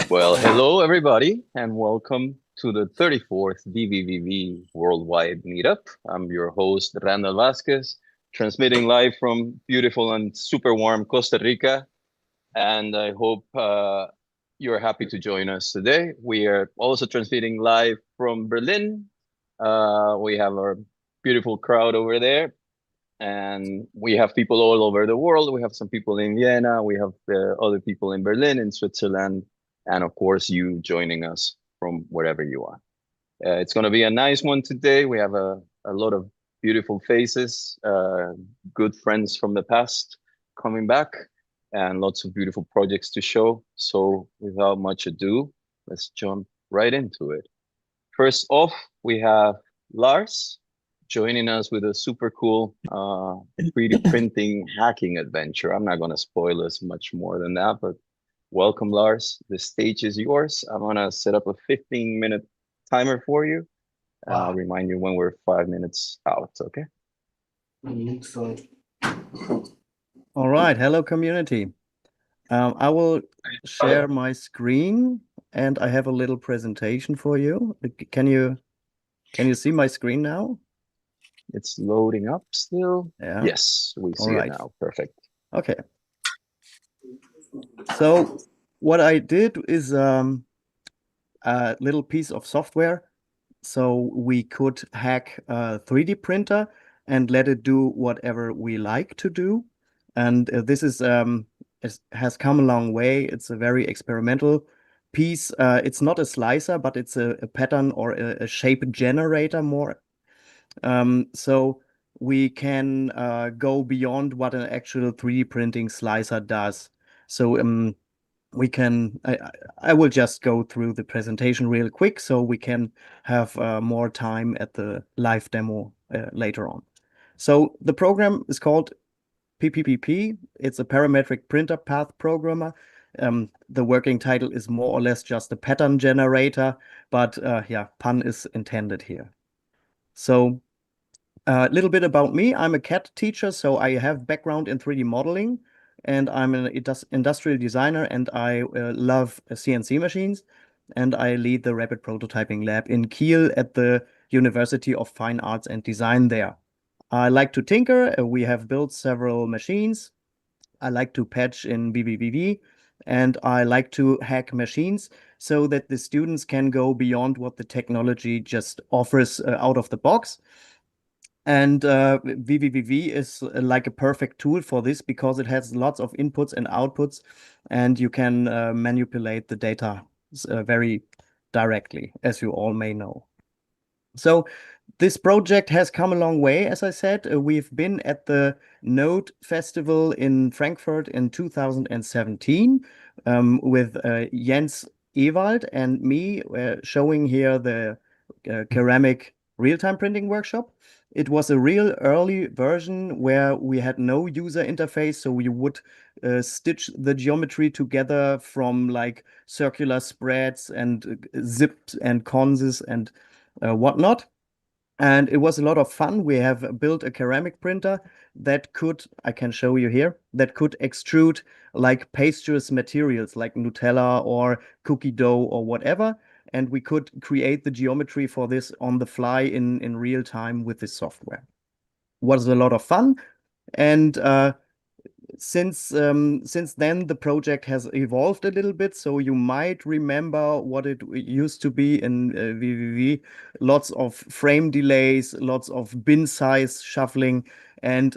Well, hello everybody, and welcome to the 34th vvvv Worldwide Meetup. I'm your host, Randall Vasquez, transmitting live from beautiful and super warm Costa Rica. And I hope you're happy to join us today. We are also transmitting live from Berlin. We have our beautiful crowd over there, and we have people all over the world. We have some people in Vienna, we have other people in Berlin, in Switzerland, and of course you joining us from wherever you are. It's going to be a nice one today. We have a lot of beautiful faces, good friends from the past coming back, and lots of beautiful projects to show. So without much ado, let's jump right into it. First off, we have Lars joining us with a super cool 3D printing hacking adventure. I'm not going to spoil us much more than that, but welcome, Lars. The stage is yours. I'm going to set up a 15-minute timer for you. And I'll remind you when we're 5 minutes out, okay? Excellent. All right. Hello, community. I will share my screen, and I have a little presentation for you. Can you see my screen now? It's loading up still. Yeah. Yes, we see it now. Perfect. Okay. So what I did is a little piece of software, so we could hack a 3D printer and let it do whatever we like to do. And this is has come a long way. It's a very experimental piece. It's not a slicer, but it's a pattern or a shape generator more. So we can go beyond what an actual 3D printing slicer does. So we can, I will just go through the presentation real quick so we can have more time at the live demo later on. So the program is called PPPP. It's a parametric printer path programmer. The working title is more or less just a pattern generator, but yeah, pun is intended here. So a little bit about me. I'm a CAD teacher, so I have background in 3D modeling, and I'm an industrial designer, and I love CNC machines, and I lead the rapid prototyping lab in Kiel at the University of Fine Arts and Design there. I like to tinker. We have built several machines. I like to patch in vvvv, and I like to hack machines so that the students can go beyond what the technology just offers out of the box. And vvvv is like a perfect tool for this because it has lots of inputs and outputs, and you can manipulate the data very directly, as you all may know. So this project has come a long way, as I said. We've been at the Node Festival in Frankfurt in 2017 with Jens Ewald and me showing here the ceramic real-time printing workshop. It was a real early version where we had no user interface, so we would stitch the geometry together from like circular spreads and zips and conses and whatnot. And it was a lot of fun. We have built a ceramic printer that could, I can show you here, that could extrude like pasteurized materials like Nutella or cookie dough or whatever. And we could create the geometry for this on the fly in real time with this software. Was a lot of fun. And since then, the project has evolved a little bit. So you might remember what it used to be in vvvv. Lots of frame delays, lots of bin size shuffling. And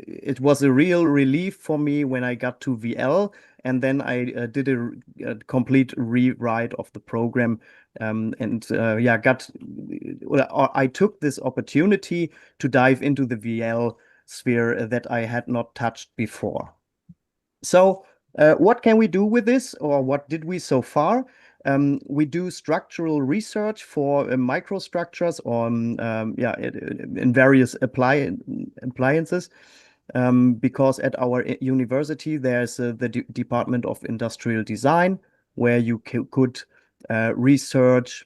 it was a real relief for me when I got to VL. And then I did a complete rewrite of the program. Yeah, I took this opportunity to dive into the VL sphere that I had not touched before. So what can we do with this, or what did we so far? We do structural research for microstructures or yeah, in various appliances. Because at our university there's the Department of Industrial Design where you could research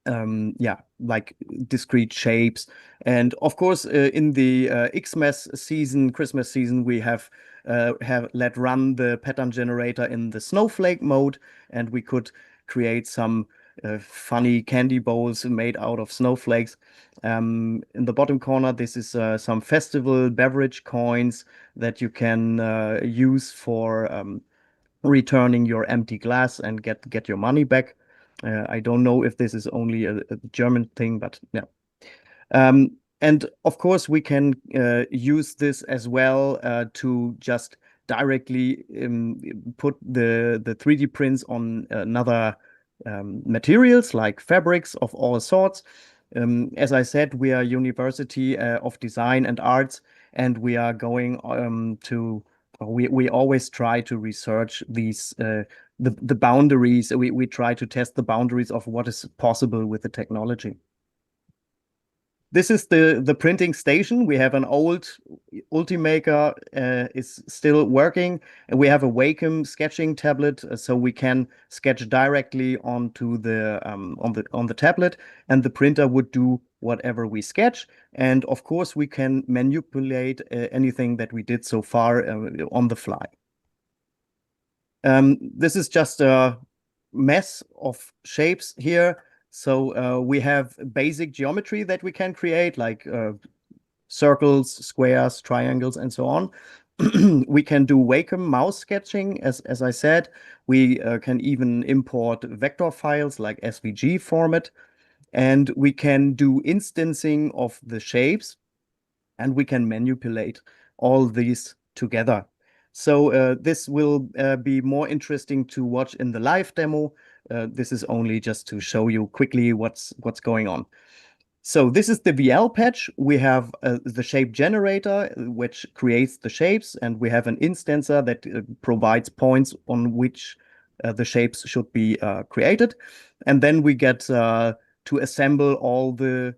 yeah, like discrete shapes. And of course, in the Xmas season, Christmas season, we have let run the pattern generator in the snowflake mode, and we could create some funny candy bowls made out of snowflakes. In the bottom corner, this is some festival beverage coins that you can use for returning your empty glass and get your money back. I don't know if this is only a German thing, but yeah. And of course, we can use this as well to just directly put the 3D prints on another materials like fabrics of all sorts. As I said, we are University of Design and Arts, and we are going to we always try to research these the boundaries. We try to test the boundaries of what is possible with the technology. This is the printing station. We have an old Ultimaker is still working, and we have a Wacom sketching tablet, so we can sketch directly onto the on the tablet, and the printer would do whatever we sketch. And of course, we can manipulate anything that we did so far on the fly. This is just a mess of shapes here. So we have basic geometry that we can create, like circles, squares, triangles, and so on. We can do Wacom mouse sketching, as I said. We can even import vector files like SVG format. And we can do instancing of the shapes, and we can manipulate all these together. So this will be more interesting to watch in the live demo. This is only just to show you quickly what's going on. So this is the VL patch. We have the shape generator, which creates the shapes, and we have an instancer that provides points on which the shapes should be created. And then we get to assemble all the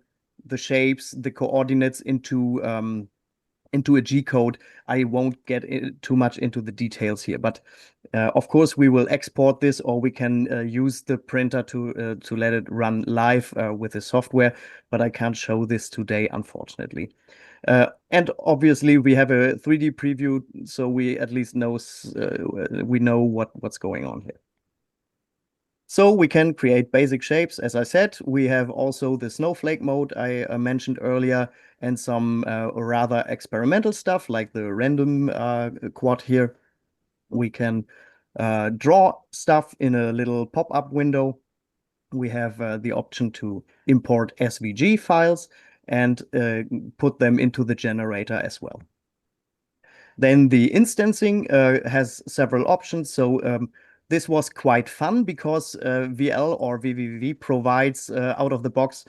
shapes, the coordinates into a G code. I won't get too much into the details here, but of course we will export this, or we can use the printer to let it run live with the software, but I can't show this today, unfortunately. And obviously we have a 3D preview, so we at least know what's going on here. So we can create basic shapes. As I said, we have also the snowflake mode I mentioned earlier, and some rather experimental stuff like the random quad here. We can draw stuff in a little pop-up window. We have the option to import SVG files and put them into the generator as well. Then the instancing has several options. So this was quite fun because VL or vvvv provides out of the box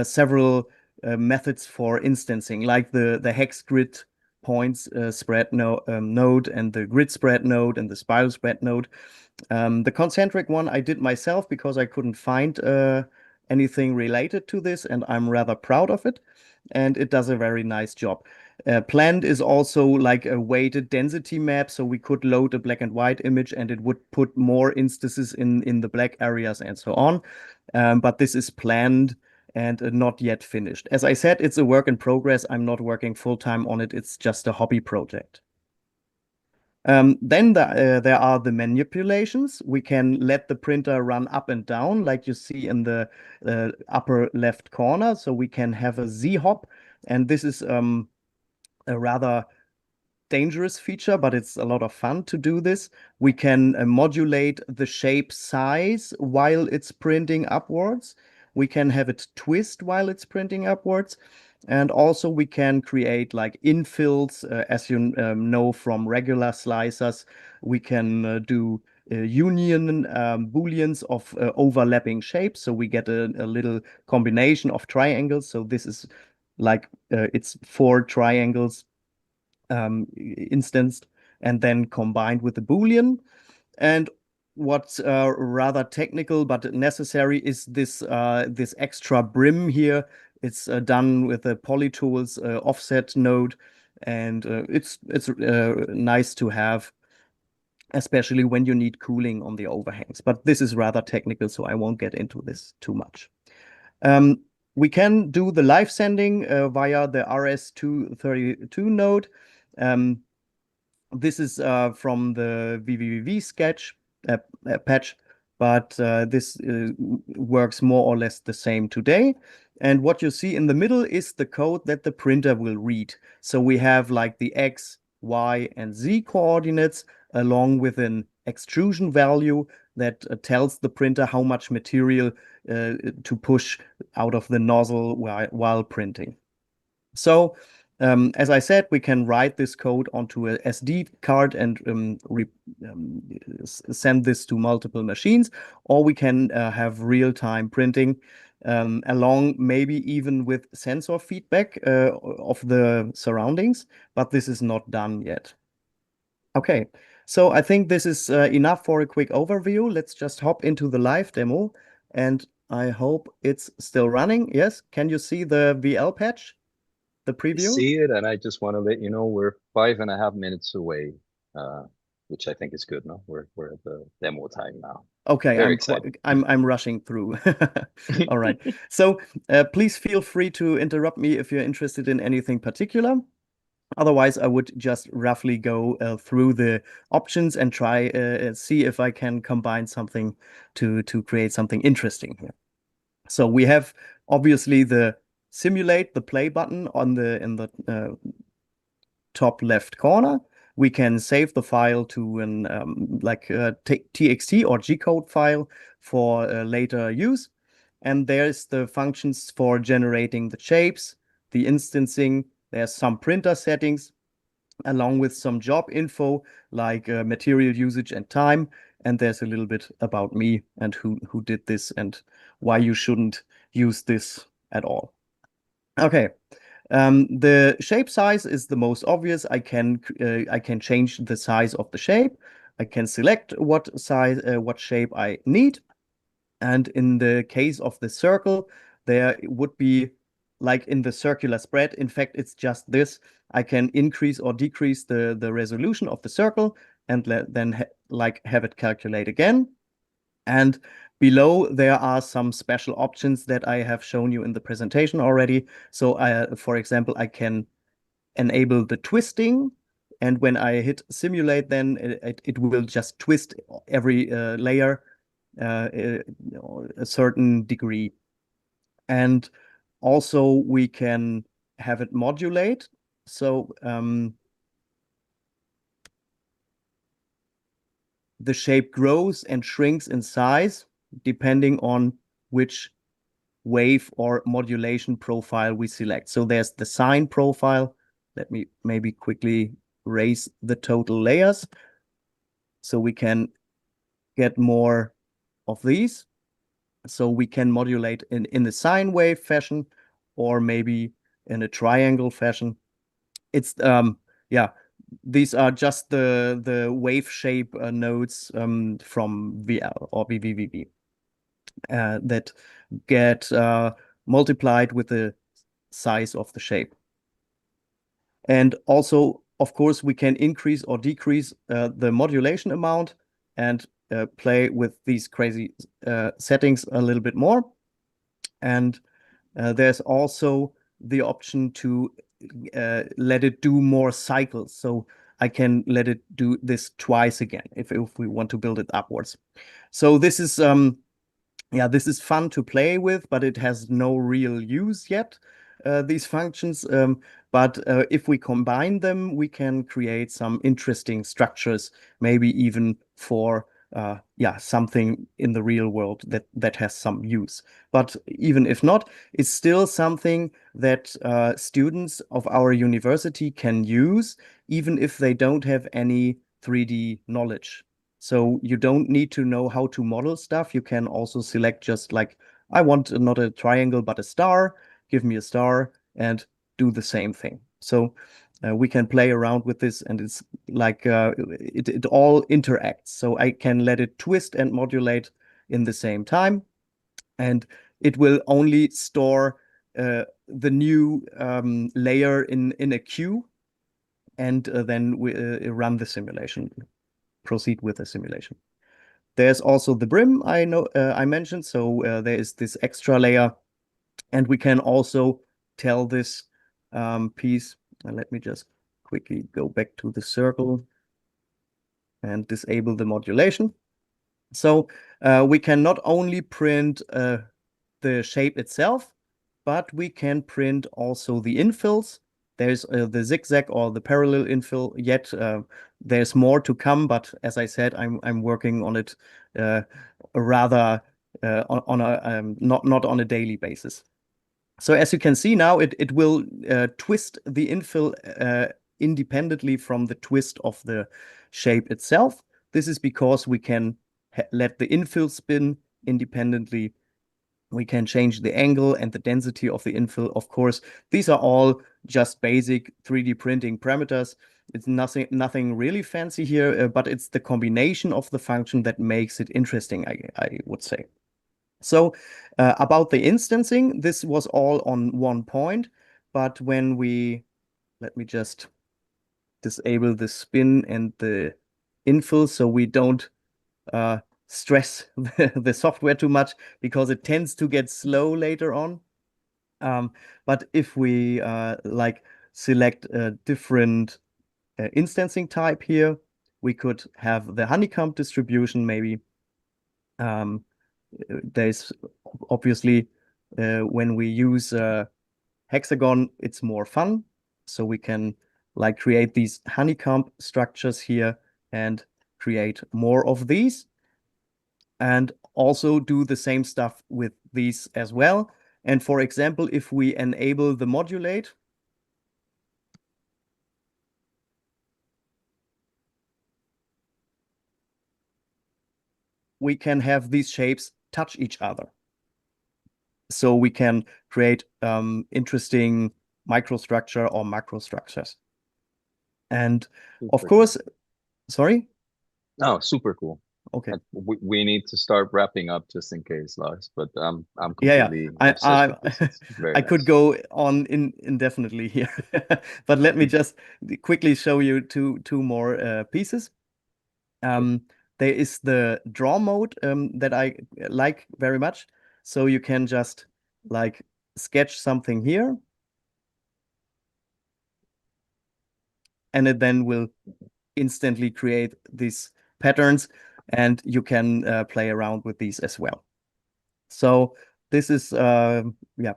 several methods for instancing, like the hex grid points spread node and the grid spread node and the spiral spread node. The concentric one I did myself because I couldn't find anything related to this, and I'm rather proud of it. And it does a very nice job. Planned is also like a weighted density map, so we could load a black and white image and it would put more instances in the black areas and so on. But this is planned and not yet finished. As I said, it's a work in progress. I'm not working full-time on it. It's just a hobby project. Then there are the manipulations. We can let the printer run up and down, like you see in the upper left corner. So we can have a Z-hop, and this is a rather dangerous feature, but it's a lot of fun to do this. We can modulate the shape size while it's printing upwards. We can have it twist while it's printing upwards. And also we can create like infills, as you know from regular slicers. We can do union booleans of overlapping shapes. So we get a little combination of triangles. So this is like it's 4 triangles instanced and then combined with the boolean. And what's rather technical but necessary is this extra brim here. It's done with the Polytools offset node, and it's nice to have, especially when you need cooling on the overhangs. But this is rather technical, so I won't get into this too much. We can do the live sending via the RS-232 node. This is from the vvvv sketch patch, but this works more or less the same today. And what you see in the middle is the code that the printer will read. So we have like the X, Y, and Z coordinates along with an extrusion value that tells the printer how much material to push out of the nozzle while printing. So as I said, we can write this code onto a SD card and send this to multiple machines, or we can have real-time printing along maybe even with sensor feedback of the surroundings, but this is not done yet. Okay, so I think this is enough for a quick overview. Let's just hop into the live demo, and I hope it's still running. Yes, can you see the VL patch? The preview? See it, and I just want to let you know we're 5.5 minutes away, which I think is good. No, we're at the demo time now. Okay, Very excited. I'm rushing through. All right. So please feel free to interrupt me if you're interested in anything particular. Otherwise, I would just roughly go through the options and try see if I can combine something to create something interesting here. So we have obviously the simulate the play button on in the top left corner. We can save the file to an TXT or G-code file for later use. And there's the functions for generating the shapes, the instancing. There's some printer settings, along with some job info like material usage and time. And there's a little bit about me and who did this and why you shouldn't use this at all. Okay. The shape size is the most obvious. I can change the size of the shape. I can select what size, what shape I need. And in the case of the circle, there would be like in the circular spread. In fact, it's just this. I can increase or decrease the resolution of the circle and then have it calculate again. And below, there are some special options that I have shown you in the presentation already. So, for example, I can enable the twisting. And when I hit simulate, then it will just twist every layer a certain degree. And also, we can have it modulate. So the shape grows and shrinks in size depending on which wave or modulation profile we select. So there's the sine profile. Let me maybe quickly raise the total layers so we can get more of these. So we can modulate in the sine wave fashion or maybe in a triangle fashion. It's yeah, these are just the wave shape nodes from VL or vvvv that get multiplied with the size of the shape. And also, of course, we can increase or decrease the modulation amount and play with these crazy settings a little bit more. And there's also the option to let it do more cycles. So I can let it do this twice again if we want to build it upwards. So this is yeah, this is fun to play with, but it has no real use yet, these functions. But if we combine them, we can create some interesting structures, maybe even for yeah, something in the real world that has some use. But even if not, it's still something that students of our university can use, even if they don't have any 3D knowledge. So you don't need to know how to model stuff. You can also select just like, I want not a triangle, but a star. Give me a star and do the same thing. So we can play around with this, and it's like it all interacts. So I can let it twist and modulate in the same time, and it will only store the new layer in a queue, and then we run the simulation, proceed with the simulation. There's also the brim I mentioned. So there is this extra layer And we can also tell this piece, and let me just quickly go back to the circle and disable the modulation. So we can not only print the shape itself, but we can print also the infills. There's the zigzag or the parallel infill yet. There's more to come, but as I said, I'm working on it rather on a not on a daily basis. So as you can see now, it will twist the infill independently from the twist of the shape itself. This is because we can let the infill spin independently. We can change the angle and the density of the infill. Of course, these are all just basic 3D printing parameters. It's nothing really fancy here, but it's the combination of the function that makes it interesting, I would say. So about the instancing, this was all on one point, but when let me just disable the spin and the infill so we don't stress the software too much because it tends to get slow later on. But if we like select a different instancing type here, we could have the honeycomb distribution maybe. There's obviously when we use hexagon, it's more fun. So we can like create these honeycomb structures here and create more of these. And also do the same stuff with these as well. And for example, if we enable the modulate, we can have these shapes touch each other. So we can create interesting microstructure or macrostructures. And of course, sorry? Oh, super cool. Okay. We need to start wrapping up just in case, Lars. But I'm completely obsessed with this. It's very I could go on indefinitely here, but let me just quickly show you two more pieces. There is the draw mode that I like very much. So you can just like sketch something here, and it then will instantly create these patterns, and you can play around with these as well. So this is yeah,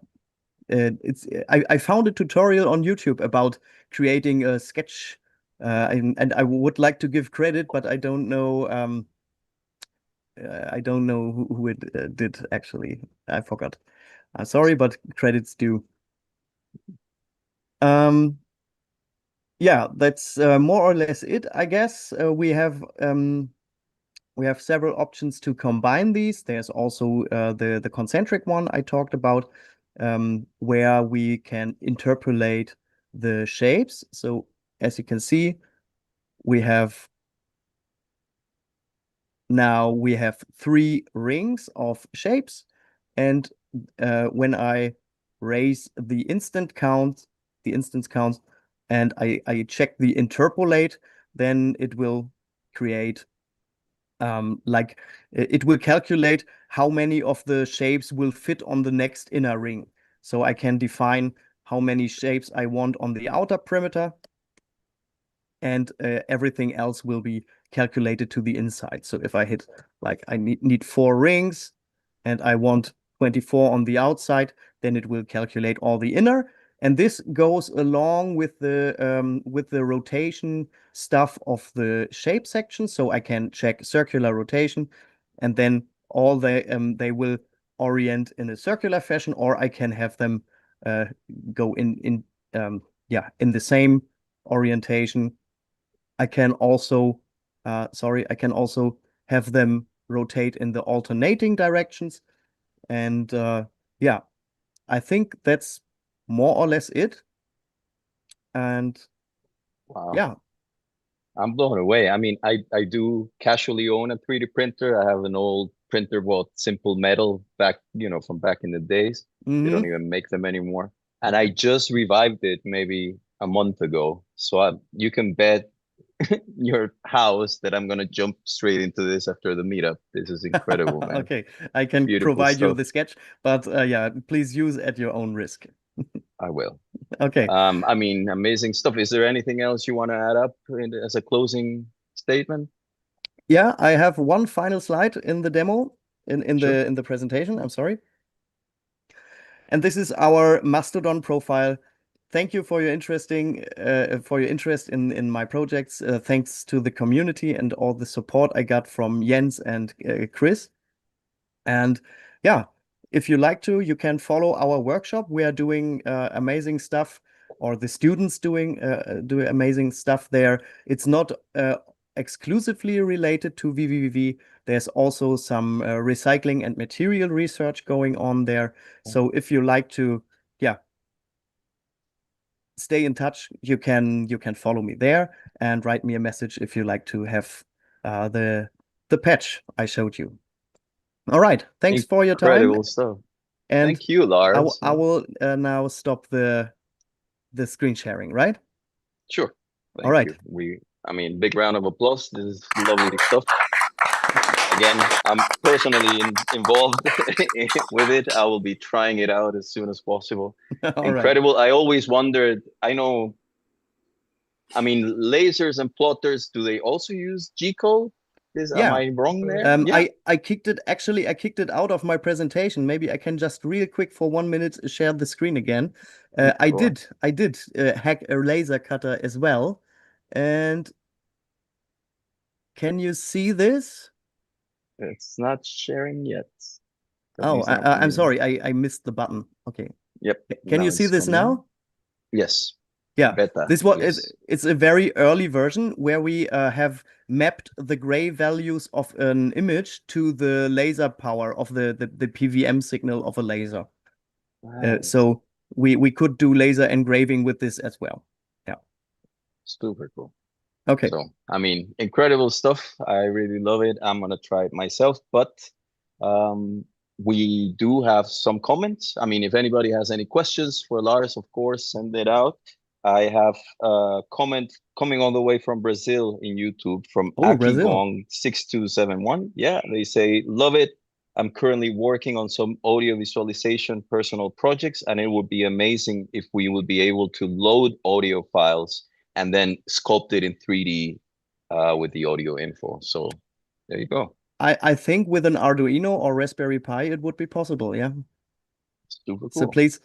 I found a tutorial on YouTube about creating a sketch, and I would like to give credit, but I don't know who it did actually. I forgot. Sorry, but credits due. Yeah, that's more or less it, I guess. We have several options to combine these. There's also the concentric one I talked about, where we can interpolate the shapes. So as you can see, we have 3 rings of shapes. And when I raise the instance count, and I check the interpolate, then it will create like it will calculate how many of the shapes will fit on the next inner ring. So I can define how many shapes I want on the outer perimeter, and everything else will be calculated to the inside. So if I hit like I need 4 rings and I want 24 on the outside, then it will calculate all the inner. And this goes along with the rotation stuff of the shape section. So I can check circular rotation, and then all they will orient in a circular fashion, or I can have them go in the same orientation. I can also have them rotate in the alternating directions. And yeah, I think that's more or less it. And wow. Yeah. I'm blown away. I mean, I do casually own a 3D printer. I have an old printer, well, simple metal back, from back in the days. They don't even make them anymore. And I just revived it maybe a month ago. So you can bet your house that I'm gonna jump straight into this after the meetup. This is incredible, man. Okay, I can Beautiful provide you stuff. the sketch, but yeah, please use at your own risk. I will. Okay. I mean, amazing stuff. Is there anything else you want to add up as a closing statement? Yeah, I have one final slide in the demo in Sure. the presentation. I'm sorry. And this is our Mastodon profile. Thank you for your interest in my projects. Thanks to the community and all the support I got from Jens and Chris. And yeah, if you like to, you can follow our workshop. We are doing amazing stuff, or the students do amazing stuff there. It's not exclusively related to vvvv. There's also some recycling and material research going on there. So if you like to, yeah, stay in touch, you can follow me there and write me a message if you like to have the patch I showed you. All right, thanks for your time. Incredible stuff. And thank you, Lars. I will now stop the screen sharing, right? Sure. Thank All right. you. I mean, big round of applause. This is lovely stuff. Again, I'm personally involved with it. I will be trying it out as soon as possible. Incredible. Right. I always wondered, I know, I mean, lasers and plotters, do they also use G-code? Am I wrong there? Yeah. I kicked it out of my presentation. Maybe I can just real quick for 1 minute share the screen again. I did hack a laser cutter as well. And can you see this? It's not sharing yet. I'm sorry, I missed the button. Okay. Yep. Can you see this now? Yes. Yeah, Beta. this one it's a very early version where we have mapped the gray values of an image to the laser power of the PWM signal of a laser. Wow. So we could do laser engraving with this as well. Yeah. Super cool. Okay. So, I mean, incredible stuff. I really love it. I'm going to try it myself, but we do have some comments. I mean, if anybody has any questions for Lars, of course, send it out. I have a comment coming all the way from Brazil in YouTube from Akigong6271. Yeah, they say, love it. I'm currently working on some audio visualization personal projects, and it would be amazing if we would be able to load audio files and then sculpt it in 3D with the audio info. So there you go. I think with an Arduino or Raspberry Pi, it would be possible, yeah. Super cool. So please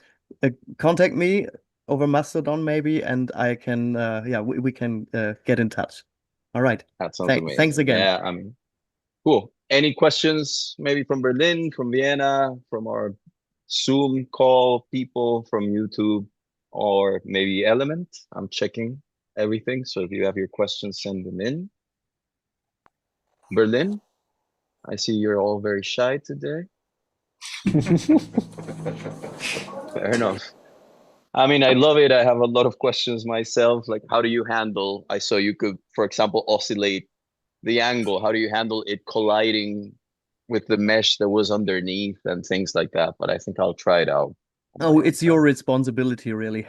contact me over Mastodon maybe, and I can, we can get in touch. All right. That sounds amazing. Thanks again. Yeah, cool. Any questions maybe from Berlin, from Vienna, from our Zoom call people, from YouTube, or maybe Element? I'm checking everything. So if you have your questions, send them in. Berlin, I see you're all very shy today. Fair enough. I mean, I love it. I have a lot of questions myself. Like, how do you handle, I saw you could, for example, oscillate the angle. How do you handle it colliding with the mesh that was underneath and things like that? But I think I'll try it out. Oh, it's your responsibility, really.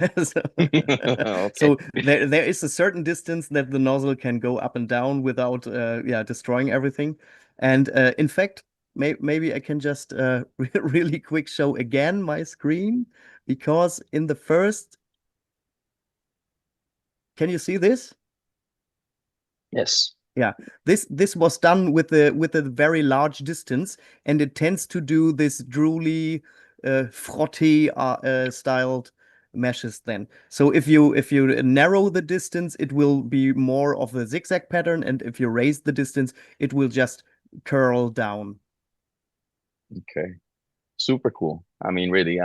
Okay. So there is a certain distance that the nozzle can go up and down without destroying everything. And in fact, maybe I can just really quick show again my screen, because in the first, can you see this? Yes. Yeah, this was done with a very large distance, and it tends to do this drooly frotty styled meshes then. So if you narrow the distance, it will be more of a zigzag pattern, and if you raise the distance, it will just curl down. Okay, super cool. I mean, really,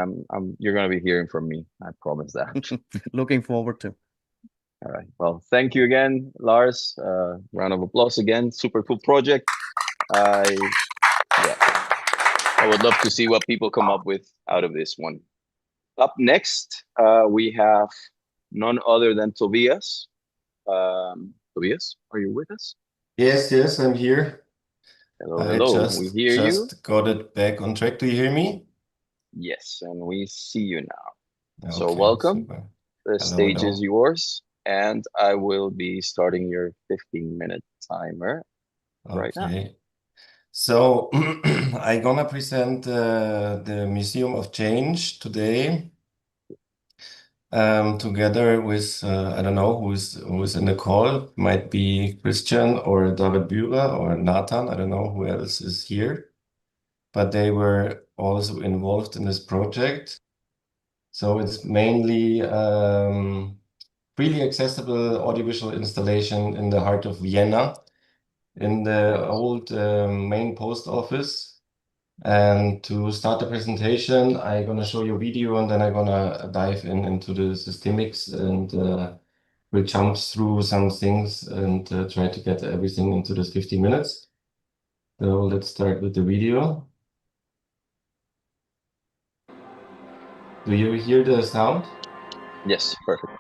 you're gonna be hearing from me. I promise that. Looking forward to. All right. Well, thank you again, Lars. Round of applause again. Super cool project. I would love to see what people come up with out of this one. Up next, we have none other than Tobias. Tobias, are you with us? Yes, I'm here. Hello. We hear you. Just got it back on track. Do you hear me? Yes, and we see you now. Okay, so welcome. Super. The stage is yours. and I will be starting your 15-minute timer right now. Okay. So I'm gonna present the Museum of Change today, together with I don't know who's in the call. Might be Christian or David Bührer or Nathan. I don't know who else is here, but they were also involved in this project. So it's mainly freely accessible audiovisual installation in the heart of Vienna, in the old main post office. And to start the presentation, I'm gonna show you a video, and then I'm gonna dive into the systemics, and we'll jump through some things and try to get everything into this 50 minutes. So let's start with the video. Do you hear the sound? Yes, perfect.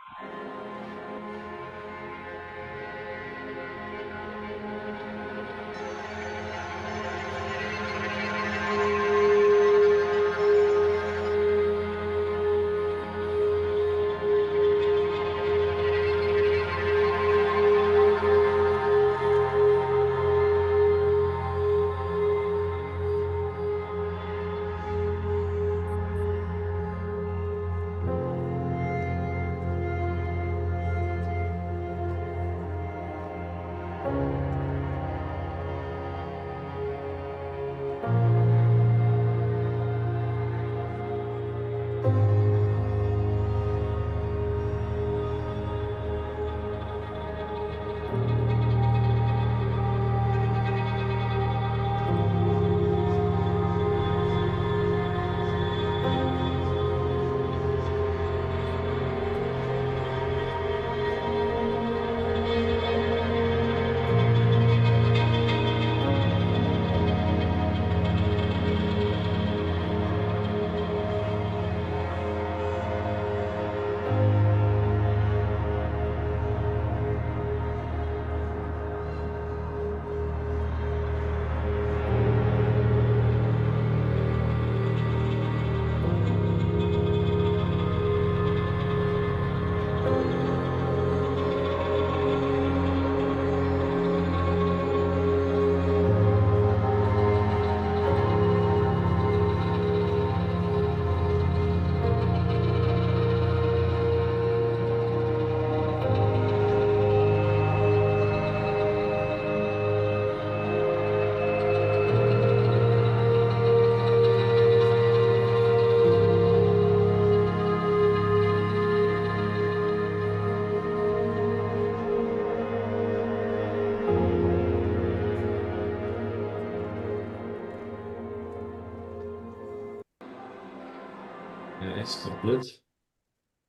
Yeah, it's good.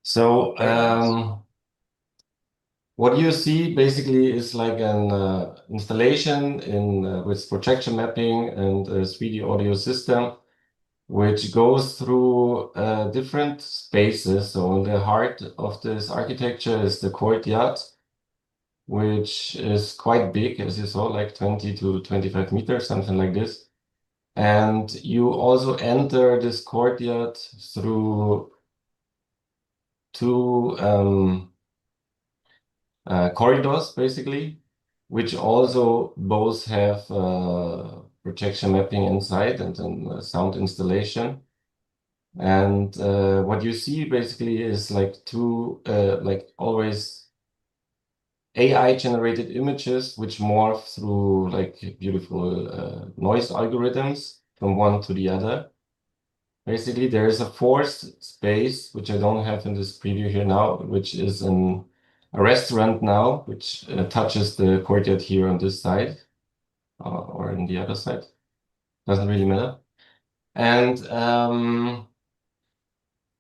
So Very nice. what you see basically is like an installation in with projection mapping and a 3D audio system, which goes through different spaces. So in the heart of this architecture is the courtyard, which is quite big, as you saw, like 20 to 25 meters, something like this. And you also enter this courtyard through two corridors, basically, which also both have projection mapping inside and then sound installation. And what you see basically is like two, like always AI generated images, which morph through like beautiful noise algorithms from one to the other. Basically, there is a fourth space, which I don't have in this preview here now, which is a restaurant now, which touches the courtyard here on this side or on the other side. Doesn't really matter. And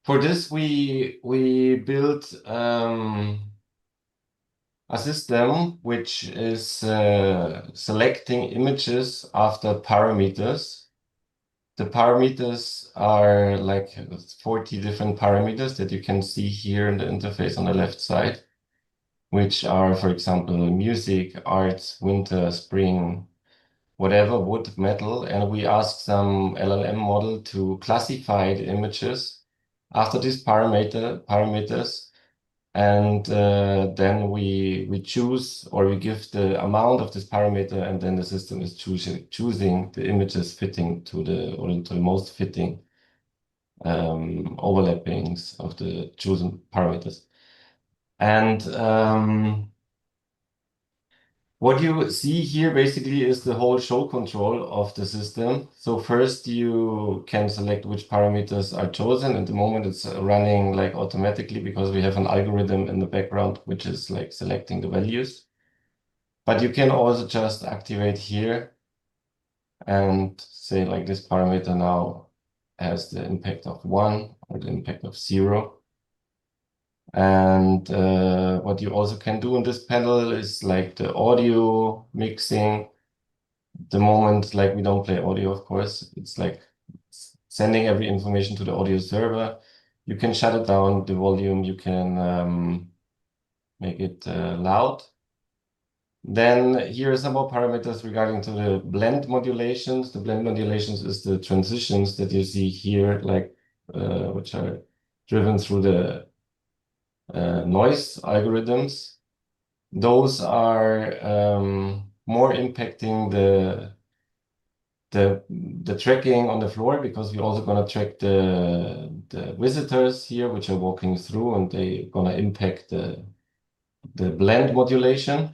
for this, we built a system which is selecting images after parameters. The parameters are like 40 different parameters that you can see here in the interface on the left side, which are, for example, music, art, winter, spring, whatever, wood, metal. And we ask some LLM model to classify the images after these parameters And then we choose, or we give the amount of this parameter, and then the system is choosing the images fitting to the most fitting overlappings of the chosen parameters. And what you see here basically is the whole show control of the system. So first you can select which parameters are chosen. At the moment it's running like automatically because we have an algorithm in the background which is like selecting the values. But you can also just activate here and say like this parameter now has the impact of 1 or the impact of 0. And what you also can do in this panel is like the audio mixing. The moment like we don't play audio, of course, it's like sending every information to the audio server. You can shut it down, the volume, you can make it loud. Then here are some more parameters regarding to the blend modulations. The blend modulations is the transitions that you see here, like which are driven through the noise algorithms. Those are more impacting the tracking on the floor because we're also gonna track the visitors here which are walking through, and they're gonna impact the blend modulation.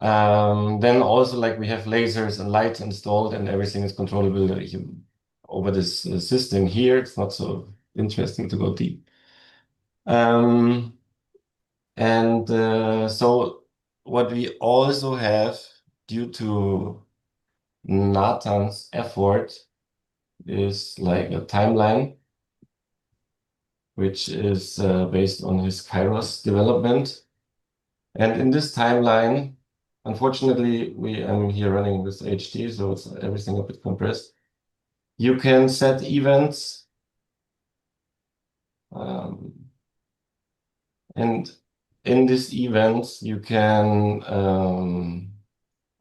Then also like we have lasers and lights installed, and everything is controllable over this system here. It's not so interesting to go deep. So what we also have, due to Nathan's effort, is like a timeline, which is based on his Kairos development. And in this timeline, unfortunately, I'm here running this HD, so it's everything a bit compressed. You can set events, and in these events, you can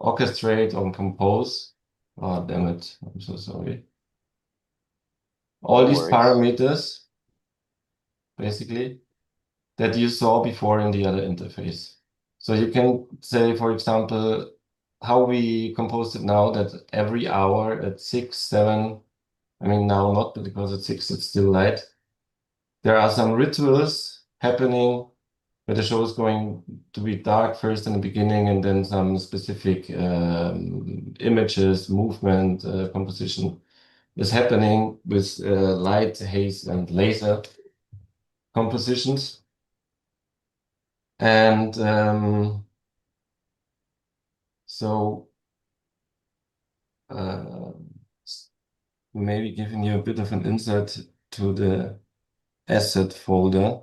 orchestrate or compose. Oh, damn it. I'm so sorry. All No these worries. parameters, basically, that you saw before in the other interface. So you can say, for example, how we composed it now, that every hour at 6, 7, I mean now not, because at 6 it's still light. There are some rituals happening where the show is going to be dark first in the beginning, and then some specific images, movement, composition is happening with light, haze, and laser compositions. And so maybe giving you a bit of an insight to the asset folder.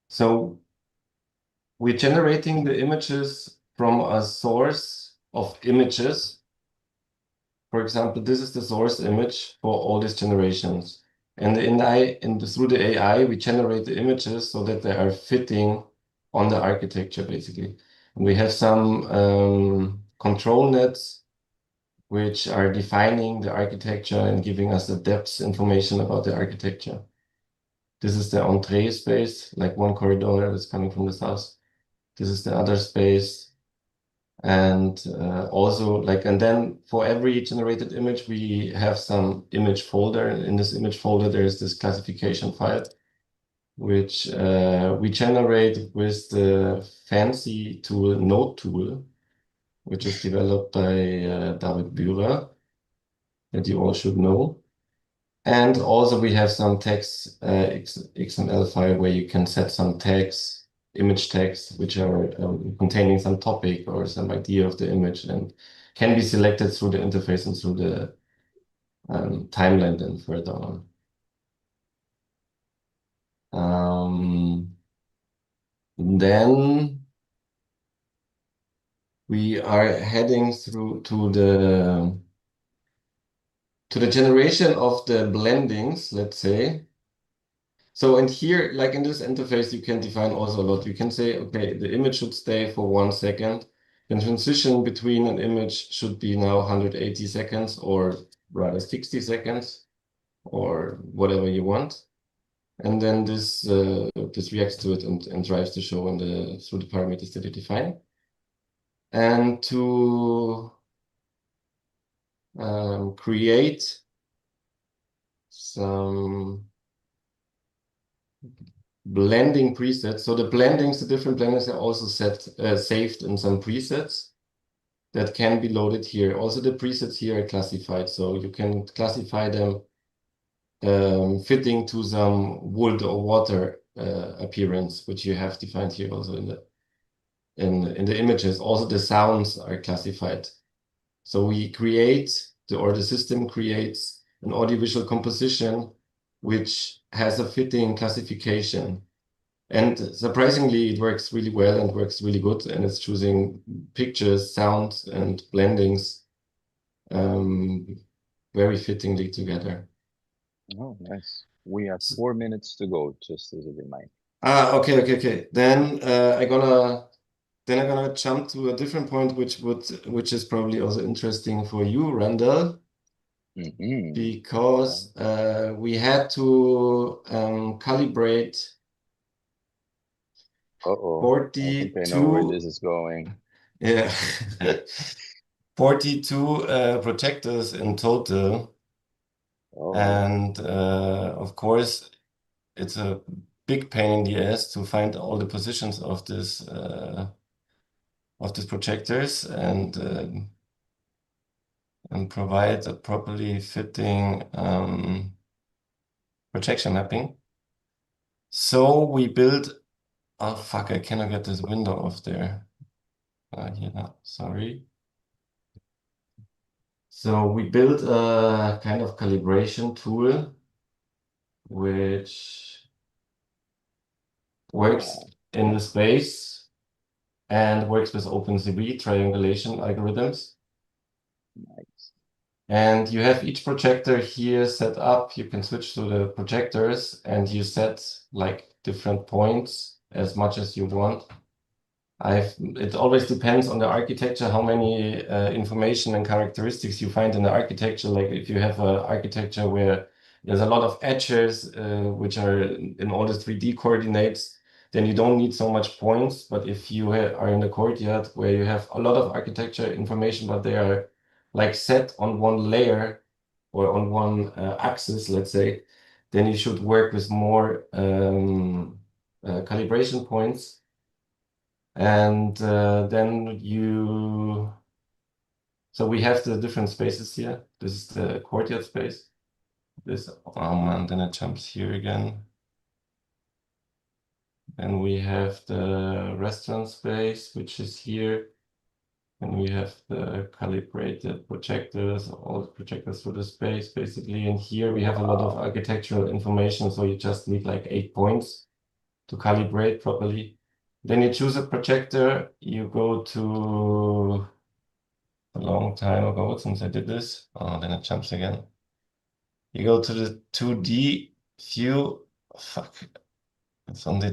So we're generating the images from a source of images. For example, this is the source image for all these generations. And through the AI, we generate the images so that they are fitting on the architecture, basically. And we have some control nets which are defining the architecture and giving us the depth information about the architecture. This is the entree space, like one corridor that's coming from the south. This is the other space. And and then for every generated image, we have some image folder. In this image folder, there's this classification file, which we generate with the fancy tool Node tool, which is developed by David Bührer, that you all should know. And also we have some text XML file where you can set some tags, image tags, which are containing some topic or some idea of the image, and can be selected through the interface and through the timeline then further on. Then we are heading through to the generation of the blendings, let's say. So, and here, like in this interface, you can define also a lot. You can say, okay, the image should stay for 1 second. The transition between an image should be now 180 seconds, or rather 60 seconds, or whatever you want. and then this reacts to it and drives the show through the parameters that you define. And to create some blending presets. So the different blendings are also saved in some presets that can be loaded here. Also, the presets here are classified, so you can classify them fitting to some wood or water appearance, which you have defined here also in the images. Also, the sounds are classified. So we the system creates an audiovisual composition which has a fitting classification. And surprisingly, it works really well and works really good. And it's choosing pictures, sounds, and blendings very fittingly together. Oh, nice. We have 4 minutes to go, just as a reminder. Okay. Then I'm gonna jump to a different point, which is probably also interesting for you, Randall, because we had to calibrate I think I know where this is going. Yeah, 42 projectors in total. And of course, it's a big pain in the ass to find all the positions of these projectors and provide a properly fitting projection mapping. So we built. Oh fuck! I cannot get this window off there. Here now. Sorry. So we built a kind of calibration tool which works in the space and works with OpenCV triangulation algorithms. Nice. And you have each projector here set up. You can switch to the projectors and you set like different points as much as you want. It always depends on the architecture, how many information and characteristics you find in the architecture. Like if you have an architecture where there's a lot of edges, which are in all the 3D coordinates, then you don't need so much points. But if you are in the courtyard where you have a lot of architecture information, but they are like set on one layer or on one axis, let's say, then you should work with more calibration points. And so we have the different spaces here. This is the courtyard space. Oh man, then it jumps here again. Then we have the restaurant space, which is here. And we have the calibrated projectors, all the projectors for the space, basically. And here we have a lot of architectural information, so you just need like 8 points to calibrate properly. Then you choose a projector, you go to a long time ago since I did this. Oh, then it jumps again. You go to the 2D view. Fuck. It's on the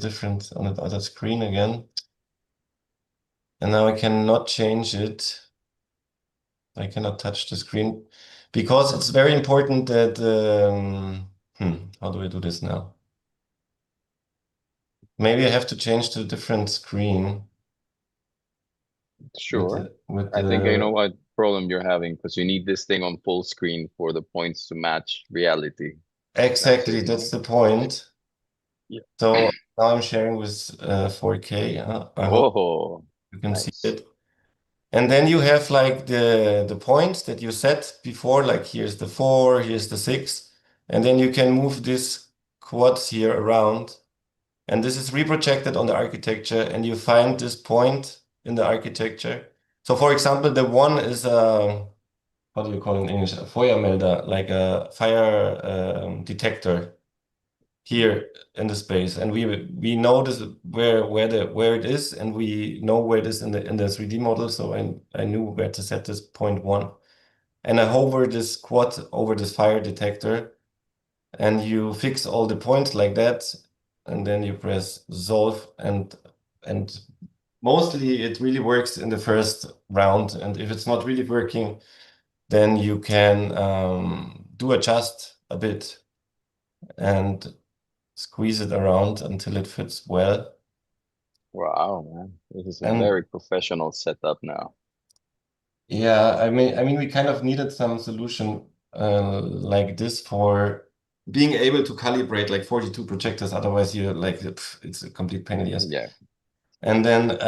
other screen again. And now I cannot change it. I cannot touch the screen because it's very important that, how do I do this now? Maybe I have to change to a different screen. Sure. I think I know what problem you're having because you need this thing on full screen for the points to match reality. Exactly, that's the point. Yeah. So now I'm sharing with 4K. I hope you can see it. And then you have like the points that you set before, like here's the 4, here's the 6, and then you can move this quads here around. And this is reprojected on the architecture, and you find this point in the architecture. So for example, the 1 is a, how do you call it in English? A Feuermelder, like a fire detector here in the space. And we know this where it is, and we know where it is in the 3D model. So I knew where to set this point 1. And I hover this quad over this fire detector, and you fix all the points like that. And then you press solve, and mostly it really works in the first round. And if it's not really working, then you can do adjust a bit. And squeeze it around until it fits well. Wow, man. This is a And very professional setup now. yeah, I mean, we kind of needed some solution like this for being able to calibrate like 42 projectors. Otherwise, you like it's a complete pain in the ass. Yeah. And then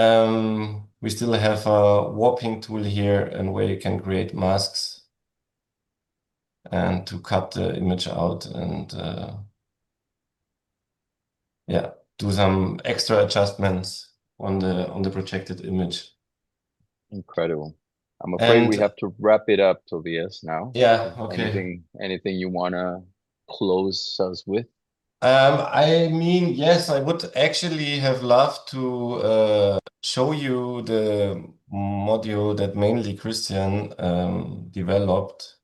we still have a warping tool here, and where you can create masks and to cut the image out and yeah, do some extra adjustments on the projected image. Incredible. I'm afraid we And have to wrap it up, Tobias, now. yeah, okay. Anything you wanna close us with? I mean, yes, I would actually have loved to show you the module that mainly Christian developed,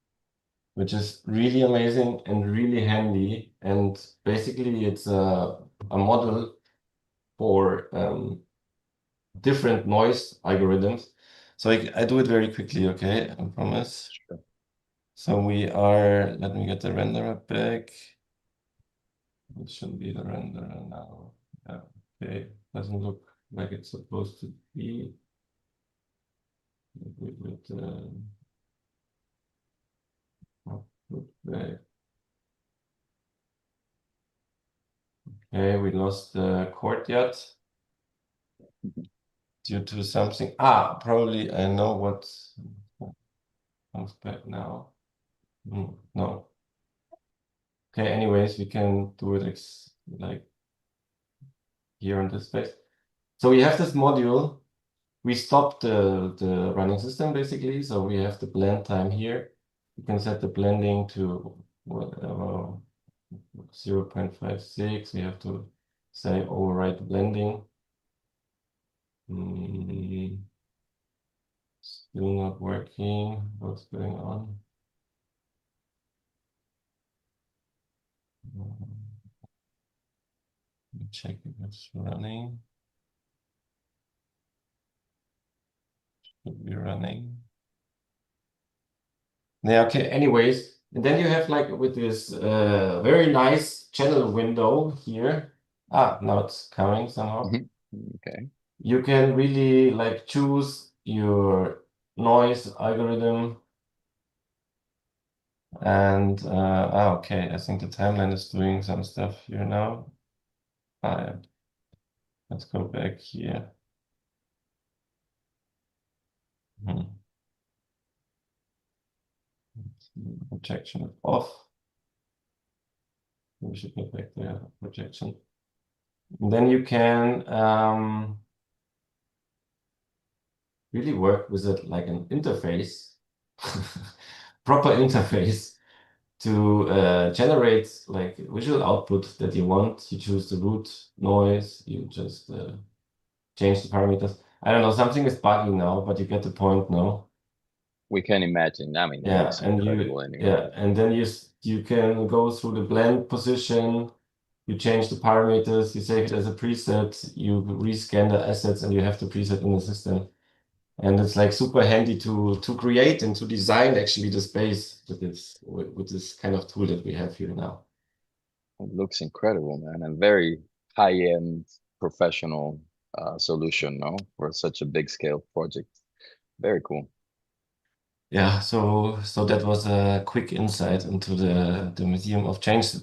which is really amazing and really handy. And basically, it's a model for different noise algorithms. So I do it very quickly, okay? I promise. Sure. So let me get the renderer back. It should be the renderer now. Yeah, okay. Doesn't look like it's supposed to be. Output back. Okay, we lost the courtyard due to something. Probably I know what comes back now. No. Okay, anyways, we can do it like here in this space. So we have this module. We stopped the running system basically. So we have the blend time here. You can set the blending to whatever 0.56. We have to say override blending. Still not working. What's going on? Check if it's running. Should be running. Yeah, okay, anyways. And then you have like with this very nice channel window here. Now it's coming somehow. Okay. You can really like choose your noise algorithm. And okay, I think the timeline is doing some stuff here now. Yeah. Let's go back here. Projection is off. We should go back there, projection. And then you can really work with it like an interface, proper interface to generate like visual output that you want. You choose the root noise, you just change the parameters. I don't know, something is buggy now, but you get the point now. We can imagine. I mean, it looks incredible anyway. Yeah, and then you can go through the blend position, you change the parameters, you save it as a preset, you rescan the assets, and you have the preset in the system. And it's like super handy to create and to design actually the space with this kind of tool that we have here now. It looks incredible, man, and very high-end professional solution, no, for such a big scale project. Very cool. Yeah, so that was a quick insight into the Museum of Change.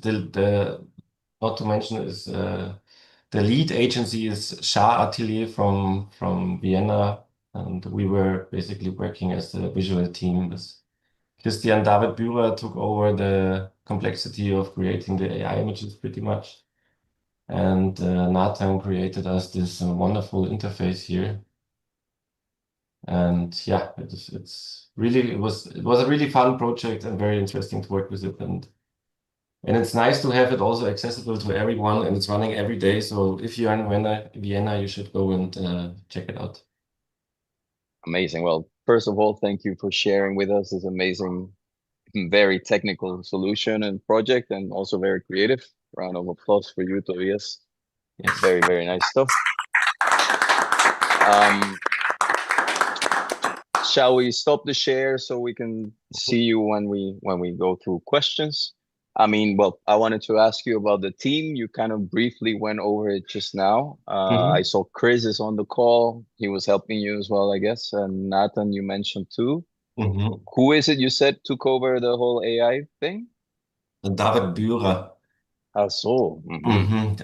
Not to mention is the lead agency is Shah Atelier from Vienna, and we were basically working as the visual team. Christian David Bührer took over the complexity of creating the AI images pretty much, and Nathan created us this wonderful interface here. And yeah, it was a really fun project and very interesting to work with it, and it's nice to have it also accessible to everyone, and it's running every day. So if you're in Vienna, you should go and check it out. Amazing. Well, first of all, thank you for sharing with us this amazing, very technical solution and project, and also very creative. Round of applause for you, Tobias. Yes. Very, very nice stuff. Shall we stop the share so we can see you when we go through questions? I mean, well, I wanted to ask you about the team. You kind of briefly went over it just now. I saw Chris is on the call. He was helping you as well, I guess. And Nathan, you mentioned too. Who is it you said took over the whole AI thing? David Bührer. So,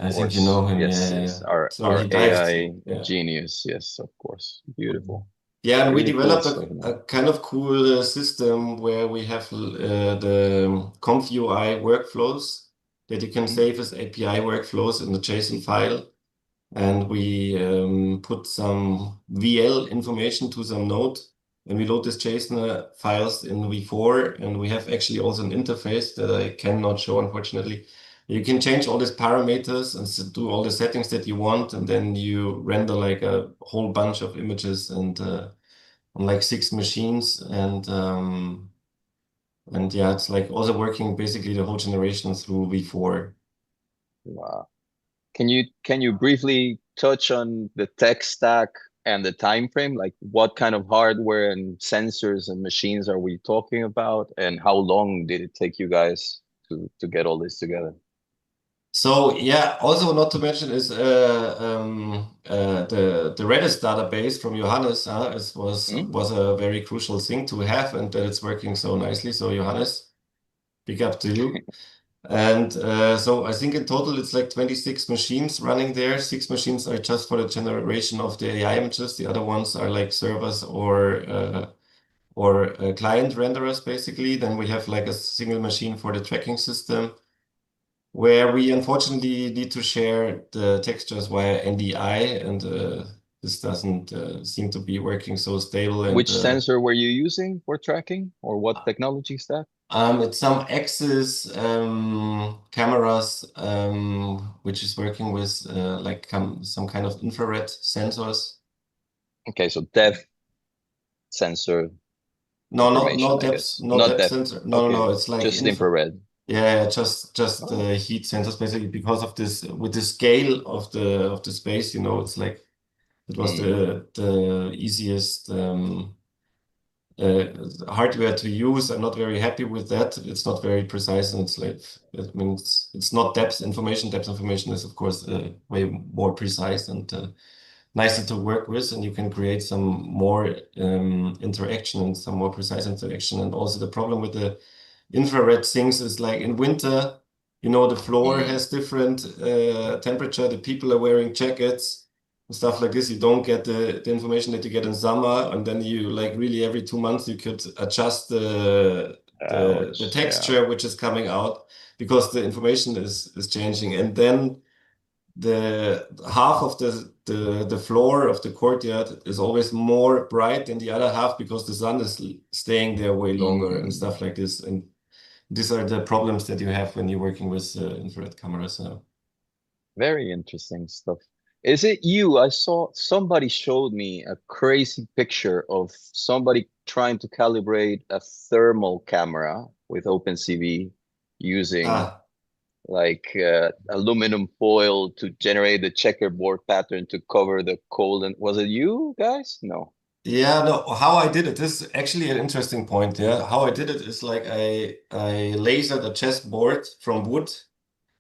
I think you know him. Yes, Yeah, yes. yeah. Our So he dived. AI Yeah. genius. Yes, of course. Beautiful. Yeah, and we Really cool developed stuff, a man. kind of cool system where we have the conf UI workflows that you can save as API workflows in the JSON file. And we put some VL information to some node. And we load this JSON files in v4. And we have actually also an interface that I cannot show, unfortunately. You can change all these parameters and do all the settings that you want. And then you render like a whole bunch of images and on like 6 machines. And yeah, it's like also working basically the whole generation through v4. Wow. Can you briefly touch on the tech stack and the time frame? Like what kind of hardware and sensors and machines are we talking about? And how long did it take you guys to get all this together? So yeah, also not to mention is the Redis database from Johannes was a very crucial thing to have, and that it's working so nicely. So Johannes, big up to you. And so I think in total it's like 26 machines running there. 6 machines are just for the generation of the AI images. The other ones are like servers or client renderers basically. Then we have like a single machine for the tracking system, where we unfortunately need to share the textures via NDI, and this doesn't seem to be working so stable. And Which sensor were you using for tracking, or what technology stack? it's some Axis cameras, which is working with like some kind of infrared sensors. Okay, so depth sensor No, information, no I depth, guess. no Not depth depth. sensor. No, Okay, it's like just infrared. Yeah, just Oh. heat sensors basically because of this with the scale of the space. You know, it's like it was the easiest hardware to use. I'm not very happy with that. It's not very precise, and it's like it means it's not depth information. Depth information is of course way more precise and nicer to work with, and you can create some more interaction and some more precise interaction. And also the problem with the infrared things is like in winter, you know, the floor has different temperature. The people are wearing jackets and stuff like this. You don't get the information that you get in summer, and then you like really every 2 months you could adjust the texture which is coming out because the information is changing. And then the half of the floor of the courtyard is always more bright than the other half because the sun is staying there way longer and stuff like this. And these are the problems that you have when you're working with infrared cameras. Very interesting stuff. Is it you? I saw somebody showed me a crazy picture of somebody trying to calibrate a thermal camera with OpenCV using like aluminum foil to generate the checkerboard pattern to cover the cold. And was it you guys? No. Yeah, no, how I did it, this is actually an interesting point. Yeah, how I did it is like I lasered a chessboard from wood,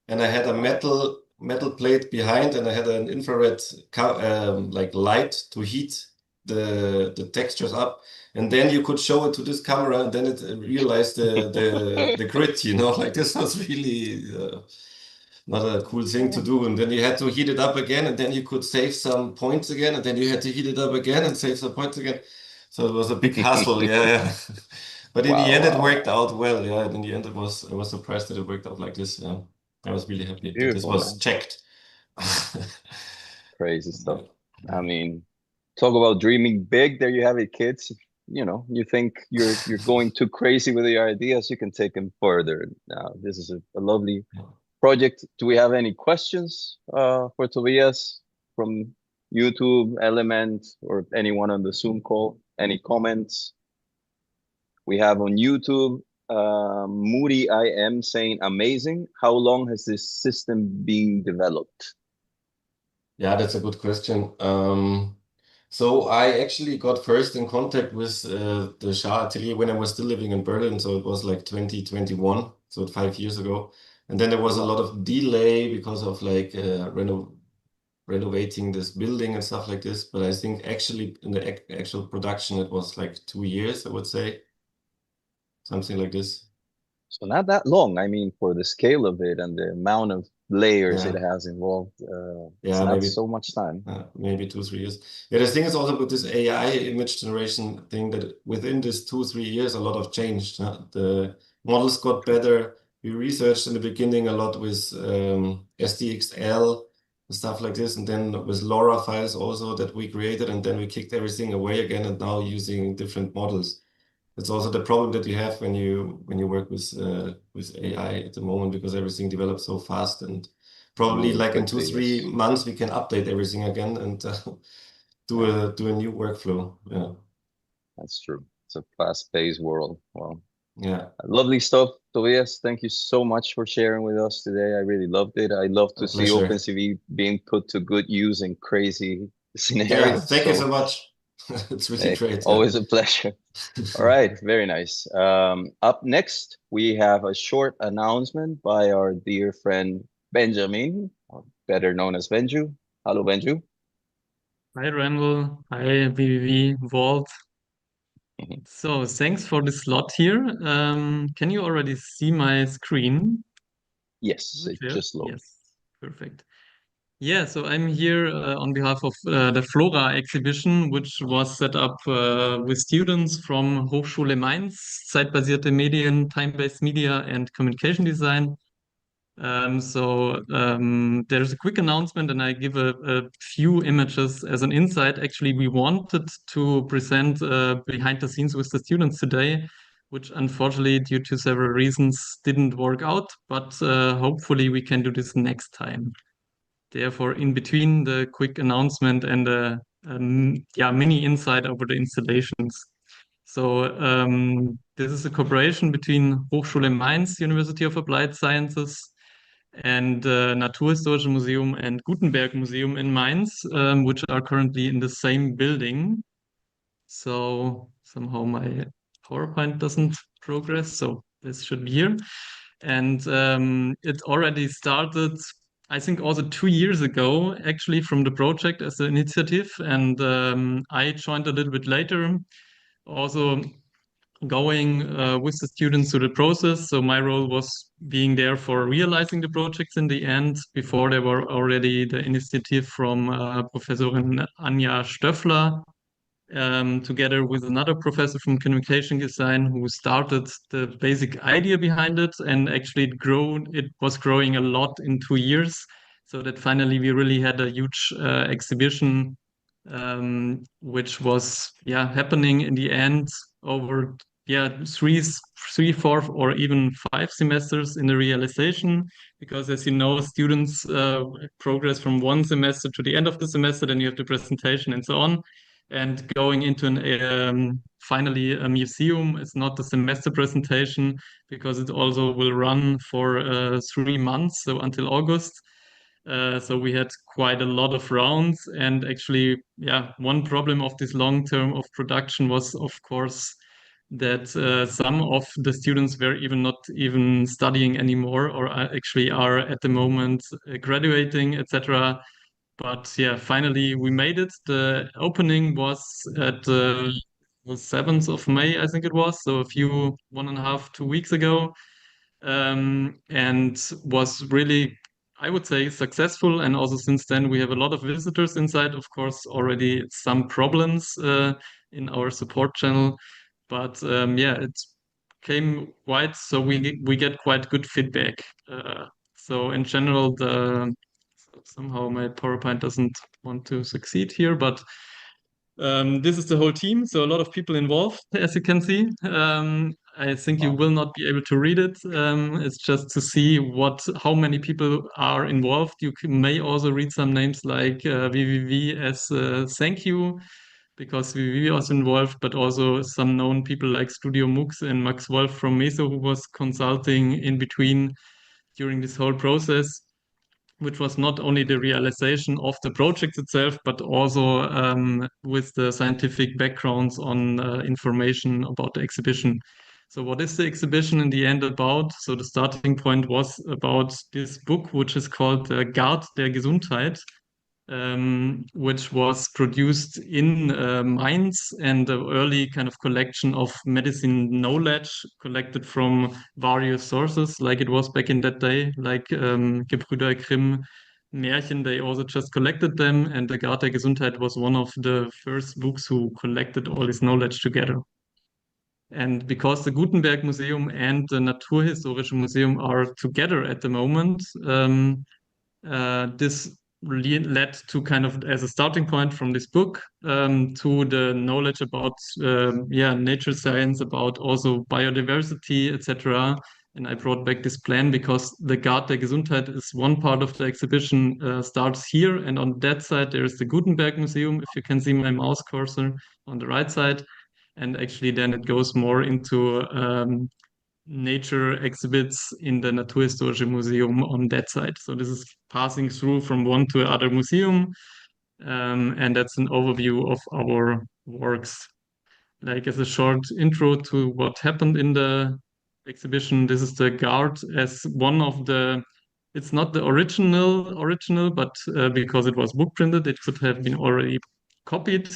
and I had a metal plate behind, and I had an infrared like light to heat the textures up, and then you could show it to this camera, and then it realized the grid. You know, like this was really not a cool thing to do. And then you had to heat it up again, and then you could save some points again, and then you had to heat it up again and save some points again. So it was a big hassle. Yeah. But in the end, it worked out well. Yeah, in the end, I was surprised that it worked out like this. Yeah, I was really happy that this Beautiful, was man. checked. Crazy stuff. I mean, talk about dreaming big. There you have it, kids. You know, you think you're going too crazy with your ideas, you can take them further. Now, this is a lovely project. Do we have any questions for Tobias from YouTube, Element, or anyone on the Zoom call? Any comments? We have on YouTube, Moody IM saying, amazing. How long has this system been developed? Yeah, that's a good question. So I actually got first in contact with the Shah Atelier when I was still living in Berlin. So it was like 2021. so 5 years ago. And then there was a lot of delay because of like renovating this building and stuff like this. But I think actually in the actual production, it was like 2 years, I would say, something like this. So not that long. I mean, for the scale of it and the amount of layers it Yeah. has involved, it's Yeah, not maybe so much time. maybe 2, 3 years. Yeah, the thing is also with this AI image generation thing that within this 2, 3 years, a lot of changed. The models got better. We researched in the beginning a lot with SDXL and stuff like this, and then with LoRa files also that we created, and then we kicked everything away again, and now using different models. It's also the problem that you have when you work with AI at the moment, because everything develops so fast, and probably Moving like in two, quickly, three yes. months we can update everything again and do a new workflow. Yeah, That's true. It's a fast-paced world. Well, yeah, lovely stuff, Tobias. Thank you so much for sharing with us today. I really loved it. I love a to see pleasure. OpenCV being put to good use in crazy Yeah, scenarios. thank you so So, much. It's really hey, great. Yeah. always a pleasure. All right, very nice. Up next, we have a short announcement by our dear friend Benjamin, or better known as Benju. Hello, Benju. Hi Randall, hi vvvv Vault. So thanks for the slot here. Can you already see my screen? Yes, Is it it there? just loaded. Yes, perfect. Yeah, so I'm here on behalf of the Flora exhibition, which was set up with students from Hochschule Mainz, zeitbasierte Medien, time-based media, and communication design. There's a quick announcement, and I give a few images as an insight. Actually, we wanted to present behind the scenes with the students today, which unfortunately, due to several reasons, didn't work out. But hopefully, we can do this next time. Therefore, in between the quick announcement and mini insight over the installations. This is a cooperation between Hochschule Mainz, University of Applied Sciences, and Naturhistorische Museum and Gutenberg Museum in Mainz, which are currently in the same building. So somehow my PowerPoint doesn't progress, so this should be here. And it already started, I think, also 2 years ago, actually, from the project as an initiative. And I joined a little bit later, also going with the students through the process. So my role was being there for realizing the projects in the end. Before there were already the initiative from Professor Anja Stöffler, together with another professor from communication design who started the basic idea behind it, and actually it was growing a lot in 2 years, so that finally we really had a huge exhibition, which was happening in the end over three, 4, or even 5 semesters in the realization, because as you know, students progress from one semester to the end of the semester, then you have the presentation and so on. And going into finally a museum is not the semester presentation, because it also will run for 3 months, so until August. So we had quite a lot of rounds, and actually, one problem of this long term of production was, of course, that some of the students were not even studying anymore, or actually are at the moment graduating, etc. But yeah, finally we made it. The opening was at the 7th of May, I think it was, so 1.5, 2 weeks ago, and was really, I would say, successful. And also since then we have a lot of visitors inside. Of course, already some problems in our support channel, but it came quite. So we get quite good feedback. So in general, somehow my PowerPoint doesn't want to succeed here, but this is the whole team, so a lot of people involved, as you can see. I think you will not be able to read it. It's just to see how many people are involved. You may also read some names like vvvv as thank you, because vvvv was involved, but also some known people like Studio Mux and Max Wolf from Meso, who was consulting in between during this whole process, which was not only the realization of the project itself, but also with the scientific backgrounds on information about the exhibition. So what is the exhibition in the end about? So the starting point was about this book, which is called Guard der Gesundheit, which was produced in Mainz, and an early kind of collection of medicine knowledge collected from various sources, like it was back in that day, like Gebrüder Grimm, Märchen, they also just collected them, and the Guard der Gesundheit was one of the first books who collected all this knowledge together. And because the Gutenberg Museum and the Naturhistorische Museum are together at the moment, this really led to kind of as a starting point from this book to the knowledge about nature science, about also biodiversity, etc. And I brought back this plan because the Guard der Gesundheit is one part of the exhibition, starts here, and on that side there is the Gutenberg Museum, if you can see my mouse cursor on the right side. And actually then it goes more into nature exhibits in the Naturhistorische Museum on that side. So this is passing through from one to another museum, and that's an overview of our works. Like as a short intro to what happened in the exhibition, this is the Guard as one of the, it's not the original, but because it was book printed, it could have been already copied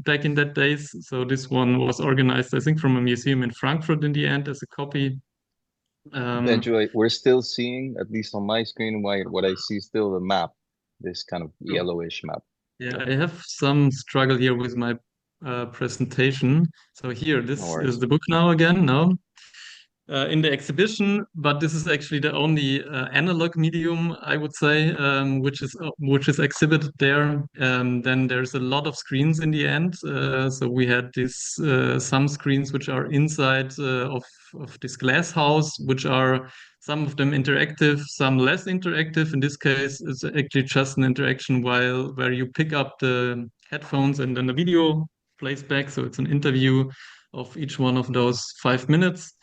back in that days. So this one was organized, I think, from a museum in Frankfurt in the end as a copy. Benjo, we're still seeing, at least on my screen, what I see still the map, this kind of yellowish map. Yeah, I have some struggle here with my presentation. So here, this is the book now again, no? In the exhibition, but this is actually the only analog medium, I would say, which is exhibited there. Then there's a lot of screens in the end. So we had this some screens which are inside of this glass house, which are some of them interactive, some less interactive. In this case, it's actually just an interaction where you pick up the headphones and then the video plays back. So it's an interview of each one of those 5 minutes.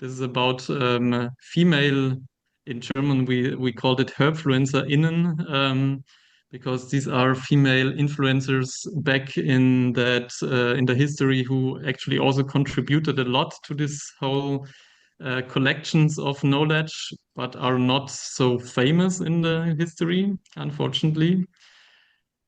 This is about female, in German we called it HerfluencerInnen, because these are female influencers back in the history who actually also contributed a lot to this whole collections of knowledge, but are not so famous in the history, unfortunately.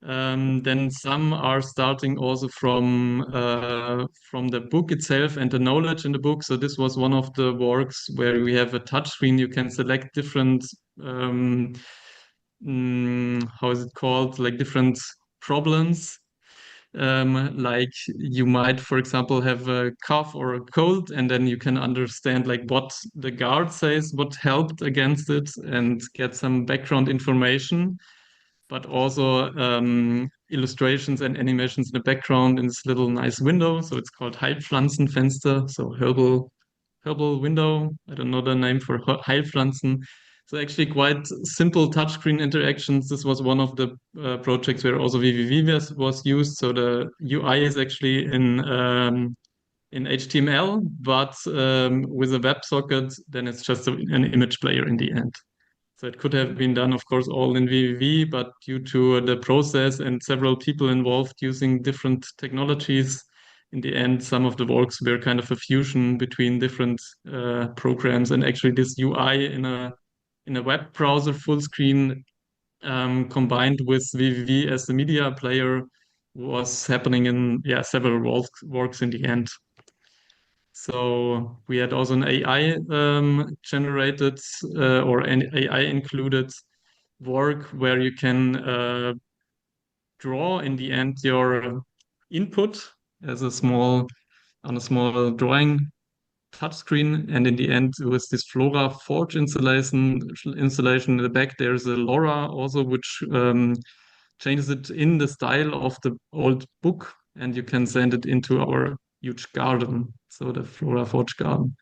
Then some are starting also from the book itself and the knowledge in the book. So this was one of the works where we have a touchscreen. You can select different how is it called? Like different problems. Like you might, for example, have a cough or a cold, and then you can understand like what the guard says, what helped against it, and get some background information. But also illustrations and animations in the background in this little nice window. So it's called Heilpflanzenfenster, so herbal window. I don't know the name for Heilpflanzen. So actually quite simple touchscreen interactions. This was one of the projects where also vvvv was used. So the UI is actually in HTML, but with a WebSocket, then it's just an image player in the end. So it could have been done, of course, all in vvv, but due to the process and several people involved using different technologies, in the end, some of the works were kind of a fusion between different programs. And actually this UI in a web browser full screen combined with vvv as the media player was happening in several works in the end. So we had also an AI generated or an AI included work where you can draw in the end your input as a small drawing touchscreen, and in the end with this Flora Forge installation in the back there's a LoRa also which changes it in the style of the old book, and you can send it into our huge garden, so the Flora Forge garden.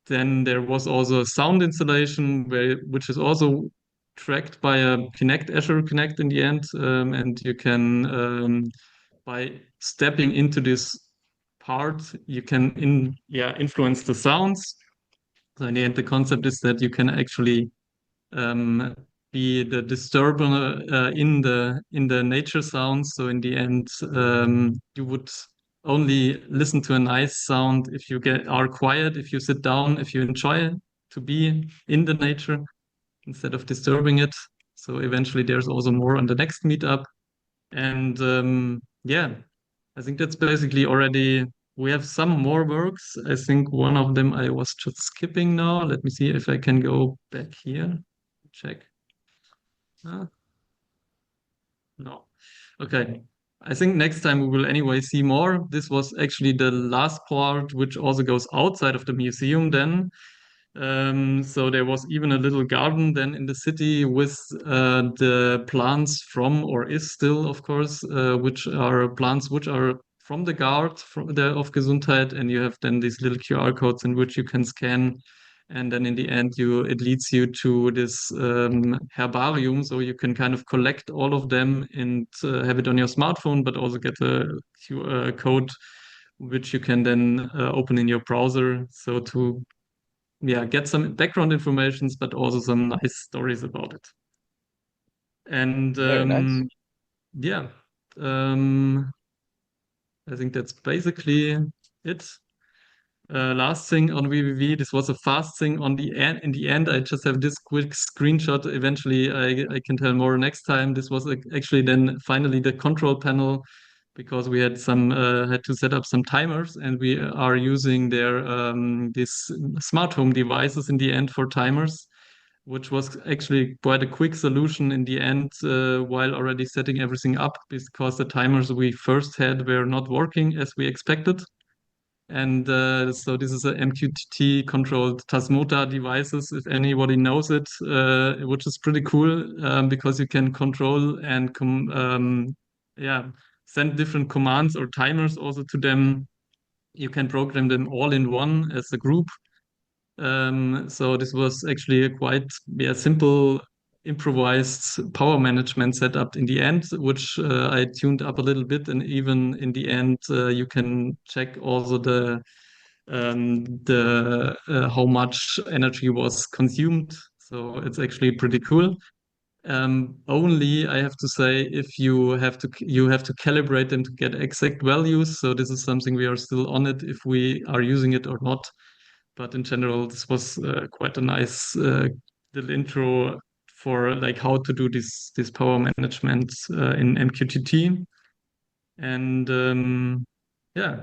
Then there was also a sound installation which is also tracked by a Azure Connect in the end, and you can by stepping into this part you can influence the sounds. So in the end the concept is that you can actually be the disturber in the nature sounds. So in the end you would only listen to a nice sound if you are quiet, if you sit down, if you enjoy to be in the nature instead of disturbing it. So eventually there's also more on the next meetup. And yeah, I think that's basically already. We have some more works. I think one of them I was just skipping now. Let me see if I can go back here. Check. No. Okay. I think next time we will anyway see more. This was actually the last part, which also goes outside of the museum then. So there was even a little garden then in the city with the plants from, or is still, of course, which are plants which are from the guard of Gesundheit, and you have then these little QR codes in which you can scan, and then in the end it leads you to this herbarium, so you can kind of collect all of them and have it on your smartphone, but also get a QR code which you can then open in your browser. So to get some background informations, but also some nice stories about it. And Very nice. yeah, I think that's basically it. Last thing on vvvv, this was a fast thing on the end. In the end, I just have this quick screenshot. Eventually, I can tell more next time. This was actually then finally the control panel, because we had to set up some timers, and we are using these smart home devices in the end for timers, which was actually quite a quick solution in the end, while already setting everything up, because the timers we first had were not working as we expected. And so this is a MQTT controlled Tasmota devices, if anybody knows it, which is pretty cool, because you can control and send different commands or timers also to them. You can program them all in one as a group. So this was actually a quite simple improvised power management setup in the end, which I tuned up a little bit, and even in the end you can check also the how much energy was consumed. So it's actually pretty cool. Only I have to say, if you have to calibrate them to get exact values. So this is something we are still on it, if we are using it or not. But in general, this was quite a nice little intro for like how to do this power management in MQTT. And yeah,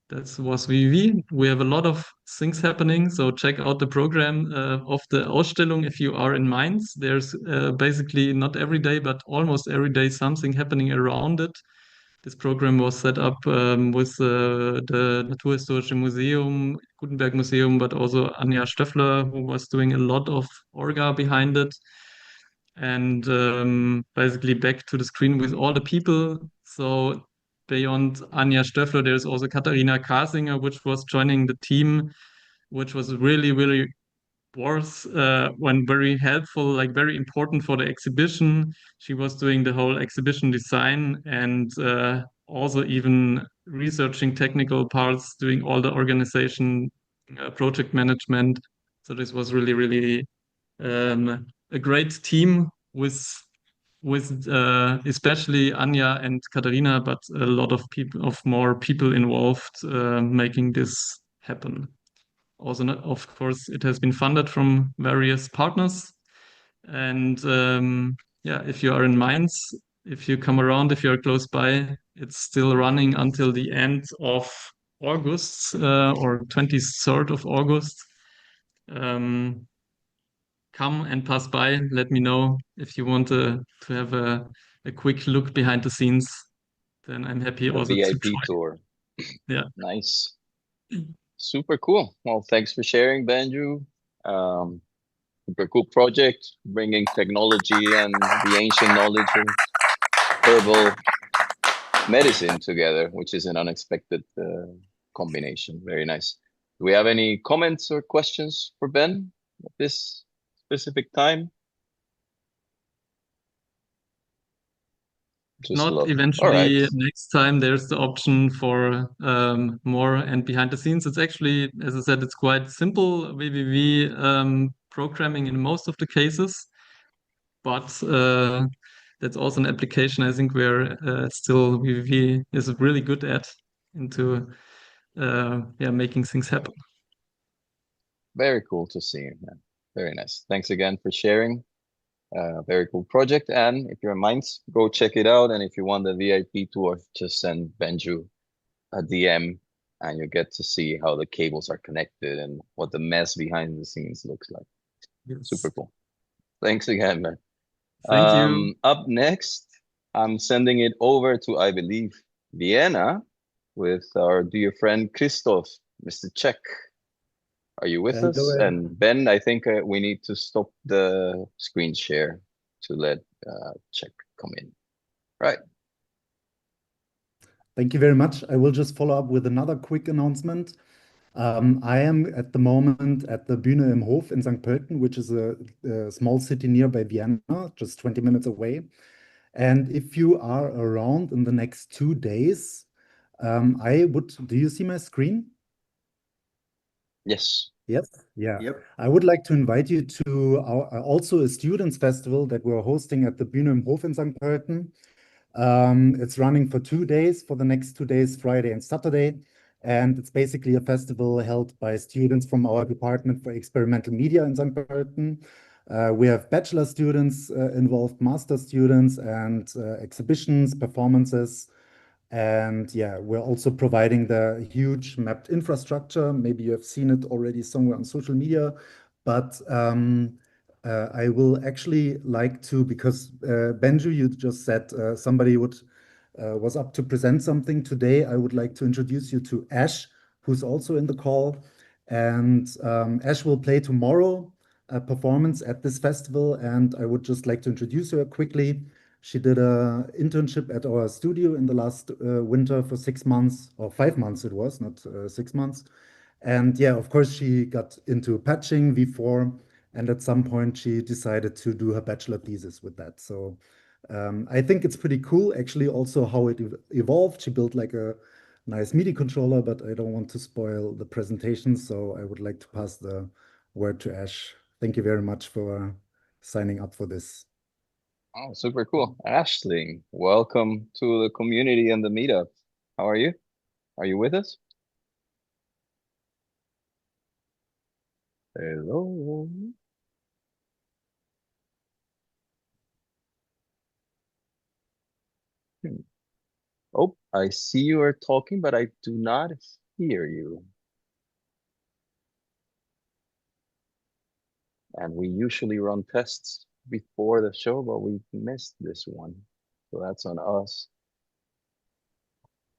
that was vvvv. We have a lot of things happening, so check out the program of the Ausstellung if you are in Mainz. There's basically not every day, but almost every day something happening around it. This program was set up with the Naturhistorische Museum, Gutenberg Museum, but also Anja Stöffler, who was doing a lot of orga behind it. And basically back to the screen with all the people. So beyond Anja Stöffler, there's also Katharina Kasinger, which was joining the team, which was really, really very helpful, like very important for the exhibition. She was doing the whole exhibition design, and also even researching technical parts, doing all the organization, project management. So this was really, really a great team with especially Anja and Katharina, but a lot of more people involved making this happen. Also, of course, it has been funded from various partners. And if you are in Mainz, if you come around, if you are close by, it's still running until the end of August, or 23rd of August. Come and pass by. Let me know if you want to have a quick look behind the scenes. Then I'm happy also VIP to try. tour. Yeah. Nice. Super cool. Well, thanks for sharing, Banju. Super cool project, bringing technology and the ancient knowledge of herbal medicine together, which is an unexpected combination. Very nice. Do we have any comments or questions for Ben at this specific time? Not eventually. Next time there's the option for more and behind the scenes. It's actually, as I said, it's quite simple vvvv programming in most of the cases, but that's also an application I think where still vvvv is really good at into making things happen. Very cool to see, man. Very nice. Thanks again for sharing. Very cool project. And if you're in Mainz, go check it out. And if you want the VIP tour, just send Benju a DM and you get to see how the cables are connected and what the mess behind the scenes looks like. Yes. Super cool. Thanks again, man. Thank you. Up next, I'm sending it over to, I believe, Vienna with our dear friend Christoph, Mr. Czech. Are you with us? Hello. And Ben, I think we need to stop the screen share to let Czech come in. Right. Thank you very much. I will just follow up with another quick announcement. I am at the moment at the Bühne im Hof in Zang Pton, which is a small city nearby Vienna, just 20 minutes away. And if you are around in the next 2 days, do you see my screen? Yes. Yes. Yeah. Yep. I would like to invite you to also a students festival that we're hosting at the Bühne im Hof in St. Pölten. It's running for 2 days, for the next 2 days, Friday and Saturday. And it's basically a festival held by students from our department for experimental media in St. Pölten. We have bachelor students involved, master students, and exhibitions, performances. And yeah, we're also providing the huge mapped infrastructure. Maybe you have seen it already somewhere on social media, but I will actually like to, because Benju, you just said somebody was up to present something today. I would like to introduce you to Ash, who's also in the call. And Ash will play tomorrow a performance at this festival. And I would just like to introduce her quickly. She did an internship at our studio in the last winter for 6 months, or 5 months it was, not 6 months. And yeah, of course, she got into patching V4, and at some point she decided to do her bachelor thesis with that. So I think it's pretty cool, actually, also how it evolved. She built like a nice MIDI controller, but I don't want to spoil the presentation, so I would like to pass the word to Ash. Thank you very much for signing up for this. Oh, super cool. Ashling, welcome to the community and the meetup. How are you? Are you with us? Hello. Oh, I see you are talking, but I do not hear you. And we usually run tests before the show, but we missed this one. So that's on us.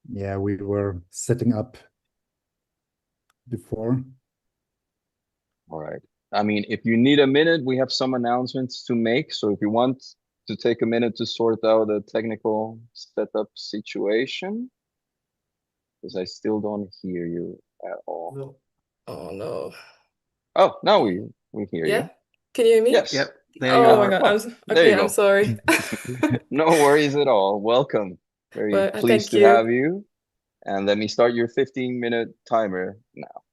Yeah, we were setting up before. All right. I mean, if you need a minute, we have some announcements to make. So if you want to take a minute to sort out the technical setup situation, because I still don't hear you at all. No. Oh no. Oh, now we hear Yeah? you. Can you hear me? Yes. Yep. There you Oh my are. God. Oh, there Okay, you go. I'm sorry. No worries at all. Welcome. Very Well, pleased thank to you. have you. And let me start your 15-minute timer now.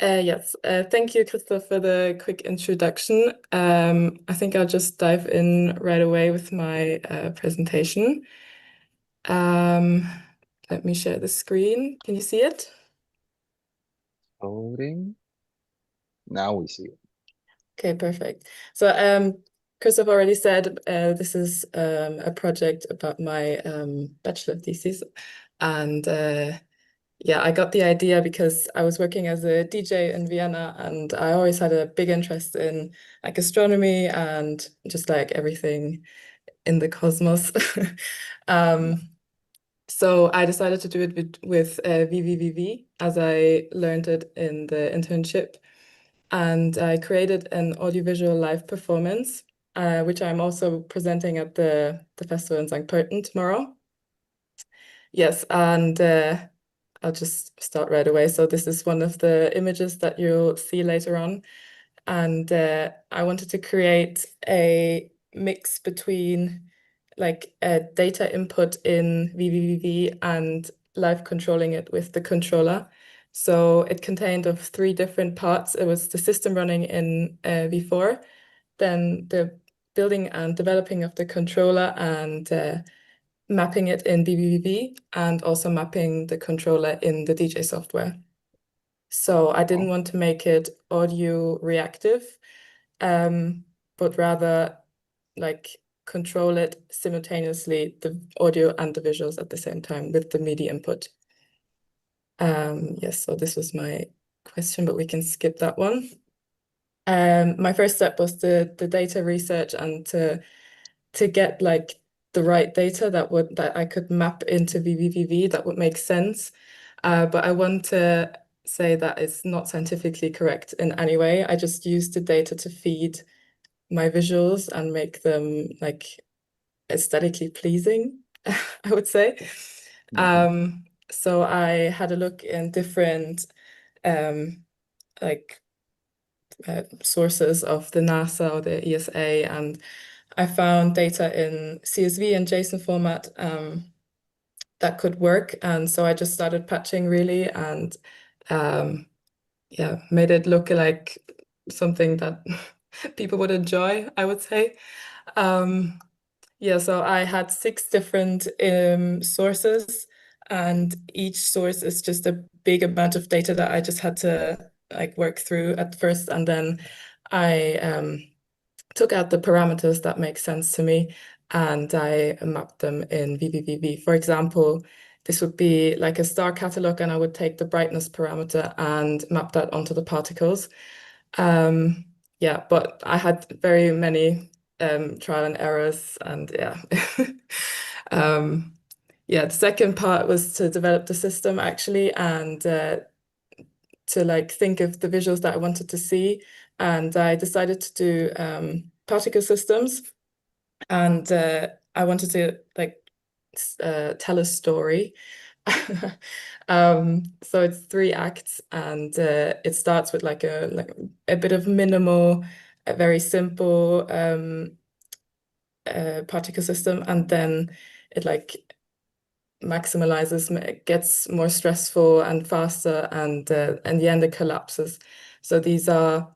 Yes, thank you, Christoph, for the quick introduction. I think I'll just dive in right away with my presentation. Let me share the screen. Can you see it? Loading. Now we see it. Okay, perfect. So, Christoph already said this is a project about my bachelor thesis, and yeah, I got the idea because I was working as a DJ in Vienna, and I always had a big interest in like astronomy and just like everything in the cosmos. So I decided to do it with vvvv as I learned it in the internship. And I created an audiovisual live performance, which I'm also presenting at the festival in St. Pölten tomorrow. Yes, and I'll just start right away. So this is one of the images that you'll see later on. And I wanted to create a mix between like data input in vvvv and live controlling it with the controller. So it contained of 3 different parts. It was the system running in V4, then the building and developing of the controller and mapping it in vvvv, and also mapping the controller in the DJ software. So I didn't want to make it audio reactive, but rather like control it simultaneously, the audio and the visuals at the same time with the MIDI input. Yes, so this was my question, but we can skip that one. My first step was the data research and to get like the right data that I could map into vvvv that would make sense. But I want to say that it's not scientifically correct in any way. I just used the data to feed my visuals and make them like aesthetically pleasing, I would say. So I had a look in different like sources of the NASA or the ESA, and I found data in CSV and JSON format that could work. And so I just started patching really, and yeah, made it look like something that people would enjoy, I would say. Yeah, so I had 6 different sources, and each source is just a big amount of data that I just had to like work through at first, and then I took out the parameters that make sense to me, and I mapped them in vvvv. For example, this would be like a star catalog, and I would take the brightness parameter and map that onto the particles. Yeah, but I had very many trial and errors, and yeah. Yeah, the second part was to develop the system actually, and to like think of the visuals that I wanted to see. And I decided to do particle systems, and I wanted to like tell a story. So it's 3 acts, and it starts with like a bit of minimal, a very simple particle system, and then it like maximalizes, it gets more stressful and faster, and in the end it collapses. So these are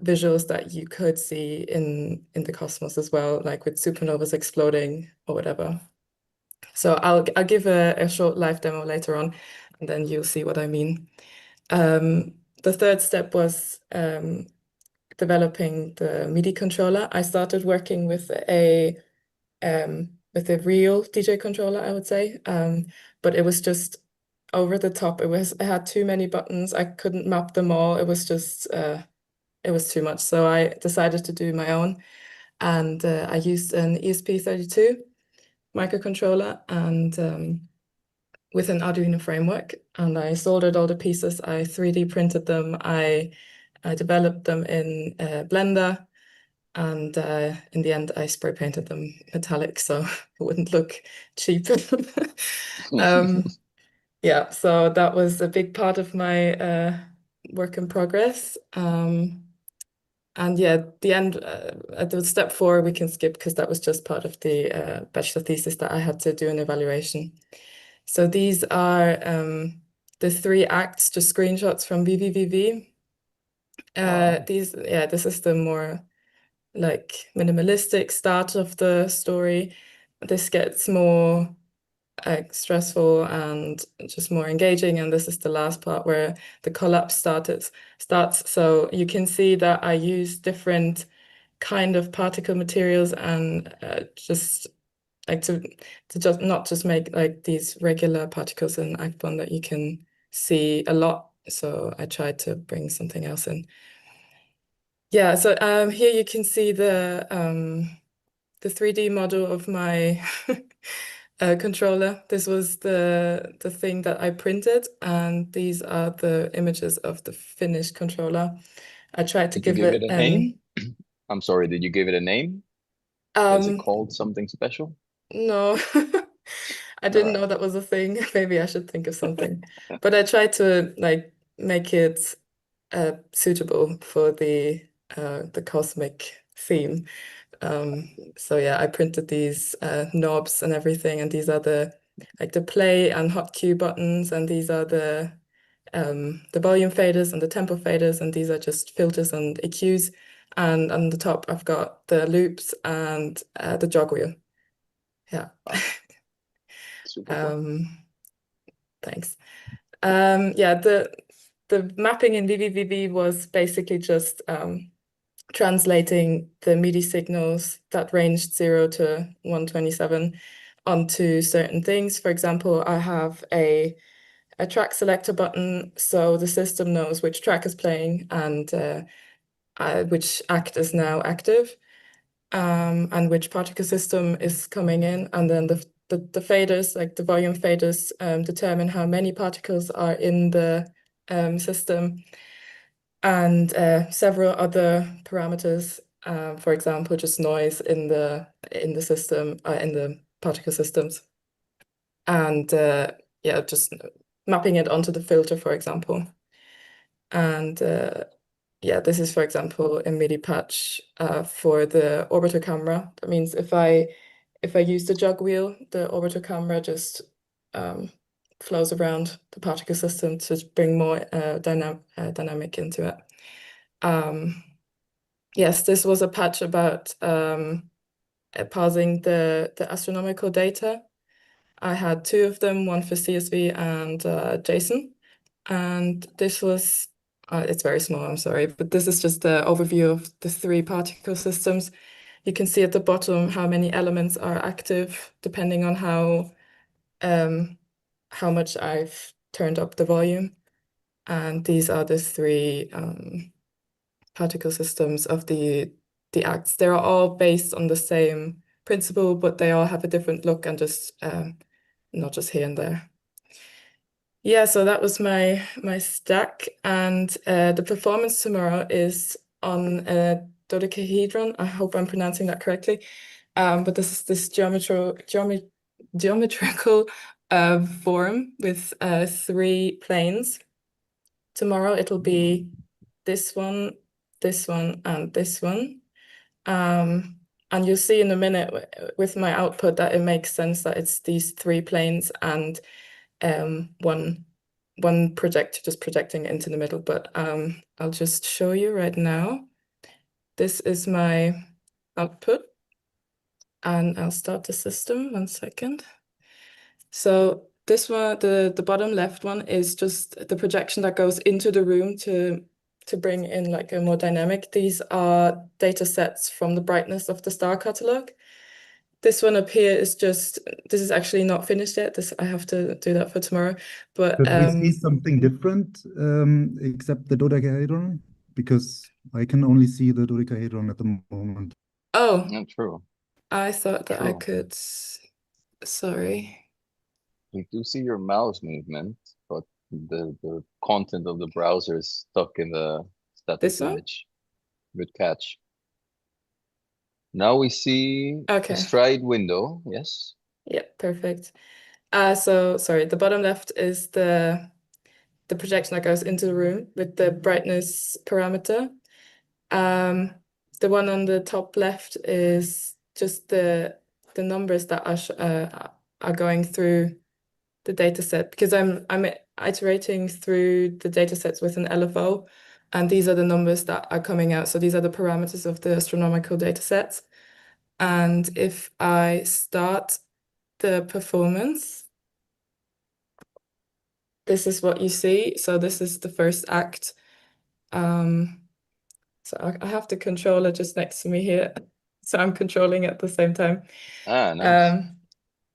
visuals that you could see in the cosmos as well, like with supernovas exploding or whatever. So I'll give a short live demo later on, and then you'll see what I mean. The third step was developing the MIDI controller. I started working with a real DJ controller, I would say, but it was just over the top. It had too many buttons. I couldn't map them all. It was just it was too much. So I decided to do my own, and I used an ESP32 microcontroller and with an Arduino framework, and I soldered all the pieces. I 3D printed them. I developed them in Blender, and in the end I spray painted them metallic so it wouldn't look cheap. Yeah, so that was a big part of my work in progress. And yeah, the end, at the step 4 we can skip because that was just part of the bachelor thesis that I had to do an evaluation. So these are the 3 acts, just screenshots from vvvv. Wow. This is the more like minimalistic start of the story. This gets more stressful and just more engaging, and this is the last part where the collapse starts. So you can see that I use different kind of particle materials, and just like to just not just make like these regular particles in Act 1 that you can see a lot. So I tried to bring something else in. Yeah, so here you can see the 3D model of my controller. This was the thing that I printed, and these are the images of the finished controller. I tried to Did you give it a name? I'm sorry, did you give it a name? Is it called something special? No, I didn't know that was a thing. Maybe I should think of something. But I tried to like make it suitable for the cosmic theme. So yeah, I printed these knobs and everything, and these are the play and hot cue buttons, and these are the volume faders and the tempo faders, and these are just filters and EQs. and on the top I've got the loops and the jog wheel. Yeah. Super cool. Thanks. Yeah, the mapping in vvvv was basically just translating the MIDI signals that ranged 0 to 127 onto certain things. For example, I have a track selector button, so the system knows which track is playing and which act is now active, and which particle system is coming in, and then the faders, like the volume faders, determine how many particles are in the system, and several other parameters. For example, just noise in the system, in the particle systems, and yeah, just mapping it onto the filter, for example. And yeah, this is, for example, a MIDI patch for the orbiter camera. That means if I use the jog wheel, the orbiter camera just flows around the particle system to bring more dynamic into it. Yes, this was a patch about parsing the astronomical data. I had 2 of them, one for CSV and JSON. And this was, it's very small, I'm sorry, but this is just the overview of the 3 particle systems. You can see at the bottom how many elements are active, depending on how much I've turned up the volume. And these are the 3 particle systems of the acts. They're all based on the same principle, but they all have a different look and just not just here and there. Yeah, so that was my stack, and the performance tomorrow is on a dodecahedron. I hope I'm pronouncing that correctly. But this is this geometrical form with 3 planes. Tomorrow it'll be this one, and this one. And you'll see in a minute with my output that it makes sense that it's these 3 planes and one projector just projecting into the middle. But I'll just show you right now. This is my output, and I'll start the system. 1 second. So this one, the bottom left one, is just the projection that goes into the room to bring in like a more dynamic. These are data sets from the brightness of the star catalog. This one up here is just, this is actually not finished yet. I have to do that for tomorrow. But Could we see something different except the dodecahedron? Because I can only see the dodecahedron at the moment. oh, Not true. I thought that I True. could, sorry. We do see your mouse movement, but the content of the browser is stuck in the static This one? image. Good catch. Now we see Okay. a stride window. Yes. Yeah, perfect. So sorry, the bottom left is the projection that goes into the room with the brightness parameter. The one on the top left is just the numbers that are going through the data set, because I'm iterating through the data sets with an LFO, and these are the numbers that are coming out. So these are the parameters of the astronomical data sets. And if I start the performance, this is what you see. So this is the first act. So I have the controller just next to me here. So I'm controlling at the same time. Ah, nice.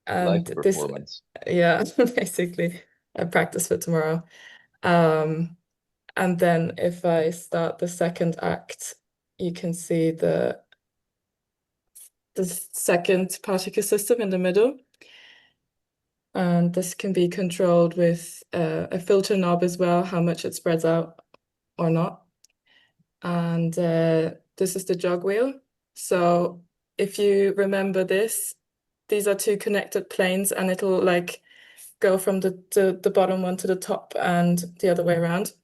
And Live this, performance. yeah, basically, I practice for tomorrow. And then if I start the second act, you can see the second particle system in the middle. And this can be controlled with a filter knob as well, how much it spreads out or not. And this is the jog wheel. So if you remember this, these are 2 connected planes, and it'll like go from the bottom one to the top and the other way around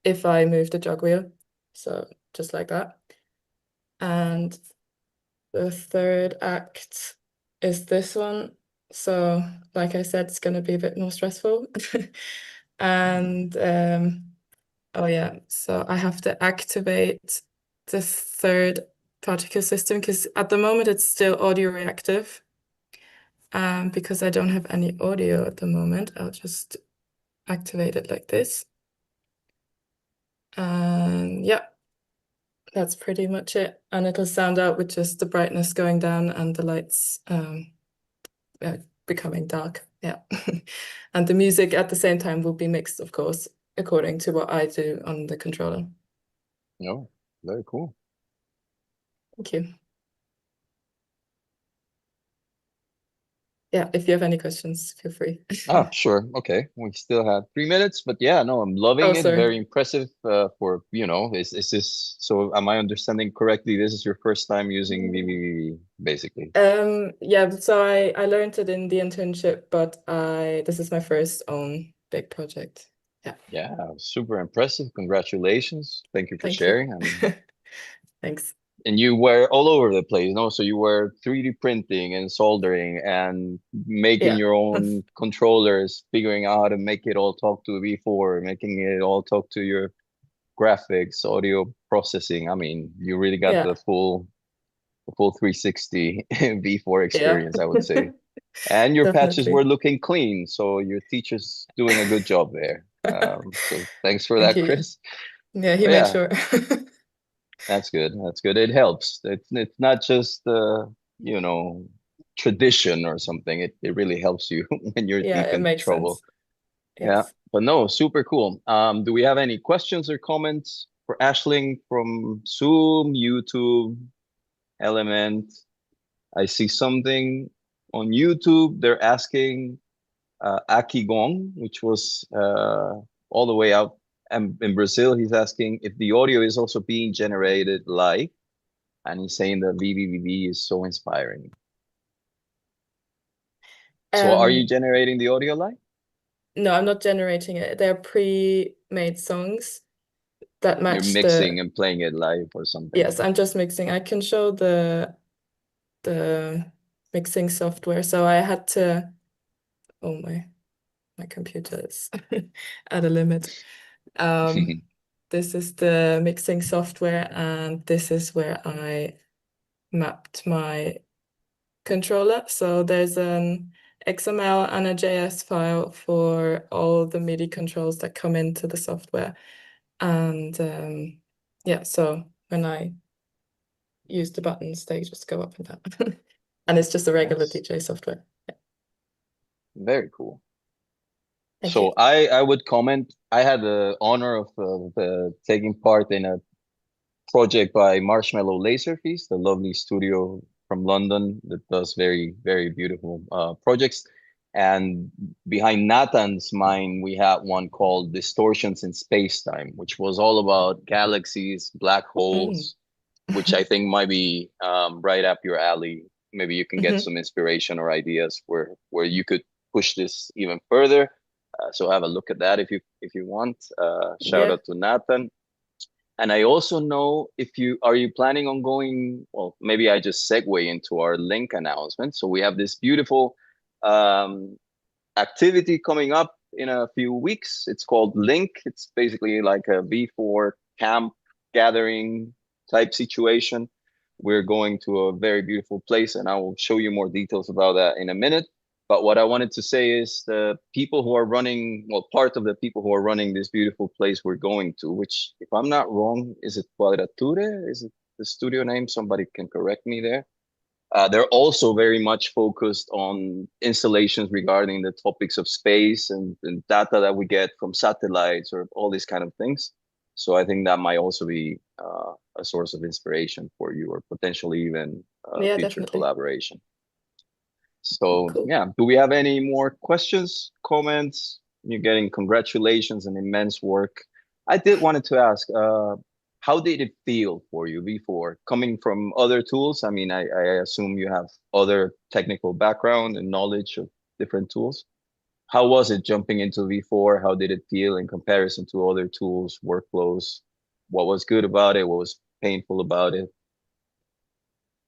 if I move the jog wheel. So just like that. And the third act is this one. So like I said, it's going to be a bit more stressful. And oh yeah, so I have to activate the third particle system, because at the moment it's still audio reactive. Because I don't have any audio at the moment, I'll just activate it like this. And yeah, that's pretty much it. And it'll sound out with just the brightness going down and the lights becoming dark. Yeah. And the music at the same time will be mixed, of course, according to what I do on the controller. Oh, very cool. Thank you. Yeah, if you have any questions, feel free. Sure. Okay. We still have 3 minutes, but yeah, no, I'm loving it. sorry. Very impressive for, is this, so am I understanding correctly? This is your first time using vvvv, basically. Yeah, so I learned it in the internship, but this is my first own big project. Yeah. Yeah, super impressive. Congratulations. Thank you for Thank sharing. you. Thanks. And you were all over the place, no? So you were 3D printing and soldering and making your own controllers, figuring out how to make it all talk to V4, making it all talk to your graphics, audio processing. I mean, you really got the full 360 V4 experience, I would say. And your patches were looking clean, so your teacher's doing a good job there. So thanks for that, Chris. Yeah, he made sure. That's good. That's good. It helps. It's not just tradition or something. It really helps you when you're deep it in makes trouble. sense. Yeah. Yes. But no, super cool. Do we have any questions or comments for Aisling from Zoom, YouTube, Element? I see something on YouTube. They're asking Aki Gong, which was all the way out in Brazil. He's asking if the audio is also being generated live, and he's saying that vvvv is so inspiring. So are you generating the audio live? No, I'm not generating it. They're pre-made songs that match. You're mixing and playing it live or something. Yes, I'm just mixing. I can show the mixing software. So I had to, oh my computer is at a limit. This is the mixing software, and this is where I mapped my controller. So there's an XML and a JS file for all the MIDI controls that come into the software. And yeah, so when I use the buttons, they just go up and down. And it's just a regular DJ software. Yeah. Very cool. Thank so you. I would comment, I had the honor of taking part in a project by Marshmallow Laserfeast, a lovely studio from London that does very, very beautiful projects. And behind Nathan's mind, we had one called Distortions in Space-Time, which was all about galaxies, black holes, which I think might be right up your alley. Maybe you can get some inspiration or ideas where you could push this even further. So have a look at that if you want. Shout out to Nathan. And I also know are you planning on going, well, maybe I just segue into our link announcement. So we have this beautiful activity coming up in a few weeks. It's called Link. It's basically like a V4 camp gathering type situation. We're going to a very beautiful place, and I will show you more details about that in a minute. But what I wanted to say is the people who are running, well, part of the people who are running this beautiful place we're going to, which, if I'm not wrong, is it Quadrature? Is it the studio name? Somebody can correct me there. They're also very much focused on installations regarding the topics of space and data that we get from satellites or all these kind of things. So I think that might also be a source of inspiration for you, or potentially even future definitely. collaboration. So yeah, do we have any more questions, comments? You're getting congratulations and immense work. I did wanted to ask, how did it feel for you V4 coming from other tools? I mean, I assume you have other technical background and knowledge of different tools. How was it jumping into V4? How did it feel in comparison to other tools, workflows? What was good about it? What was painful about it?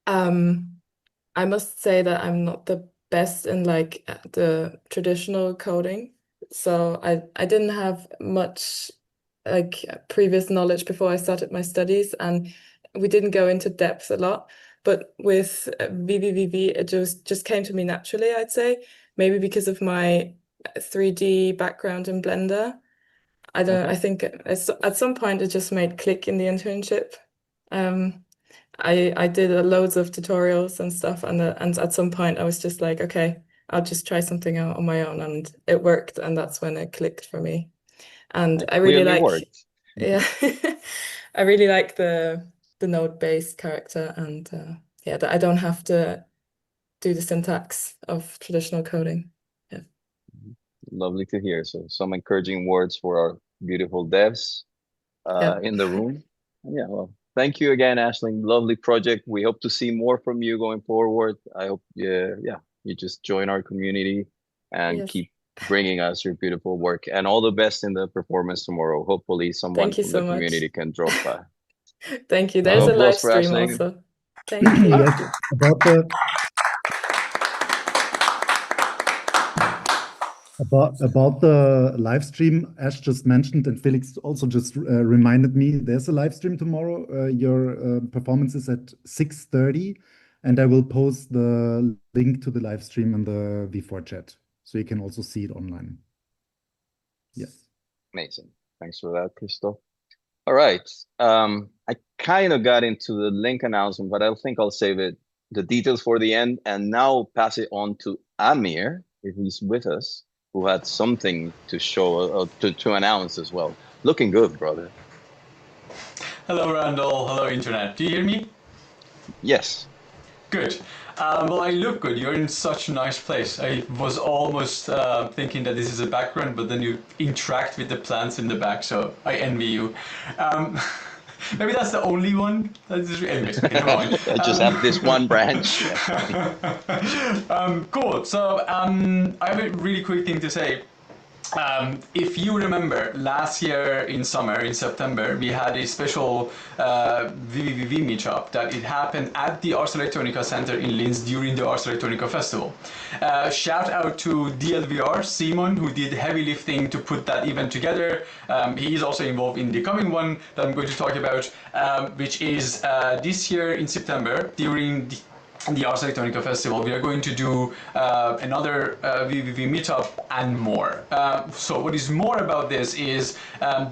I must say that I'm not the best in like the traditional coding. So I didn't have much like previous knowledge before I started my studies, and we didn't go into depth a lot. But with vvvv, it just came to me naturally, I'd say. Maybe because of my 3D background in Blender. I think at some point it just made click in the internship. I did loads of tutorials and stuff, and at some point I was just like, okay, I'll just try something out on my own, and it worked, and that's when it clicked for me. And I really like, worked. yeah, I really like the node-based character, and yeah, that I don't have to do the syntax of traditional coding. Yeah. Lovely to hear. So some encouraging words for our beautiful devs in the room. Yeah, well, thank you again, Aisling. Lovely project. We hope to see more from you going forward. I hope you just join our community and keep bringing us your beautiful work. And all the best in the performance tomorrow. Hopefully someone from the community can drop by. Thank you. There's a live stream also. Thank you. Yes, about the live stream, Ash just mentioned, and Felix also just reminded me, there's a live stream tomorrow. Your performance is at 6:30, and I will post the link to the live stream in the V4 chat, so you can also see it online. Yes. Amazing. Thanks for that, Christoph. All right. I kind of got into the link announcement, but I think I'll save the details for the end, and now pass it on to Amir, if he's with us, who had something to show, to announce as well. Looking good, brother. Hello, Randall. Hello, Internet. Do you hear me? Yes. Good. Well, I look good. You're in such a nice place. I was almost thinking that this is a background, but then you interact with the plants in the back, so I envy you. Maybe that's the only one. Anyways, never mind. I just have this one branch. Cool. So I have a really quick thing to say. If you remember, last year in summer, in September, we had a special vvvv meetup that it happened at the Ars Electronica Center in Linz during the Ars Electronica Festival. Shout out to DLVR, Simon, who did heavy lifting to put that event together. He is also involved in the coming one that I'm going to talk about, which is this year in September during the Ars Electronica Festival. We are going to do another vvvv meetup and more. So what is more about this is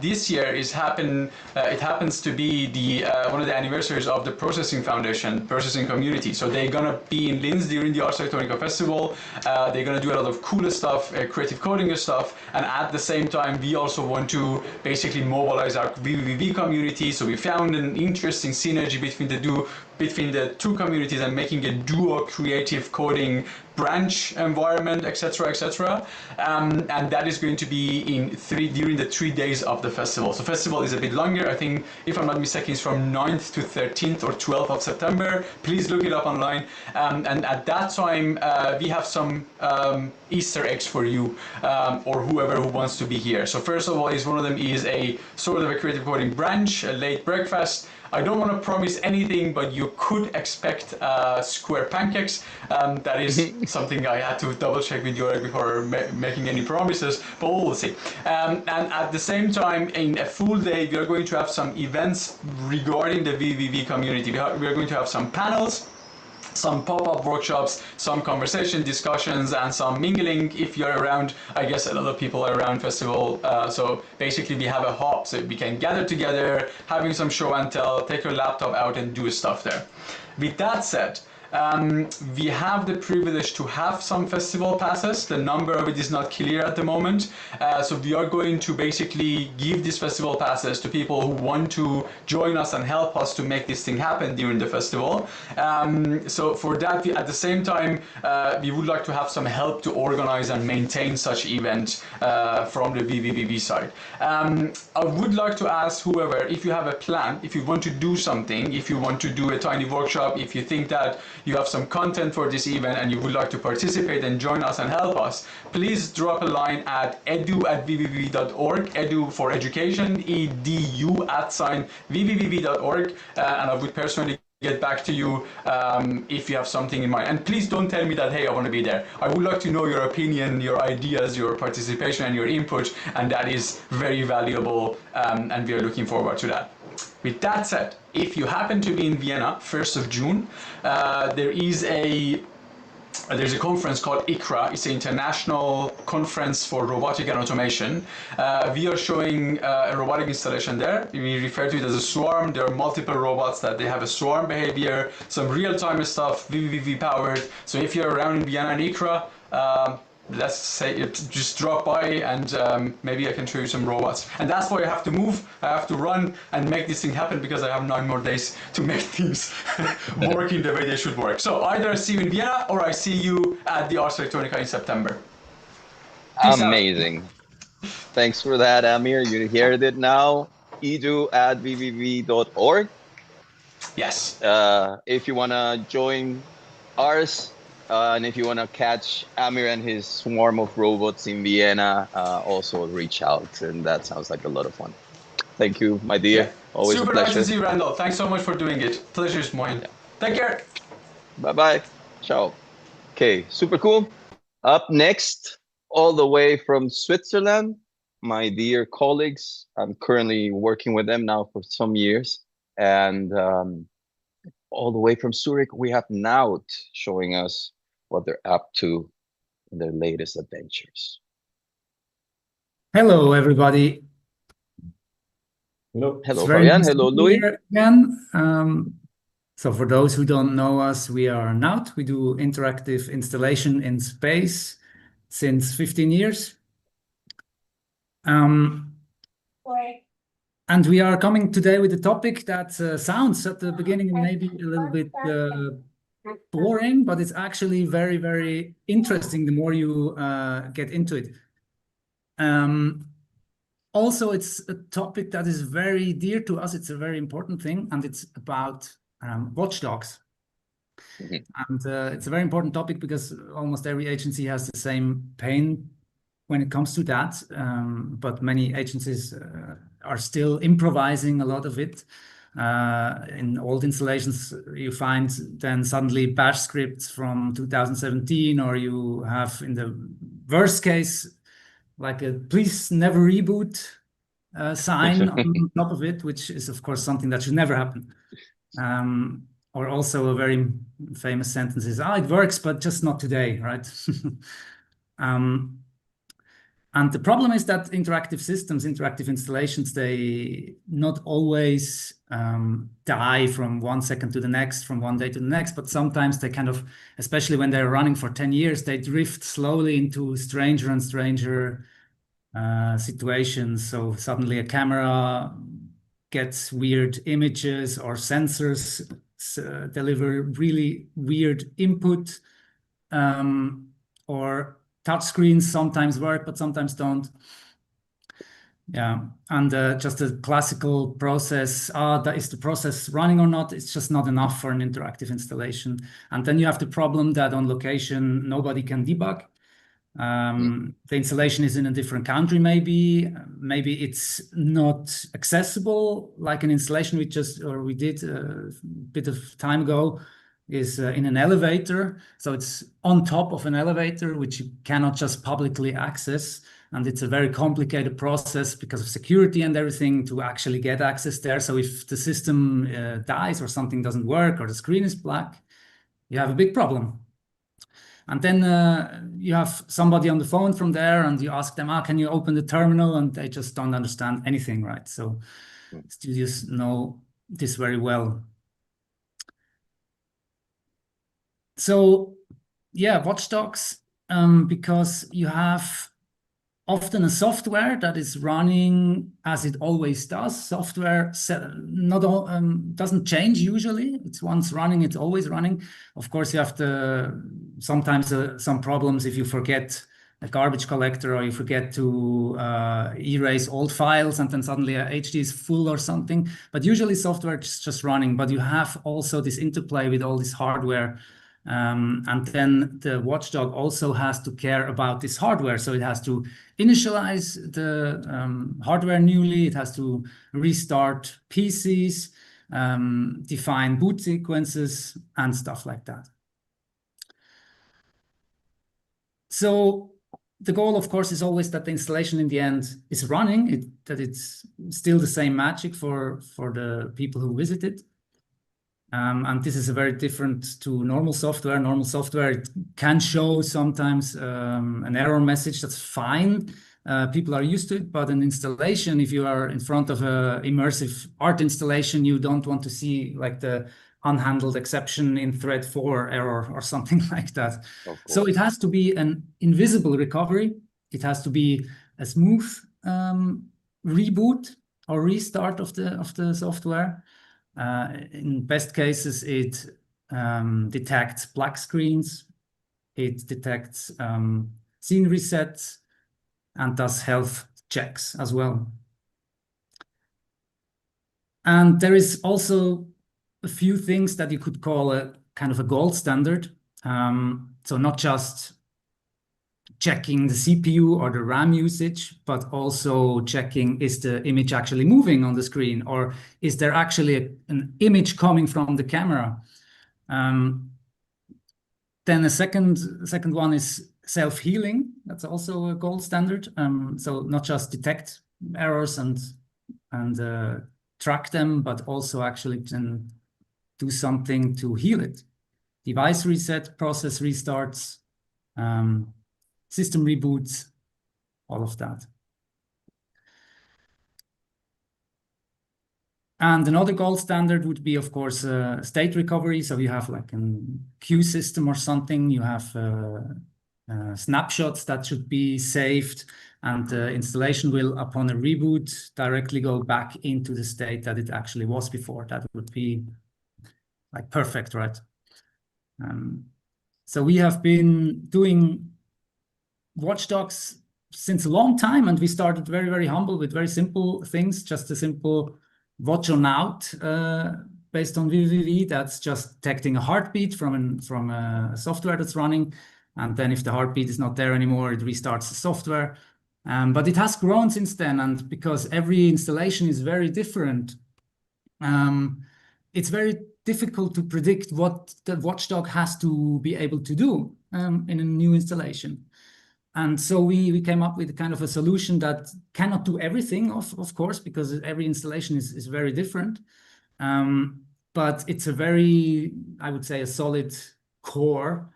this year it happens to be the one of the anniversaries of the Processing Foundation, Processing Community. So they're gonna be in Linz during the Ars Electronica Festival. They're gonna do a lot of cool stuff, creative coding stuff, and at the same time we also want to basically mobilize our vvvv community. So we found an interesting synergy between the two communities and making a duo creative coding branch environment, etc., etc. And that is going to be during the 3 days of the festival. So festival is a bit longer. I think, if I'm not mistaken, it's from 9th to 13th or 12th of September. Please look it up online. And at that time, we have some Easter eggs for you or whoever who wants to be here. So first of all, one of them is a sort of a creative coding branch, a late breakfast. I don't want to promise anything, but you could expect square pancakes. That is something I had to double check with you before making any promises, but we'll see. And at the same time, in a full day, we are going to have some events regarding the vvvv community. We are going to have some panels, some pop-up workshops, some conversation discussions, and some mingling if you're around. I guess a lot of people are around festival, so basically we have a hub so we can gather together, having some show and tell, take your laptop out and do stuff there. With that said, we have the privilege to have some festival passes. The number of it is not clear at the moment. So we are going to basically give these festival passes to people who want to join us and help us to make this thing happen during the festival. So for that, at the same time, we would like to have some help to organize and maintain such events from the vvvv side. I would like to ask whoever, if you have a plan, if you want to do something, if you want to do a tiny workshop, if you think that you have some content for this event and you would like to participate and join us and help us, please drop a line at edu@vvvv.org, edu for education, edu@vvvv.org, and I would personally get back to you if you have something in mind. And please don't tell me that, hey, I want to be there. I would like to know your opinion, your ideas, your participation, and your input, and that is very valuable, and we are looking forward to that. With that said, if you happen to be in Vienna, 1st of June, there's a conference called ICRA. It's an international conference for robotic and automation. We are showing a robotic installation there. We refer to it as a swarm. There are multiple robots that they have a swarm behavior, some real-time stuff, vvvv powered. So if you're around in Vienna and ICRA, let's say just drop by and maybe I can show you some robots. And that's why I have to move, I have to run and make this thing happen because I have 9 more days to make things work in the way they should work. So either I see you in Vienna or I see you at the Ars Electronica in September. Peace Amazing. Out. Thanks for that, Amir. You heard it now. edu@vvv.org. Yes. If you want to join Ars, and if you want to catch Amir and his swarm of robots in Vienna, also reach out. And that sounds like a lot of fun. Thank you, my dear. Yeah. Always Super a pleasure. Nice to see you, Randall. Thanks so much for doing it. Pleasure is mine. Yeah. Take care. Bye-bye. Ciao. Okay, super cool. Up next, all the way from Switzerland, my dear colleagues. I'm currently working with them now for some years. And all the way from Zurich, we have Naut showing us what they're up to in their latest adventures. Hello, everybody. Hello. Hello, Fabian. Hello, Louis. Again. So for those who don't know us, we are Naut. We do interactive installation in space since 15 years. And we are coming today with a topic that sounds at the beginning maybe a little bit boring, but it's actually very, very interesting the more you get into it. Also, it's a topic that is very dear to us. It's a very important thing, and it's about watchdogs. Mm-hmm. And it's a very important topic because almost every agency has the same pain when it comes to that, but many agencies are still improvising a lot of it. In old installations, you find then suddenly bash scripts from 2017, or you have, in the worst case, like a please never reboot sign on top of it, which is, of course, something that should never happen. Or also a very famous sentence is, it works, but just not today, right? And the problem is that interactive systems, interactive installations, they not always die from 1 second to the next, from one day to the next, but sometimes they kind of, especially when they're running for 10 years, they drift slowly into stranger and stranger situations. So suddenly a camera gets weird images, or sensors deliver really weird input, or touchscreens sometimes work, but sometimes don't. Yeah, and just a classical process, is the process running or not? It's just not enough for an interactive installation. And then you have the problem that on location, nobody can debug. The installation is in a different country, maybe it's not accessible, like an installation we did a bit of time ago is in an elevator. So it's on top of an elevator, which you cannot just publicly access. And it's a very complicated process because of security and everything to actually get access there. So if the system dies or something doesn't work or the screen is black, you have a big problem. And then you have somebody on the phone from there and you ask them, can you open the terminal? And they just don't understand anything, right? So studios know this very well. So yeah, watchdogs, because you have often a software that is running as it always does. Software doesn't change usually. It's once running, it's always running. Of course, you have sometimes some problems if you forget a garbage collector or you forget to erase old files and then suddenly a HD is full or something. But usually software is just running, but you have also this interplay with all this hardware. And then the watchdog also has to care about this hardware. So it has to initialize the hardware newly. It has to restart PCs, define boot sequences, and stuff like that. So the goal, of course, is always that the installation in the end is running, that it's still the same magic for the people who visit it. And this is a very different to normal software. Normal software, it can show sometimes an error message. That's fine. People are used to it, but an installation, if you are in front of an immersive art installation, you don't want to see like the unhandled exception in thread 4 error or something like that. So it has to be an invisible recovery. It has to be a smooth reboot or restart of the software. In best cases, it detects black screens, it detects scene resets, and does health checks as well. And there is also a few things that you could call a kind of a gold standard. So not just checking the CPU or the RAM usage, but also checking, is the image actually moving on the screen, or is there actually an image coming from the camera? Then the second one is self-healing. That's also a gold standard. So not just detect errors and track them, but also actually can do something to heal it. Device reset, process restarts, system reboots, all of that. And another gold standard would be, of course, state recovery. So you have like a queue system or something. You have snapshots that should be saved, and the installation will, upon a reboot, directly go back into the state that it actually was before. That would be like perfect, right? So we have been doing Watchdogs since a long time, and we started very, very humble with very simple things, just a simple watch on out based on vvvv. That's just detecting a heartbeat from a software that's running, and then if the heartbeat is not there anymore, it restarts the software. But it has grown since then, and because every installation is very different, it's very difficult to predict what the Watchdog has to be able to do in a new installation. And so we came up with kind of a solution that cannot do everything, of course, because every installation is very different. But it's a very, I would say, a solid core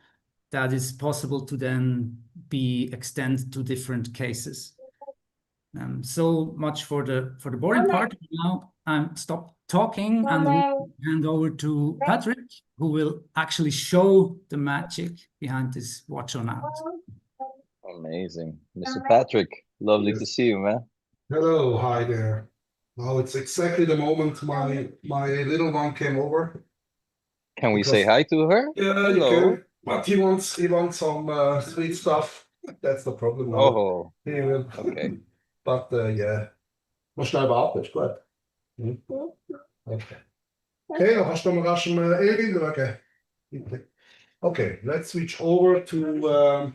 that is possible to then be extended to different cases. So much for the boring part. Now I'm stop talking and we'll hand over to Patrick, who will actually show the magic behind this watch on out. Amazing. Mr. Patrick, lovely Yes. to see you, man. Hello, hi there. Now it's exactly the moment my little one came over. Can we say Because- hi to her? Yeah, you Hello. can. But he wants some sweet stuff. That's the problem now. Oh, He will. okay. But yeah. Mal schnell warten, ist gut. Hm? Okay. Okay, dann kannst du mal rasch Elgin schauen. Bitte. Okay, let's switch over to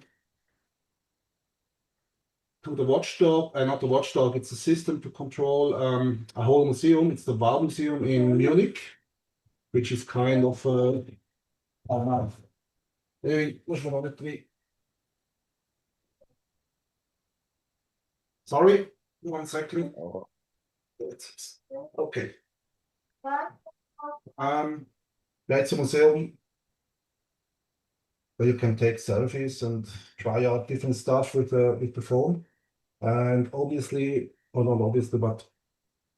the Watchdog, not the Watchdog, it's a system to control a whole museum. It's the Wahl Museum in Munich, which is kind of hey, muss man noch nicht rein. Sorry, 1 second. Oh, Okay. That's a museum where you can take selfies and try out different stuff with the phone. And obviously, or not obviously, but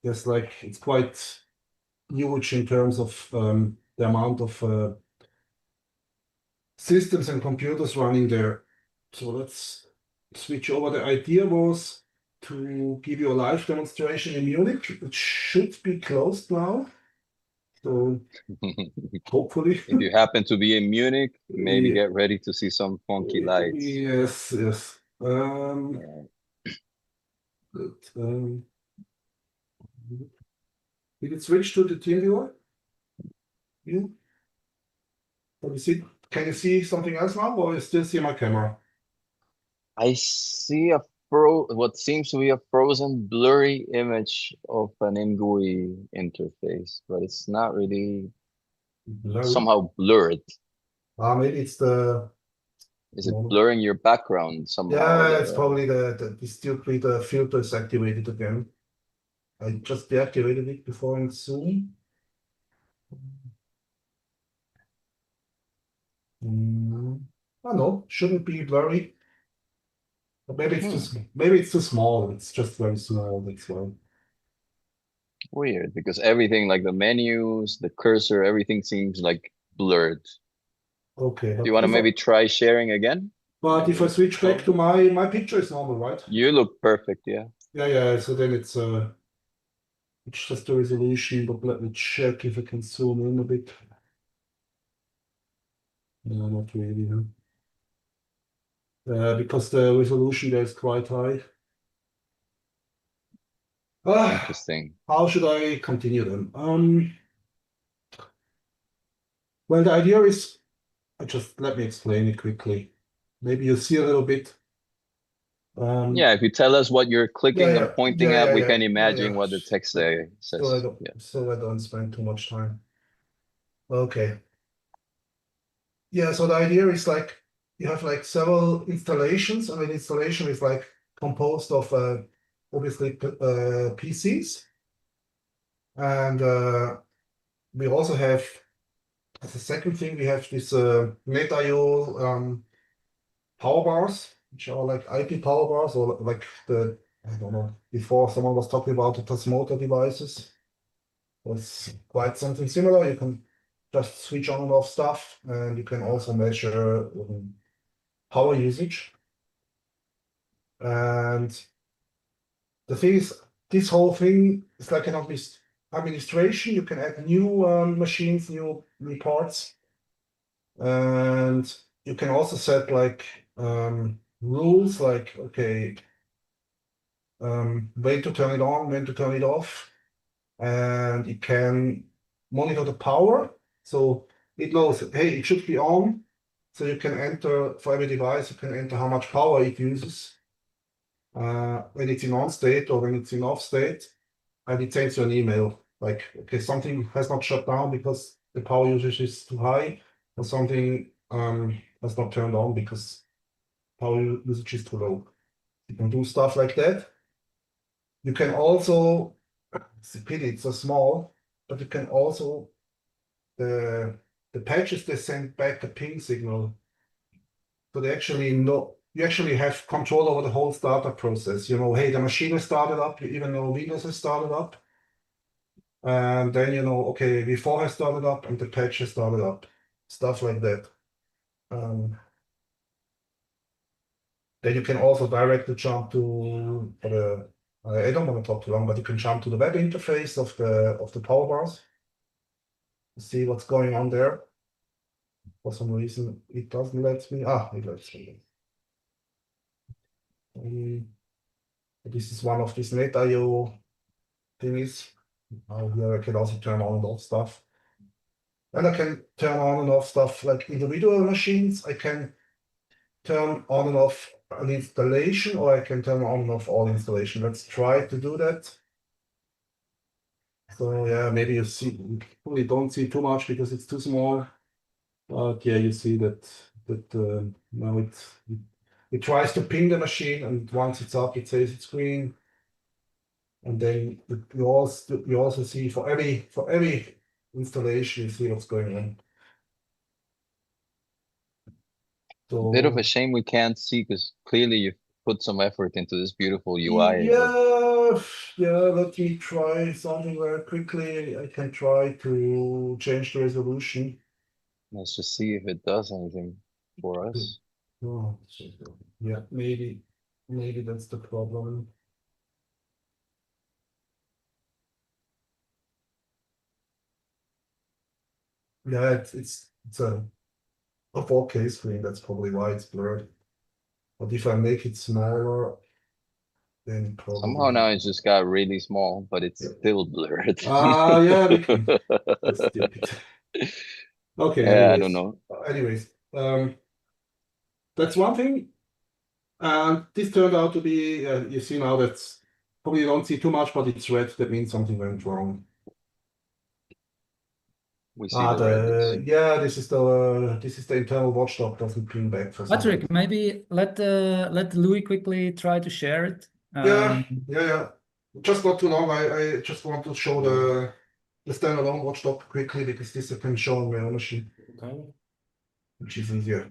there's like, it's quite huge in terms of the amount of systems and computers running there. So let's switch over. The idea was to give you a live demonstration in Munich. It should be closed now. So hopefully. if you happen to be in Munich, maybe get ready to see some funky lights. Yes, yes. Good. Did it switch to the team viewer? You? Can you see something else now, or you still see my camera? I see what seems to be a frozen, blurry image of an InGUI interface, but it's not really Blurry. somehow blurred. Maybe it's the Is it blurring your background somehow? Yeah, it's probably the stupid filter is activated again. I just deactivated it before in Zoom. Oh no, shouldn't be blurry. But maybe it's too small. It's just very small. That's why. Weird, because everything like the menus, the cursor, everything seems like blurred. Okay. Do you want to maybe try sharing again? But if I switch back to my picture, is normal, right? You look perfect, yeah. Yeah. So then it's just the resolution. But let me check if I can zoom in a bit. No, not really. Because the resolution there is quite high. Interesting. How should I continue then? Well, the idea is, let me explain it quickly. Maybe you see a little bit. Yeah, if you tell us what you're clicking and pointing at, we can imagine what the text there says. So I don't spend too much time. Okay. Yeah, so the idea is like you have like several installations, and an installation is like composed of obviously PCs. And we also have, as a second thing, we have this NetIO power bars, which are like IP power bars, or like I don't know, before someone was talking about the Tasmota devices. It's quite something similar. You can just switch on and off stuff, and you can also measure power usage. And the thing is, this whole thing is like an administration. You can add new machines, new parts, and you can also set like rules, like okay, when to turn it on, when to turn it off, and it can monitor the power. So it knows, hey, it should be on. So you can enter for every device, you can enter how much power it uses when it's in on state or when it's in off state, and it sends you an email like, okay, something has not shut down because the power usage is too high, or something has not turned on because power usage is too low. You can do stuff like that. You can also, it's a pity it's so small, but you can also, the patches, they send back a ping signal. So they actually know, you actually have control over the whole startup process. You know, hey, the machine is started up, you even know Windows has started up. And then you know, okay, V4 has started up and the patch has started up. Stuff like that. Then you can also directly jump to I don't want to talk too long, but you can jump to the web interface of the power bars. See what's going on there. For some reason, it doesn't let me. It lets me. This is one of these NetIO thingies. Here I can also turn on and off stuff. And I can turn on and off stuff like individual machines. I can turn on and off an installation, or I can turn on and off all installation. Let's try to do that. So yeah, maybe you probably don't see too much because it's too small. But yeah, you see that now it tries to ping the machine, and once it's up, it says it's green. And then you also see for every installation, you see what's going on. So, bit of a shame we can't see, because clearly you've put some effort into this beautiful UI. Yeah, let me try something very quickly. I can try to change the resolution. Let's just see if it does anything for us. Oh, yeah, maybe that's the problem. Yeah, it's a 4K screen. That's probably why it's blurred. But if I make it smaller, then probably somehow now it's just got really small, but it's still blurred. Yeah, that's stupid. Okay. Yeah, I don't know. Anyways, that's one thing. And this turned out to be, you see now that's probably you don't see too much, but it's red. That means something went wrong. We see the red. Yeah, this is the internal watchdog doesn't ping back for some Patrick, reason. maybe let Louis quickly try to share it. Yeah. Just not too long. I just want to show the standalone watchdog quickly because this I can show on my own machine. Okay. Which is easier.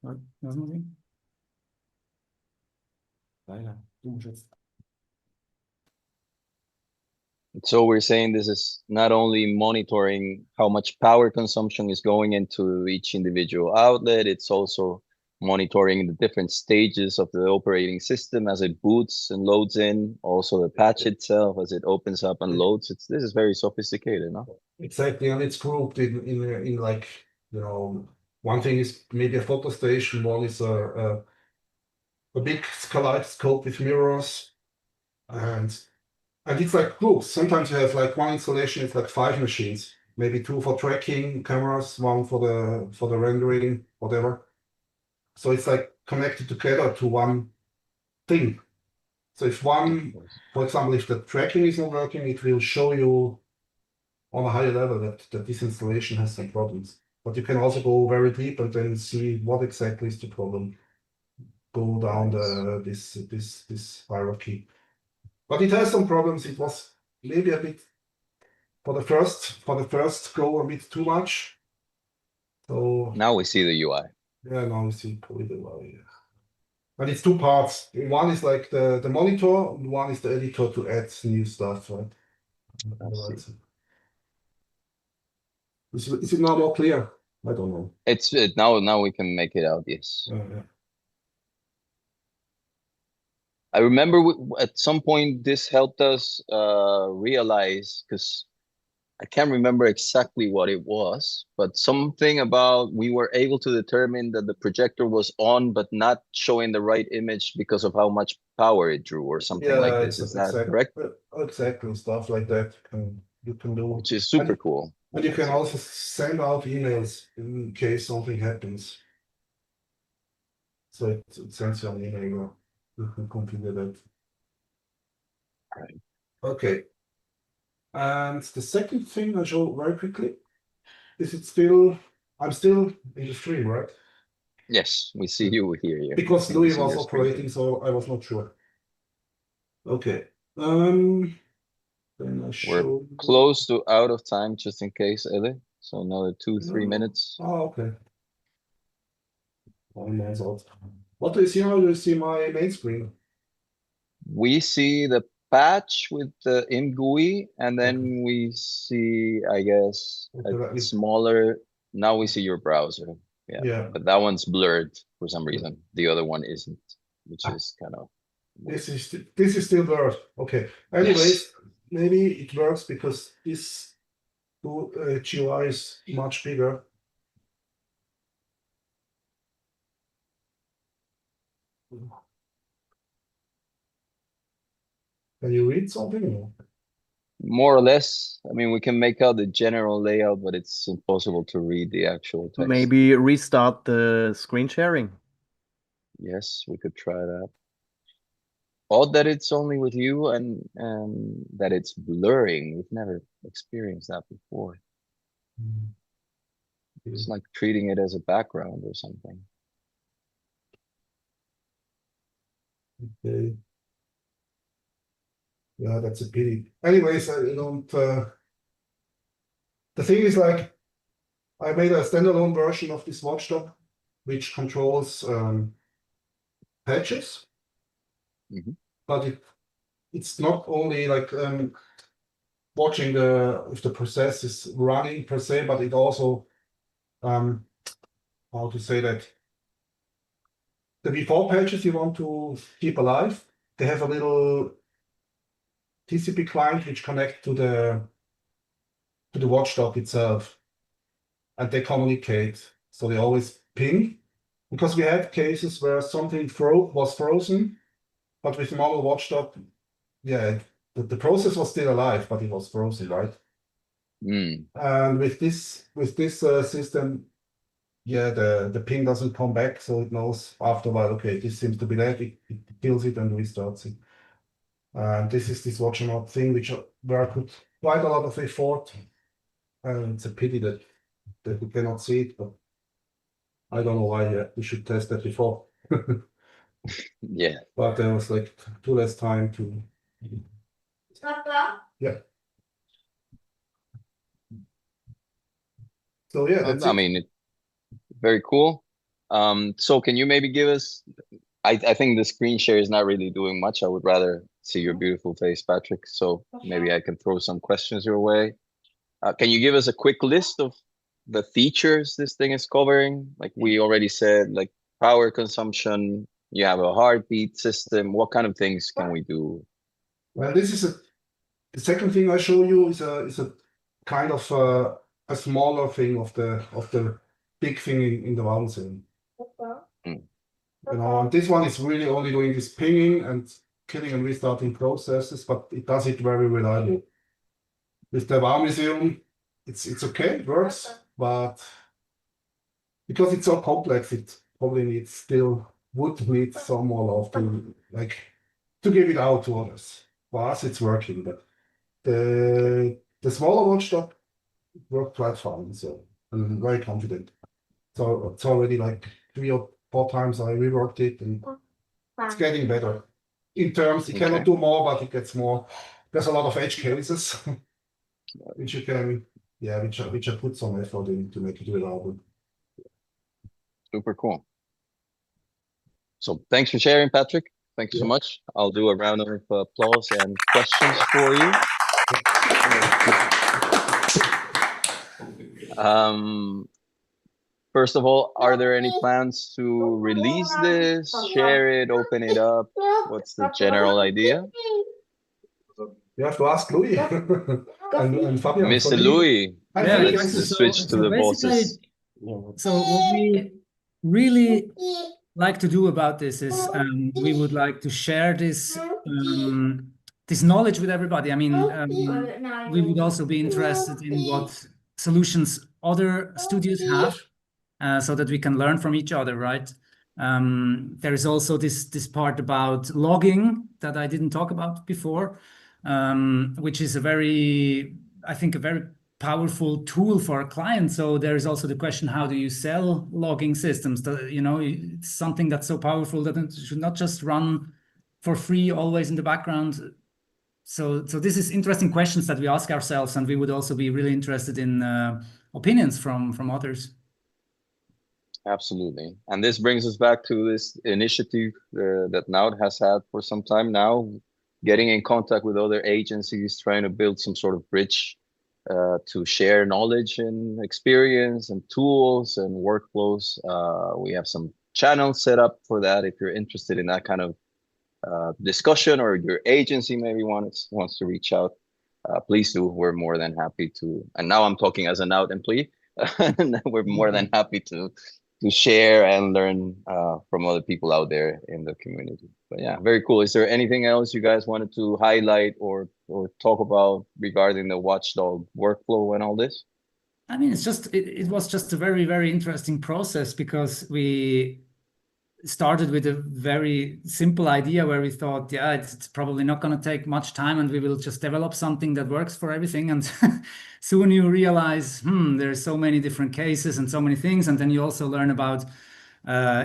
Was noch So we're saying this is not only monitoring how much power consumption is going into each individual outlet, it's also monitoring the different stages of the operating system as it boots and loads in, also the patch itself as it opens up and loads. This is very sophisticated, no? Exactly, and it's grouped in like, one thing is maybe a photo station, one is a big kaleidoscope with mirrors, and it's like groups. Sometimes you have like one installation, it's like 5 machines, maybe 2 for tracking cameras, 1 for the rendering, whatever. So it's like connected together to one thing. So if one, for example, if the tracking is not working, it will show you on a higher level that this installation has some problems. But you can also go very deep and then see what exactly is the problem. Go down this hierarchy. But it has some problems. It was maybe a bit for the first go a bit too much. So now we see the UI. Yeah, now we see probably the UI. Yeah. And it's 2 parts. One is like the monitor, and one is the editor to add new stuff, right? Is it now more clear? I don't know. It's now we can make it out. Yes. Yeah. I remember at some point this helped us realize, because I can't remember exactly what it was, but something about we were able to determine that the projector was on but not showing the right image because of how much power it drew or something like this. Is that correct? Exactly, stuff like that you can do. Which is super cool. And you can also send out emails in case something happens. So it sends you an email. You can configure that. Right. Okay. And the second thing I'll show very quickly is I'm still in the stream, right? Yes, we see you here. Because Louis was operating, so I was not sure. Okay. Then we're close to out of time, just in case, Ele. So another 2-3 minutes. Oh, okay. What do you see now? Do you see my main screen? We see the patch with the ImGUI, and then we see, I guess, a smaller. Now we see your browser. Yeah. But that one's blurred for some reason. The other one isn't, which is kind of. This is still blurred. Okay. Anyways, maybe it works because this GUI is much bigger. Can you read something? More or less. I mean, we can make out the general layout, but it's impossible to read the actual text. Maybe restart the screen sharing. Yes, we could try that. Odd that it's only with you and that it's blurring. We've never experienced that before. It's like treating it as a background or something. Okay. Yeah, that's a pity. Anyways, I don't. The thing is, like, I made a standalone version of this watchdog, which controls patches, but it's not only like watching if the process is running per se, but it also how to say that the before patches you want to keep alive, they have a little TCP client which connects to the watchdog itself, and they communicate. So they always ping, because we had cases where something was frozen, but with normal watchdog, yeah, the process was still alive, but it was frozen, right? And with this system, yeah, the ping doesn't come back, so it knows after a while, okay, this seems to be dead. It kills it and restarts it. And this is this Watchdog thing, where I put quite a lot of effort. And it's a pity that we cannot see it, but I don't know why we should test that before. Yeah. But there was like too less time to. Yeah. So yeah, that's I it. mean, very cool. So can you maybe give us, I think the screen share is not really doing much. I would rather see your beautiful face, Patrick. So maybe I can throw some questions your way. Can you give us a quick list of the features this thing is covering? Like we already said, like power consumption, you have a heartbeat system. What kind of things can we do? Well, this is the second thing I show you is a kind of a smaller thing of the big thing in the Wahnsinn. Mm. You know, and this one is really only doing this pinging and killing and restarting processes, but it does it very reliably. With the Wow Museum, it's okay, it works, but because it's so complex, it probably would need some more love to give it out to others. For us, it's working, but the smaller Watchdog worked quite fine, so I'm very confident. So it's already like 3 or 4 times I reworked it, and it's getting better. In terms, it cannot do more, but it gets more. There's a lot of edge cases, which you can, which I put some effort in to make it reliable. Super cool. So thanks for sharing, Patrick. Thank you so much. I'll do a round of applause and questions for you. First of all, are there any plans to release this, share it, open it up? What's the general idea? You have to ask Louis and Fabian. Mr. Louis, let's switch to the bosses. So what we really like to do about this is we would like to share this this knowledge with everybody. I mean, we would also be interested in what solutions other studios have, so that we can learn from each other, right? There is also this part about logging that I didn't talk about before, which is I think a very powerful tool for a client. So there is also the question, how do you sell logging systems? It's something that's so powerful that it should not just run for free always in the background. So this is interesting questions that we ask ourselves, and we would also be really interested in opinions from others. Absolutely. And this brings us back to this initiative that Naud has had for some time now, getting in contact with other agencies, trying to build some sort of bridge to share knowledge and experience and tools and workflows. We have some channels set up for that. If you're interested in that kind of discussion, or your agency maybe wants to reach out, please do. We're more than happy to. And now I'm talking as a Naud employee. We're more than happy to share and learn from other people out there in the community. But yeah, very cool. Is there anything else you guys wanted to highlight or talk about regarding the Watchdog workflow and all this? I mean, it was just a very, very interesting process, because we started with a very simple idea where we thought, yeah, it's probably not going to take much time, and we will just develop something that works for everything. And soon you realize, there's so many different cases and so many things. And then you also learn about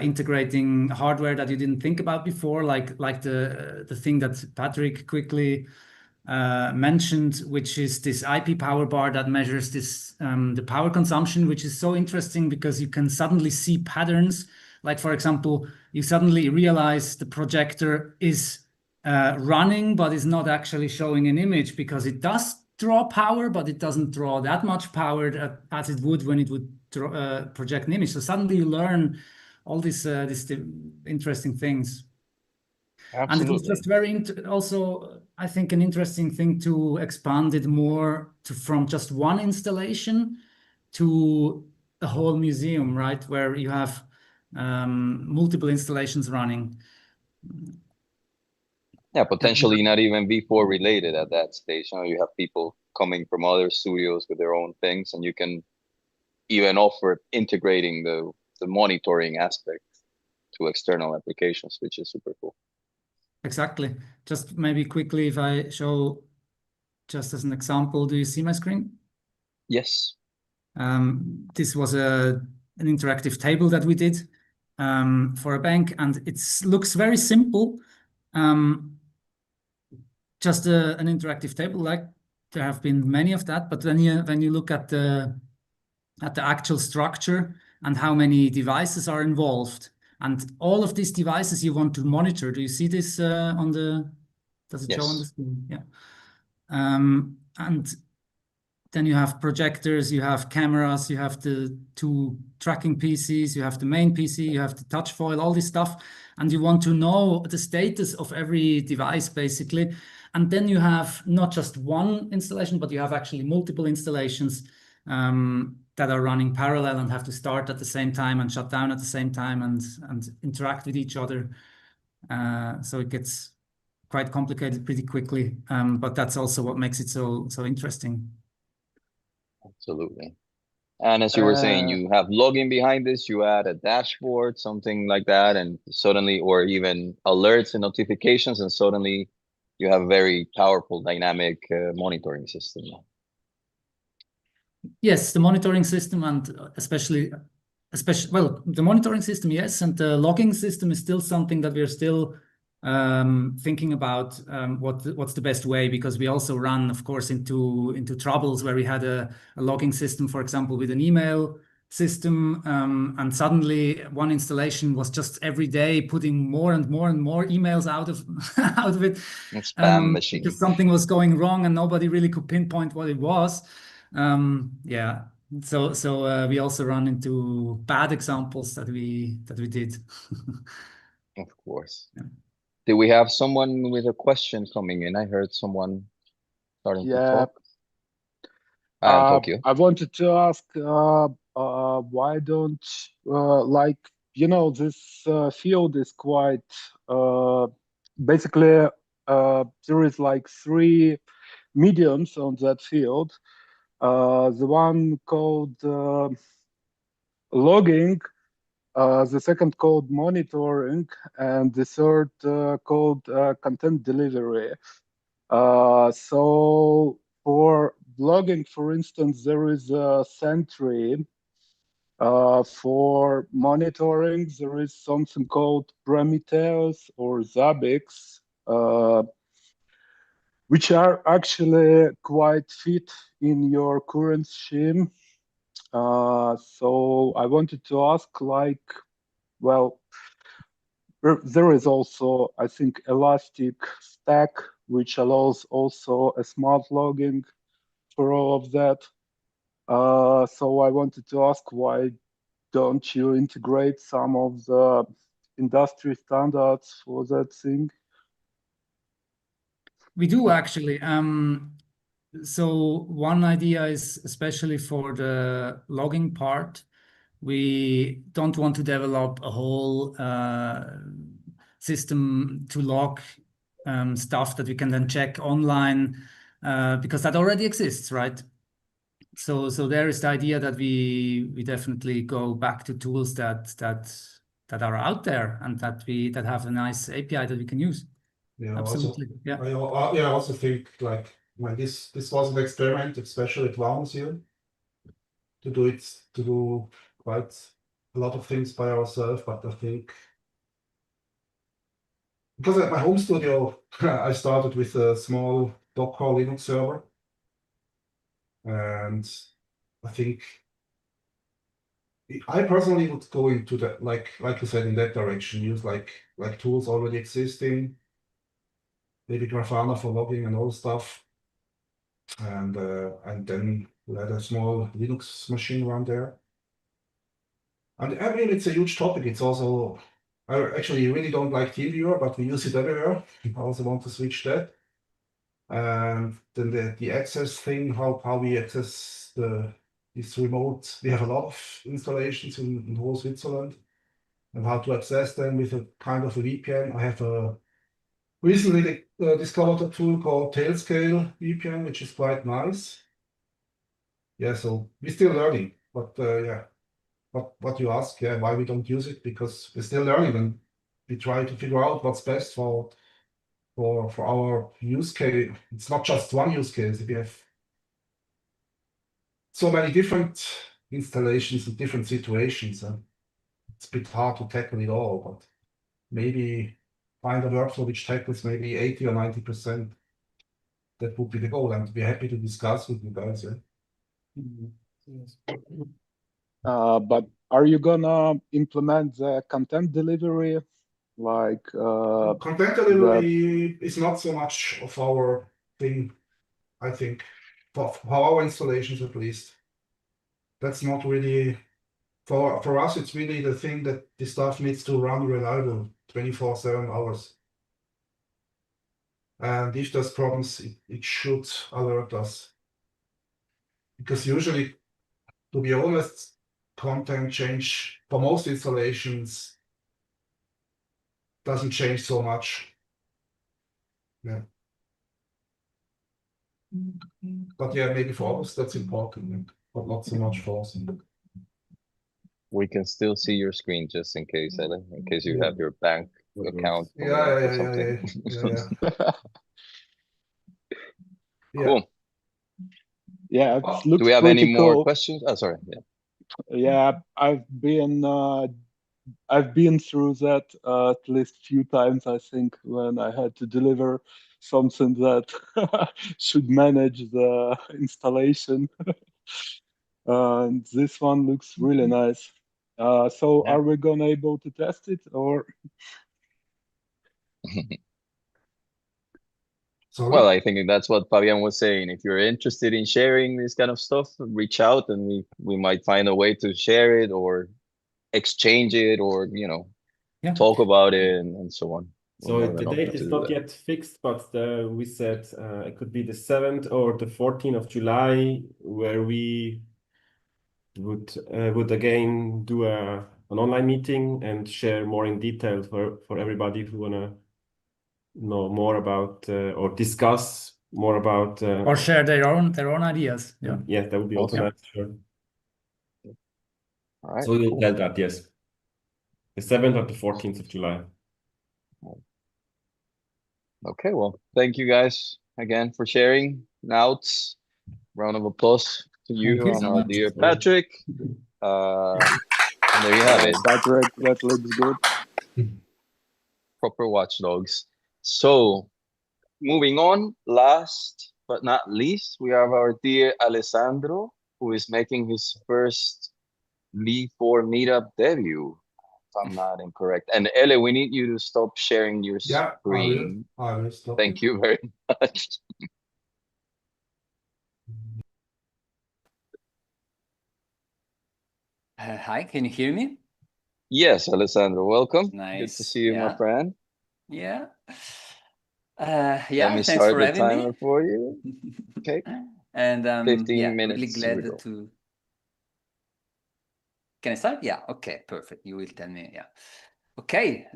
integrating hardware that you didn't think about before, like the thing that Patrick quickly mentioned, which is this IP power bar that measures the power consumption, which is so interesting because you can suddenly see patterns. Like, for example, you suddenly realize the projector is running, but is not actually showing an image, because it does draw power, but it doesn't draw that much power as it would when it would project an image. So suddenly you learn all these interesting things. Absolutely. And it was just very also, I think, an interesting thing to expand it more from just one installation to a whole museum, right? Where you have multiple installations running. Yeah, potentially not even V4 related at that stage. You have people coming from other studios with their own things, and you can even offer integrating the monitoring aspect to external applications, which is super cool. exactly. Just maybe quickly, if I show just as an example, do you see my screen? Yes. This was an interactive table that we did for a bank, and it looks very simple. Just an interactive table, like there have been many of that. But when you look at the actual structure and how many devices are involved, and all of these devices you want to monitor. Do you see this on the? Does it show on the Yes. screen? Yeah. And then you have projectors, you have cameras, you have the two tracking PCs, you have the main PC, you have the touch foil, all this stuff. And you want to know the status of every device, basically. And then you have not just one installation, but you have actually multiple installations that are running parallel and have to start at the same time and shut down at the same time and interact with each other. So it gets quite complicated pretty quickly. But that's also what makes it so interesting. Absolutely. And as you were saying, you have logging behind this, you add a dashboard, something like that, and suddenly, or even alerts and notifications, and suddenly you have a very powerful dynamic monitoring system. Yes, the monitoring system, and especially, well, the monitoring system, yes, and the logging system is still something that we're still thinking about what's the best way, because we also run, of course, into troubles where we had a logging system, for example, with an email system, and suddenly one installation was just every day putting more and more and more emails out of out of it, Spam machine. because something was going wrong and nobody really could pinpoint what it was. Yeah. So we also run into bad examples that we did. Of course. Yeah. Did we have someone with a question coming in? I heard someone starting to talk. Tokyo. I wanted to ask, why don't like, you know, this field is quite basically there is like three mediums on that field. The one called logging, the second called monitoring, and the third called content delivery. So for blogging, for instance, there is a Sentry. For monitoring, there is something called Prometheus or Zabbix, which are actually quite fit in your current scheme. So I wanted to ask, like, well, there is also, I think, Elastic Stack, which allows also a smart logging for all of that. So I wanted to ask, why don't you integrate some of the industry standards for that thing? We do actually. So one idea is, especially for the logging part, we don't want to develop a whole system to log stuff that we can then check online, because that already exists, right? So there is the idea that we definitely go back to tools that are out there and that have a nice API that we can use. Yeah, Absolutely. Yeah. I also think, like, when this was an experiment, especially at Wow Museum, to do quite a lot of things by ourselves. But I think, because at my home studio, I started with a small Docker Linux server, and I think I personally would go into that, like you said, in that direction. Use like tools already existing, maybe Grafana for logging and all stuff, and then let a small Linux machine run there. And I mean, it's a huge topic. It's also, I actually really don't like TeamViewer, but we use it everywhere. I also want to switch that. And then the access thing, how we access this remote. We have a lot of installations in whole Switzerland, and how to access them with a kind of a VPN. I have recently discovered a tool called Tailscale VPN, which is quite nice. Yeah, so we're still learning, but yeah. What you ask, yeah, why we don't use it, because we're still learning and we try to figure out what's best for for our use case, it's not just one use case. We have so many different installations in different situations. It's a bit hard to tackle it all, but maybe find a workflow which tackles maybe 80 or 90%. That would be the goal, and we're happy to discuss with you guys. But are you gonna implement the content delivery? Like content delivery is not so much of our thing, I think, for our installations at least. That's not really for us. It's really the thing that the stuff needs to run reliable 24/7 hours. And if there's problems, it should alert us. Because usually, to be honest, content change for most installations doesn't change so much. Yeah. But yeah, maybe for us that's important, but not so much for us. We can still see your screen just in case, Ellen, in case you have your bank account or something. Cool. Yeah, it looks Do we have pretty any more cool. questions? Oh, sorry. Yeah. Yeah, I've been through that at least few times, I think, when I had to deliver something that should manage the installation. And this one looks really nice. So are we gonna able to test it or? Well, I think that's what Fabian was saying. If you're interested in sharing this kind of stuff, reach out and we might find a way to share it or exchange it or, talk about it and so on. So the date is not yet fixed, but we said it could be the 7th or the 14th of July, where we would again do an online meeting and share more in detail for everybody who wanna know more about or discuss more about or share their own ideas. Yeah, that would be also nice. Sure. All right. So we will tell that, yes. The 7th or the 14th of July. Okay, well, thank you guys again for sharing. Now it's round of applause to you and our dear Patrick. And there you have it. Patrick, that looks good. Proper watchdogs. So moving on, last but not least, we have our dear Alessandro, who is making his first V4 meetup debut, if I'm not incorrect. And Ele, we need you to stop sharing your screen. I will stop. Thank you very much. Hi, can you hear me? Yes, Alessandro, welcome. Nice. Good to see you, my friend. Yeah. Let me Thanks start for the having timer me. for you. Okay. And 15 minutes. really glad to. Can I start? Yeah. Okay. Perfect. You will tell me. Yeah. Okay.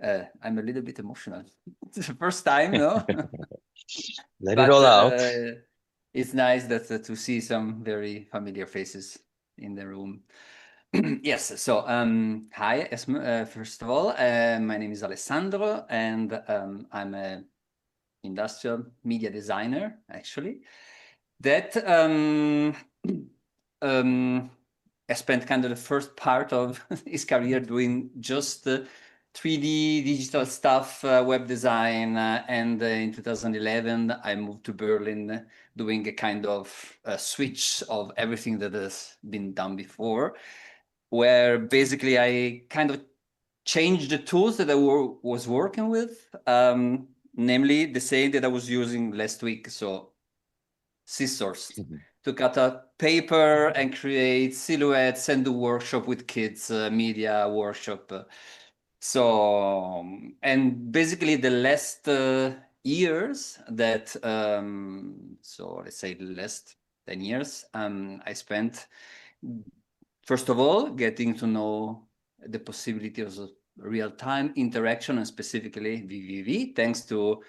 I'm a little bit emotional. It's the first time, no? Let it all out. It's nice that to see some very familiar faces in the room. Yes. So hi. First of all, my name is Alessandro, and I'm a industrial media designer, actually. That I spent kind of the first part of his career doing just 3D digital stuff, web design, and in 2011 I moved to Berlin doing a kind of switch of everything that has been done before, where basically I kind of changed the tools that I was working with, namely the same that I was using last week, so scissors, to cut out paper and create silhouettes and do workshop with kids, media workshop. So, and basically the last years that, so let's say the last 10 years, I spent, first of all, getting to know the possibility of real-time interaction, and specifically vvvv, thanks to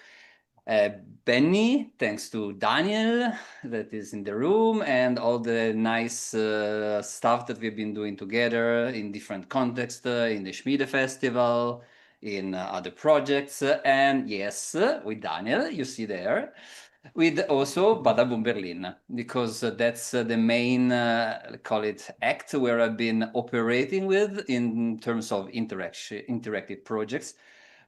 Benny, thanks to Daniel that is in the room, and all the nice stuff that we've been doing together in different contexts, in the Schmiede Festival, in other projects. And yes, with Daniel, you see there, with also Bada Boom Berlin, because that's the main, call it, act where I've been operating with in terms of interactive projects,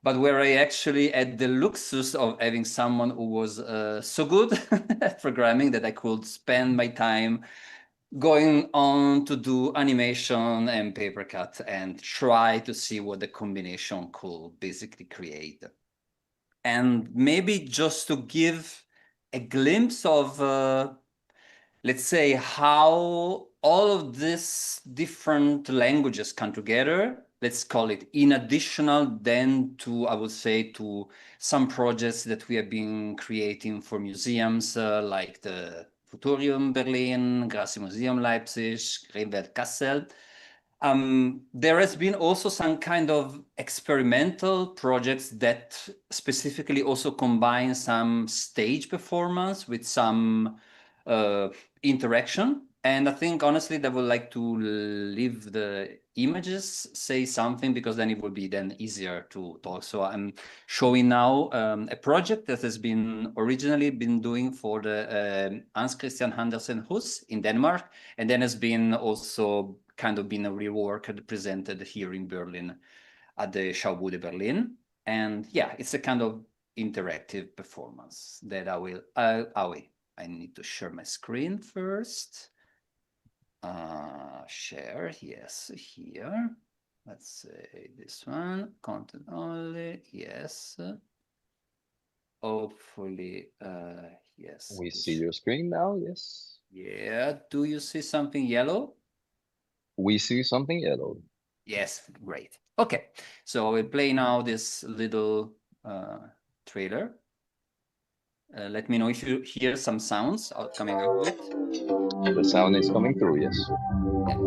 but where I actually had the luxus of having someone who was so good at programming that I could spend my time going on to do animation and paper cut and try to see what the combination could basically create. And maybe just to give a glimpse of, let's say, how all of these different languages come together, let's call it in additional then to, I would say, to some projects that we have been creating for museums like the Futurium Berlin, Grassi Museum Leipzig, Greenwald Kassel. There has been also some kind of experimental projects that specifically also combine some stage performance with some interaction. And I think honestly that I would like to leave the images say something, because then it will be then easier to talk. So I'm showing now a project that has been originally been doing for the Hans Christian Andersen Hus in Denmark, and then has been also kind of been a reworked, presented here in Berlin at the Schaubude Berlin. And yeah, it's a kind of interactive performance that I will, I need to share my screen first. Share, yes, here. Let's say this one, content only, yes. Hopefully, yes. We see your screen now, yes. Yeah, do you see something yellow? We see something yellow. Yes, great. Okay, so we'll play now this little trailer. Let me know if you hear some sounds coming out of it. The sound is coming through, yes. Yeah.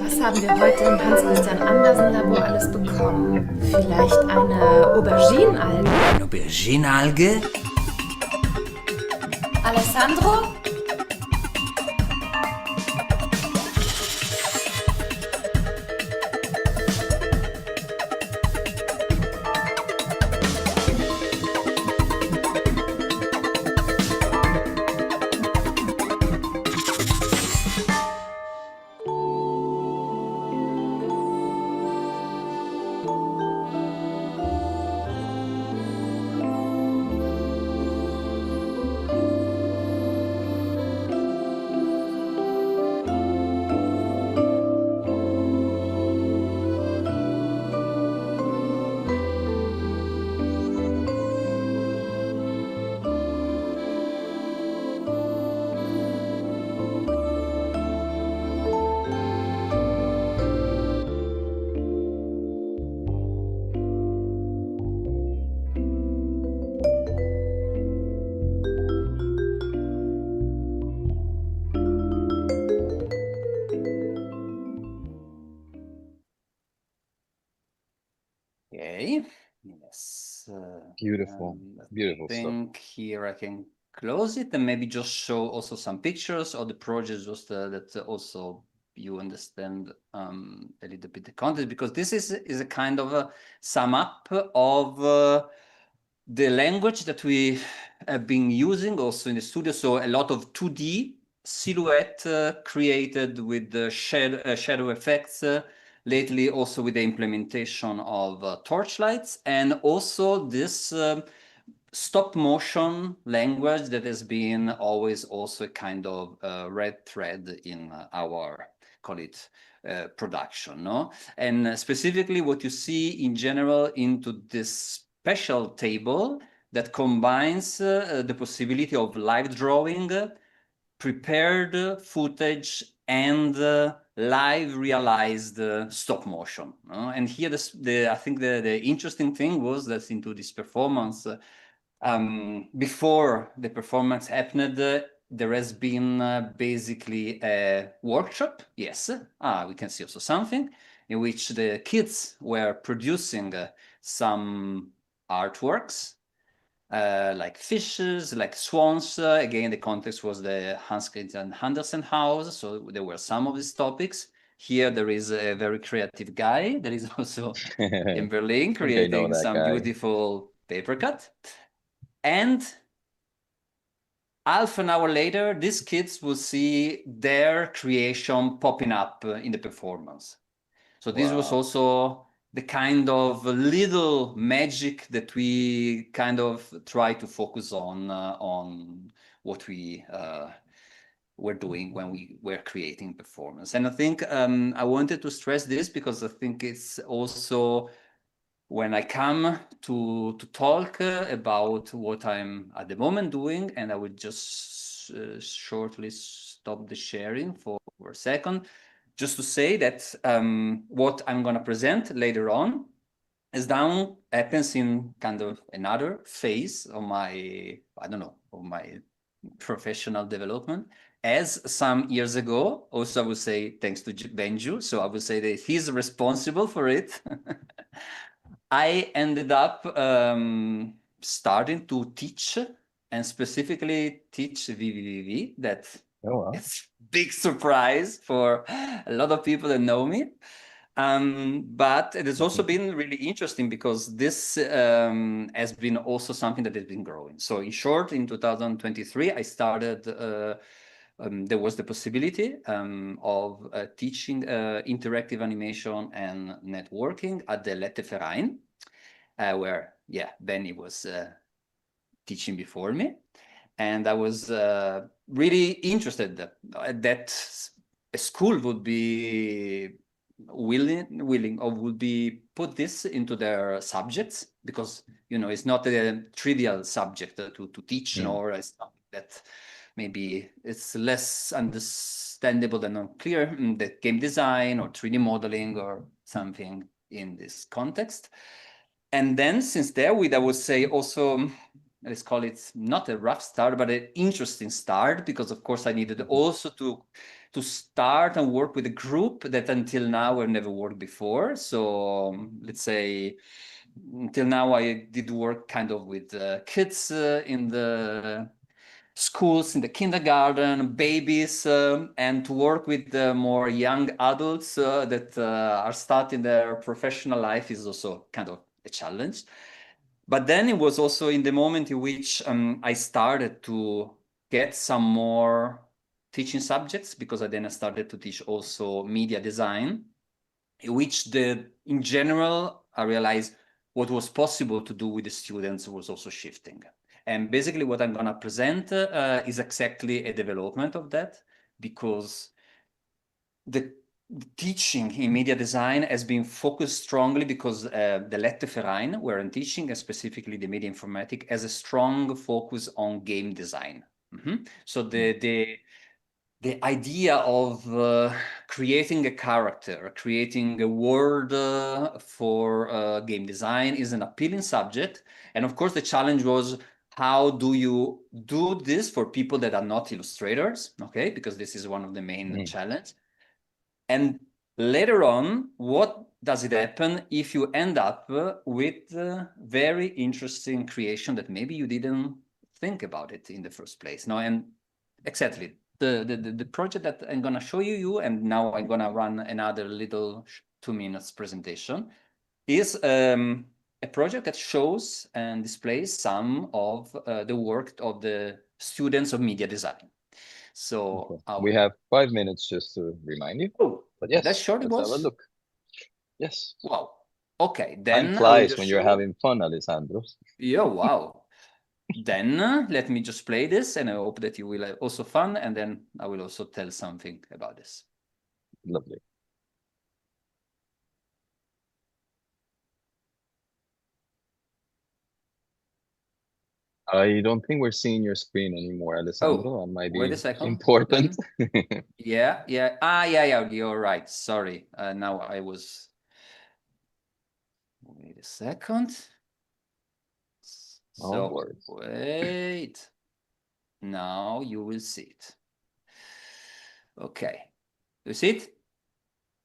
Was haben wir heute im Hans-Christian Andersen-Labor alles bekommen? Vielleicht eine Auberginenalge? Eine Auberginenalge? Alessandro? Okay, yes. Beautiful, beautiful I stuff. think here I can close it and maybe just show also some pictures of the projects, just that also you understand a little bit the content, because this is a kind of a sum up of the language that we have been using also in the studio. So a lot of 2D silhouette created with the shadow effects, lately also with the implementation of torchlights, and also this stop motion language that has been always also a kind of red thread in our, call it, production, no? And specifically what you see in general into this special table that combines the possibility of live drawing, prepared footage, and live realized stop motion. And here, I think the interesting thing was that into this performance, before the performance happened, there has been basically a workshop. Yes, we can see also something in which the kids were producing some artworks. like fishes, like swans. Again, the context was the Hans Christian Andersen house, so there were some of these topics. Here there is a very creative guy that is also in Berlin I think I know creating that some guy. beautiful paper cut. And half an hour later, these kids will see their creation popping up in the performance. So this was Wow. also the kind of little magic that we kind of try to focus on what we were doing when we were creating performance. And I think I wanted to stress this because I think it's also when I come to talk about what I'm at the moment doing, and I will just shortly stop the sharing for a second, just to say that what I'm going to present later on is now happens in kind of another phase of my, I don't know, of my professional development. As some years ago, also I would say thanks to Benju, so I would say that he's responsible for it. I ended up starting to teach and specifically teach vvvv. That it's big surprise for a lot of people that know me. But it has also been really interesting because this has been also something that has been growing. So in short, in 2023, I started, there was the possibility of teaching interactive animation and networking at the Letteverein, where, yeah, Benny was teaching before me. And I was really interested that a school would be willing or would be put this into their subjects, because, you know, it's not a trivial subject to teach, or it's not that maybe it's less understandable than unclear, the game design or 3D modeling or something in this context. And then since there, I would say also, let's call it not a rough start, but an interesting start, because of course I needed also to start and work with a group that until now I've never worked before. So let's say until now I did work kind of with kids in the schools, in the kindergarten, babies, and to work with the more young adults that are starting their professional life is also kind of a challenge. But then it was also in the moment in which I started to get some more teaching subjects, because I started to teach also media design, in which in general, I realized what was possible to do with the students was also shifting. And basically what I'm going to present is exactly a development of that, because the teaching in media design has been focused strongly because the Letteverein, where I'm teaching, and specifically the media informatics, has a strong focus on game design. So the idea of creating a character, creating a world for game design is an appealing subject. And of course, the challenge was, how do you do this for people that are not illustrators? Okay, because this is one of the main challenges. And later on, what does it happen if you end up with very interesting creation that maybe you didn't think about it in the first place? No, and exactly the project that I'm gonna show you, and now I'm gonna run another little 2 minutes presentation, is a project that shows and displays some of the work of the students of media design. So we have 5 minutes just to remind you. Oh, but yes, that's short. let's have a look. Yes. Wow. Okay, then time flies when you're having fun, Alessandro. Yeah, wow. Then let me just play this, and I hope that you will have also fun, and then I will also tell something about this. Lovely. I don't think we're seeing your screen anymore, Alessandro. That might wait be a second. important. Yeah. Yeah, you're right. Sorry. Now I was... Wait a second. So, wait. Now you will see it. Okay. Do you see it?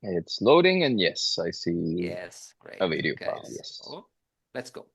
It's loading, and yes, I see. Yes, great. A video Okay, file, yes. so let's go.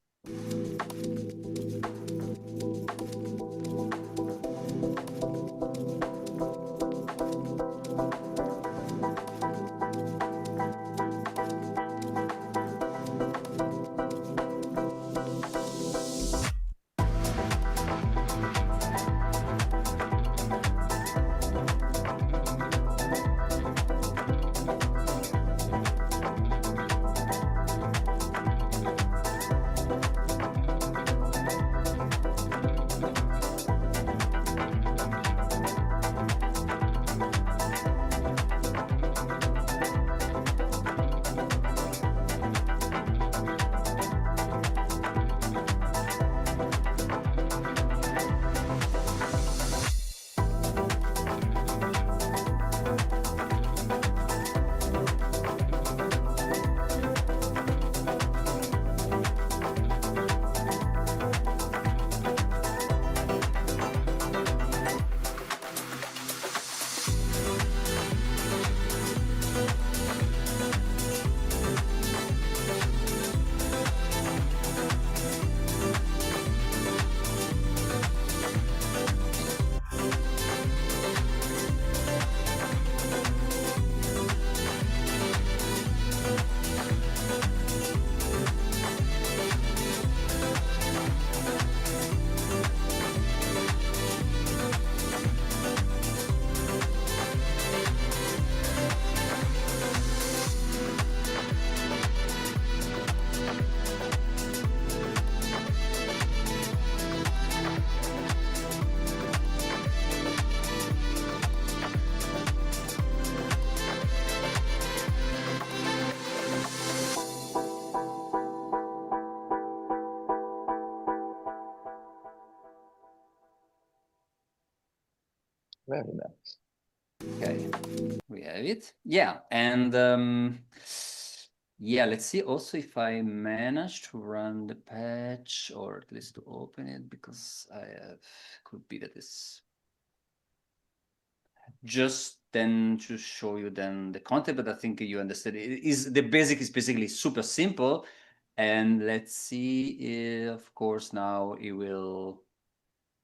Very nice. Okay, we have it. Yeah, and yeah, let's see also if I manage to run the patch or at least to open it, because I have, could be that it's just then to show you then the content, but I think you understand it is the basic is basically super simple. And let's see if, of course, now it will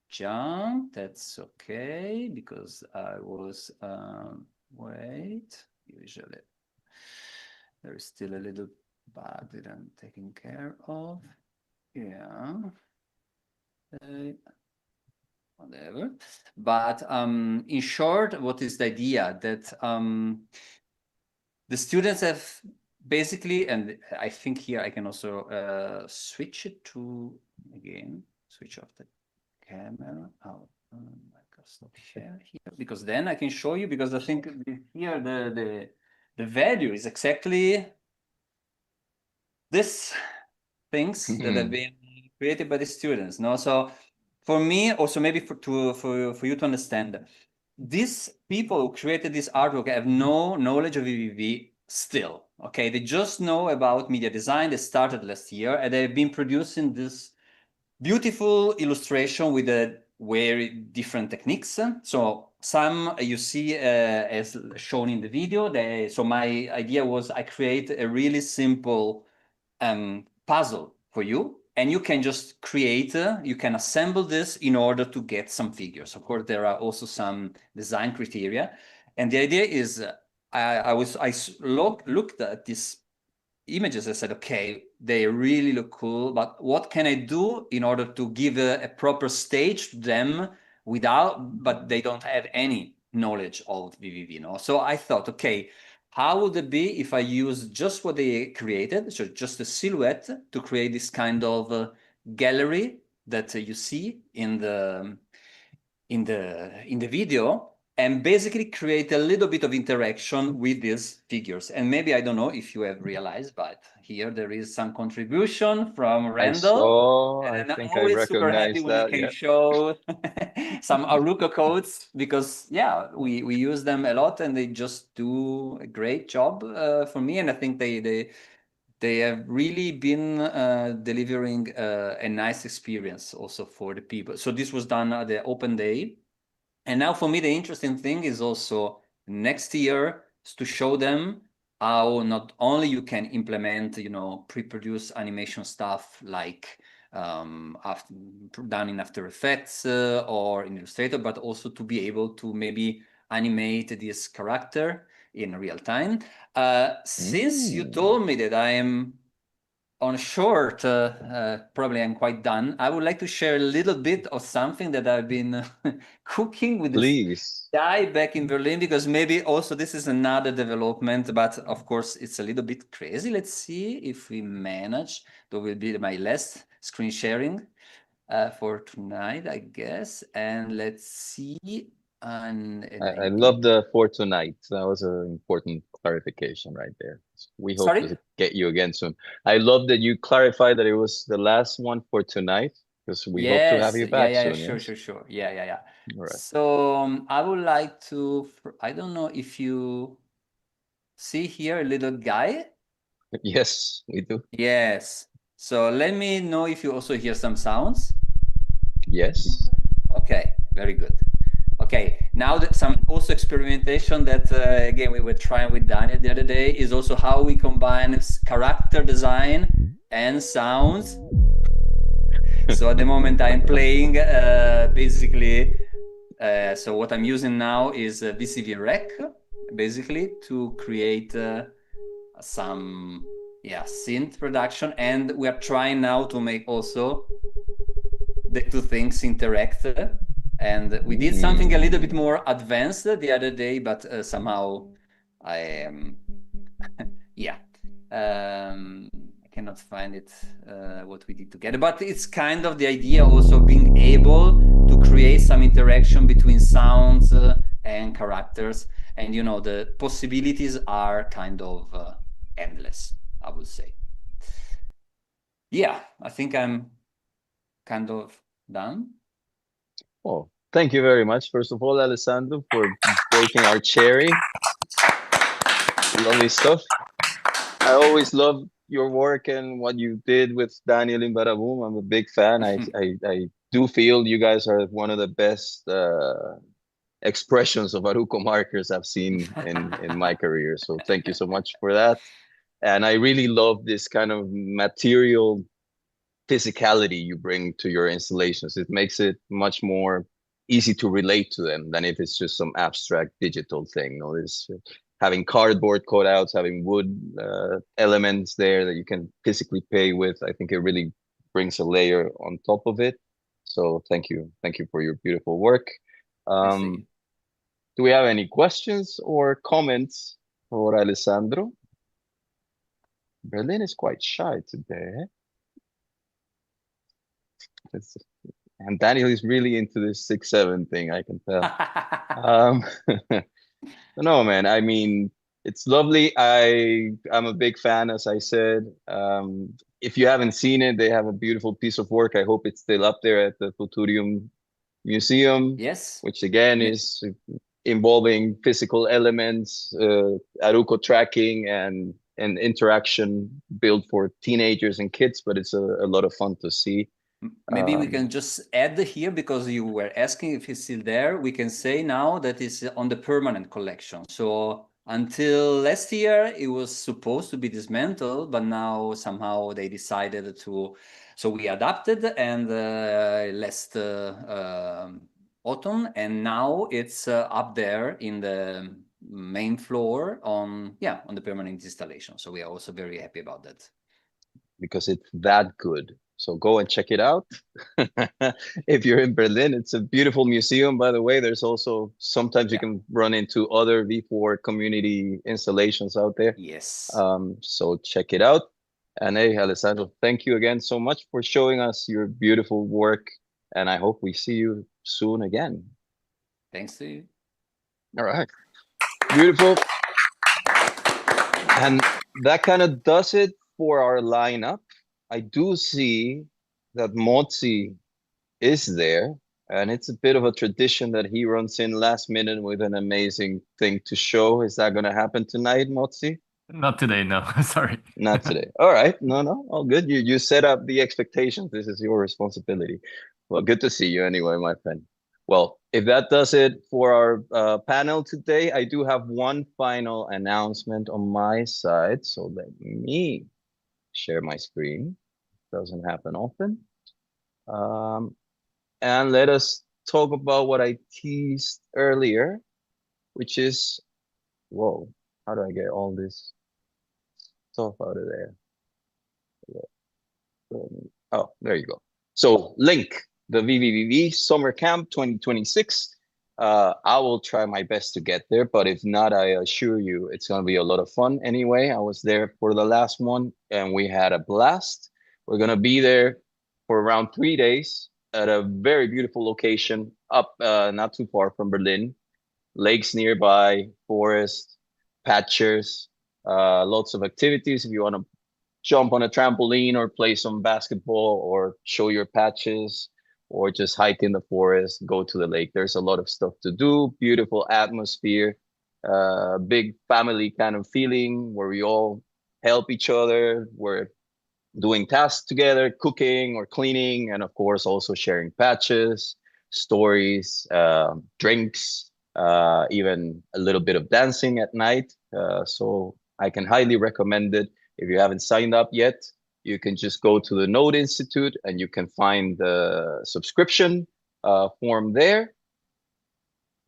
jump. That's okay, because I was wait, usually there is still a little bug that I'm taking care of. Yeah. Whatever. But in short, what is the idea? That the students have basically, and I think here I can also switch it to, again, switch off the camera. Oh, I can stop share here, because then I can show you, because I think here the value is exactly this things that have been created by the students. No, so for me, also maybe for you to understand, these people who created this artwork have no knowledge of vvvv still. Okay, they just know about media design. They started last year, and they've been producing this beautiful illustration with a very different techniques. So some you see as shown in the video. So my idea was I create a really simple puzzle for you, and you can just create, you can assemble this in order to get some figures. Of course, there are also some design criteria, and the idea is I looked at these images. I said, okay, they really look cool, but what can I do in order to give a proper stage to them but they don't have any knowledge of vvv, no? So I thought, okay, how would it be if I use just what they created, so just a silhouette, to create this kind of gallery that you see in the video, and basically create a little bit of interaction with these figures. And maybe, I don't know if you have realized, but here there is some contribution from Randall. I And I'm think I always super happy recognize when you that. can Yeah. show some Aruka codes, because yeah, we use them a lot, and they just do a great job for me. And I think they have really been delivering a nice experience also for the people. So this was done at the open day. And now for me, the interesting thing is also next year is to show them how not only you can implement, pre-produced animation stuff like done in After Effects or in Illustrator, but also to be able to maybe animate this character in real time. Since you told me that I am on short, probably I'm quite done, I would like to share a little bit of something that I've been cooking with this guy back in Berlin, because maybe also this is another development, but of course it's a little bit crazy. Let's see if we manage. That will be my last screen sharing for tonight, I guess. And let's see. I love the for tonight. That was an important clarification right there. We hope to get you again soon. I love that you clarified that it was the last one for tonight, because we hope to have you back soon. Sure. Yeah. Right. So I would like to, I don't know if you see here a little guy. Yes, we do. Yes. So let me know if you also hear some sounds. Yes. Okay, very good. Okay, now that some also experimentation that again we were trying with Daniel the other day is also how we combine character design and sounds. So at the moment I'm playing basically, so what I'm using now is VCV Rec, basically to create some synth production, and we are trying now to make also the two things interact. And we did something a little bit more advanced the other day, but somehow I cannot find it, what we did together. But it's kind of the idea also being able to create some interaction between sounds and characters. And, the possibilities are kind of endless, I would say. Yeah, I think I'm kind of done. Oh, thank you very much, first of all, Alessandro, for breaking our cherry. Lovely stuff. I always love your work and what you did with Daniel in Badaboom. I'm a big fan. I do feel you guys are one of the best expressions of Aruko markers I've seen in my career. So thank you so much for that. And I really love this kind of material physicality you bring to your installations. It makes it much more easy to relate to them than if it's just some abstract digital thing. You know, this having cardboard cutouts, having wood elements there that you can physically play with. I think it really brings a layer on top of it. So thank you for your beautiful work. Do we have any questions or comments for Alessandro? Berlin is quite shy today. And Daniel is really into this 6-7 thing, I can tell. No, man, I mean, it's lovely. I'm a big fan, as I said. If you haven't seen it, they have a beautiful piece of work. I hope it's still up there at the Futurium Museum. Yes. Which again is involving physical elements, Aruko tracking and interaction built for teenagers and kids, but it's a lot of fun to see. Maybe we can just add here, because you were asking if it's still there. We can say now that it's on the permanent collection. So until last year, it was supposed to be dismantled, but now somehow they decided to. So we adapted and last autumn, and now it's up there in the main floor on the permanent installation. So we are also very happy about that. Because it's that good. So go and check it out. If you're in Berlin, it's a beautiful museum, by the way. There's also, sometimes you can run into other V4 community installations out there. Yes. So check it out. And hey, Alessandro, thank you again so much for showing us your beautiful work. And I hope we see you soon again. Thanks to you. All right. Beautiful. And that kind of does it for our lineup. I do see that Mozzi is there, and it's a bit of a tradition that he runs in last minute with an amazing thing to show. Is that going to happen tonight, Mozzi? Not today, no. Sorry. Not today. All right. No, all good. You set up the expectations. This is your responsibility. Well, good to see you anyway, my friend. Well, if that does it for our panel today, I do have one final announcement on my side. So let me share my screen. Doesn't happen often. And let us talk about what I teased earlier, which is, whoa, how do I get all this stuff out of there? Oh, there you go. So link, the vvvv Summer Camp 2026. I will try my best to get there, but if not, I assure you it's going to be a lot of fun anyway. I was there for the last one and we had a blast. We're going to be there for around 3 days at a very beautiful location up not too far from Berlin. Lakes nearby, forest, patches, lots of activities. If you want to jump on a trampoline or play some basketball or show your patches or just hike in the forest, go to the lake. There's a lot of stuff to do, beautiful atmosphere, big family kind of feeling where we all help each other. We're doing tasks together, cooking or cleaning, and of course also sharing patches, stories, drinks, even a little bit of dancing at night. So I can highly recommend it. If you haven't signed up yet, you can just go to the Node Institute and you can find the subscription form there.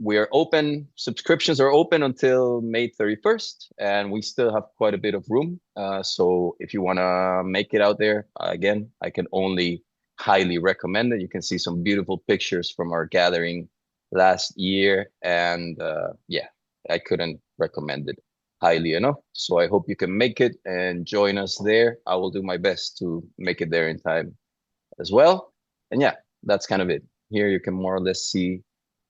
We're open, subscriptions are open until May 31st, and we still have quite a bit of room. So if you want to make it out there, again, I can only highly recommend it. You can see some beautiful pictures from our gathering last year. And yeah, I couldn't recommend it highly enough. So I hope you can make it and join us there. I will do my best to make it there in time as well. And yeah, that's kind of it. Here you can more or less see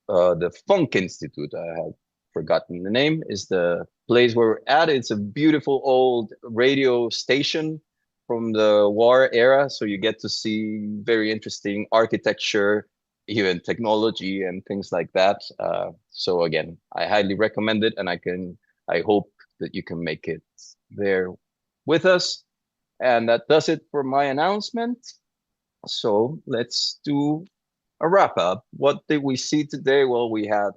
the Funk Institute, I have forgotten the name, is the place where we're at. It's a beautiful old radio station from the war era. So you get to see very interesting architecture, even technology and things like that. So again, I highly recommend it, and I hope that you can make it there with us. And that does it for my announcement. So let's do a wrap up. What did we see today? Well, we had,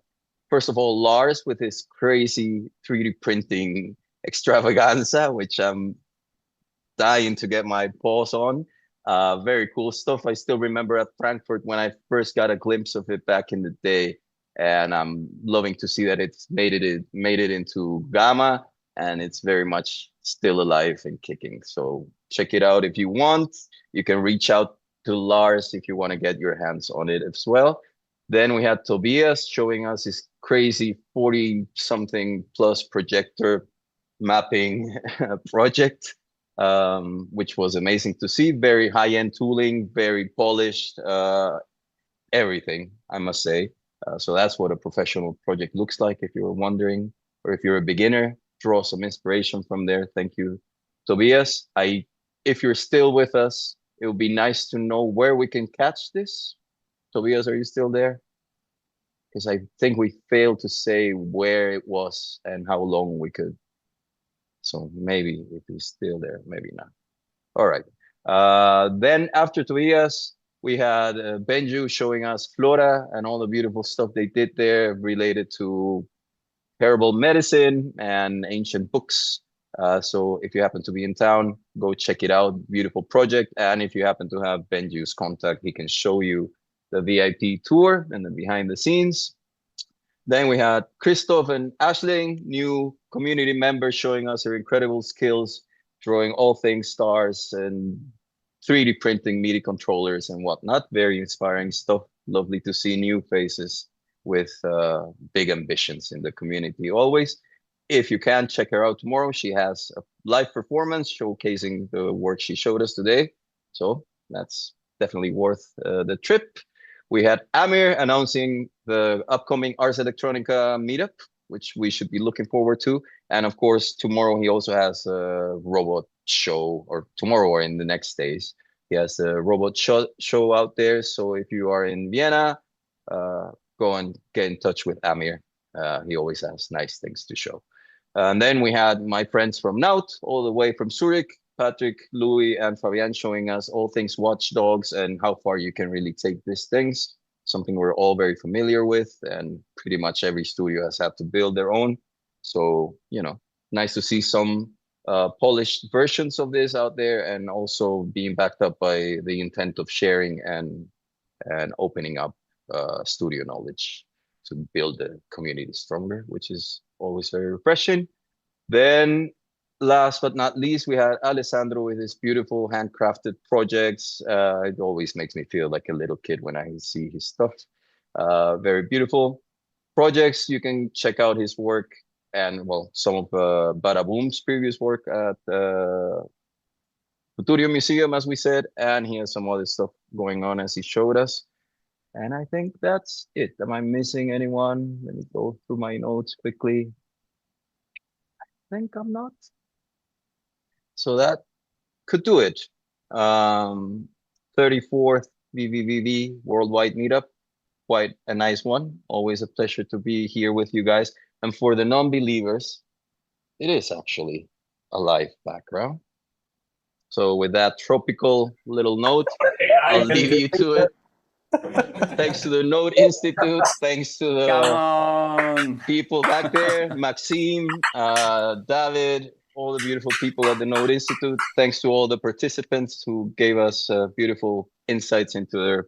first of all, Lars with his crazy 3D printing extravaganza, which I'm dying to get my paws on. Very cool stuff. I still remember at Frankfurt when I first got a glimpse of it back in the day, and I'm loving to see that it's made it into Gamma, and it's very much still alive and kicking. So check it out if you want. You can reach out to Lars if you want to get your hands on it as well. Then we had Tobias showing us his crazy 40-something plus projector mapping project, which was amazing to see. Very high-end tooling, very polished, everything, I must say. So that's what a professional project looks like, if you were wondering, or if you're a beginner, draw some inspiration from there. Thank you, Tobias. If you're still with us, it would be nice to know where we can catch this. Tobias, are you still there? Because I think we failed to say where it was and how long we could. So maybe if he's still there, maybe not. All right. Then after Tobias, we had Benju showing us Flora and all the beautiful stuff they did there related to herbal medicine and ancient books. So if you happen to be in town, go check it out. Beautiful project. And if you happen to have Benju's contact, he can show you the VIP tour and the behind the scenes. Then we had Christoph and Ashling, new community members, showing us their incredible skills, drawing all things stars and 3D printing MIDI controllers and whatnot. Very inspiring stuff. Lovely to see new faces with big ambitions in the community always. If you can, check her out tomorrow. She has a live performance showcasing the work she showed us today. So that's definitely worth the trip. We had Amir announcing the upcoming Ars Electronica meetup, which we should be looking forward to. And of course, tomorrow he also has a robot show, or tomorrow or in the next days. He has a robot show out there. So if you are in Vienna, go and get in touch with Amir. He always has nice things to show. And then we had my friends from Naut, all the way from Zurich, Patrick, Louis, and Fabian showing us all things Watchdogs and how far you can really take these things. Something we're all very familiar with, and pretty much every studio has had to build their own. So, you know, nice to see some polished versions of this out there, and also being backed up by the intent of sharing and opening up studio knowledge to build the community stronger, which is always very refreshing. Then last but not least, we had Alessandro with his beautiful handcrafted projects. It always makes me feel like a little kid when I see his stuff. Very beautiful projects. You can check out his work and, well, some of Bada Boom's previous work at Futurio Museum, as we said, and he has some other stuff going on as he showed us. And I think that's it. Am I missing anyone? Let me go through my notes quickly. I think I'm not. So that could do it. 34th vvvv Worldwide Meetup. Quite a nice one. Always a pleasure to be here with you guys. And for the non-believers, it is actually a live background. So with that tropical little note, I'll leave you to it. Thanks to the Node Institute. Thanks to the people back there, Maxime, David, all the beautiful people at the Node Institute. Thanks to all the participants who gave us beautiful insights into their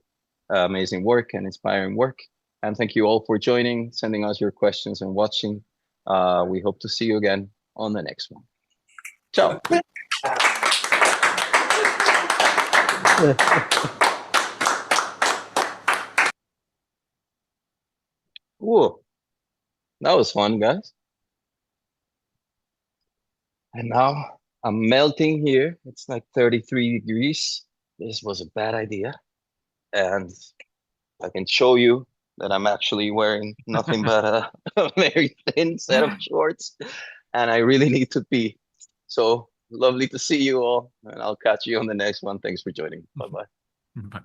amazing work and inspiring work. And thank you all for joining, sending us your questions and watching. We hope to see you again on the next one. Ciao. Whoa, that was fun, guys. And now I'm melting here. It's like 33 degrees. This was a bad idea. And I can show you that I'm actually wearing nothing but a very thin set of shorts. And I really need to pee. So lovely to see you all. And I'll catch you on the next one. Thanks for joining. Bye-bye. Bye.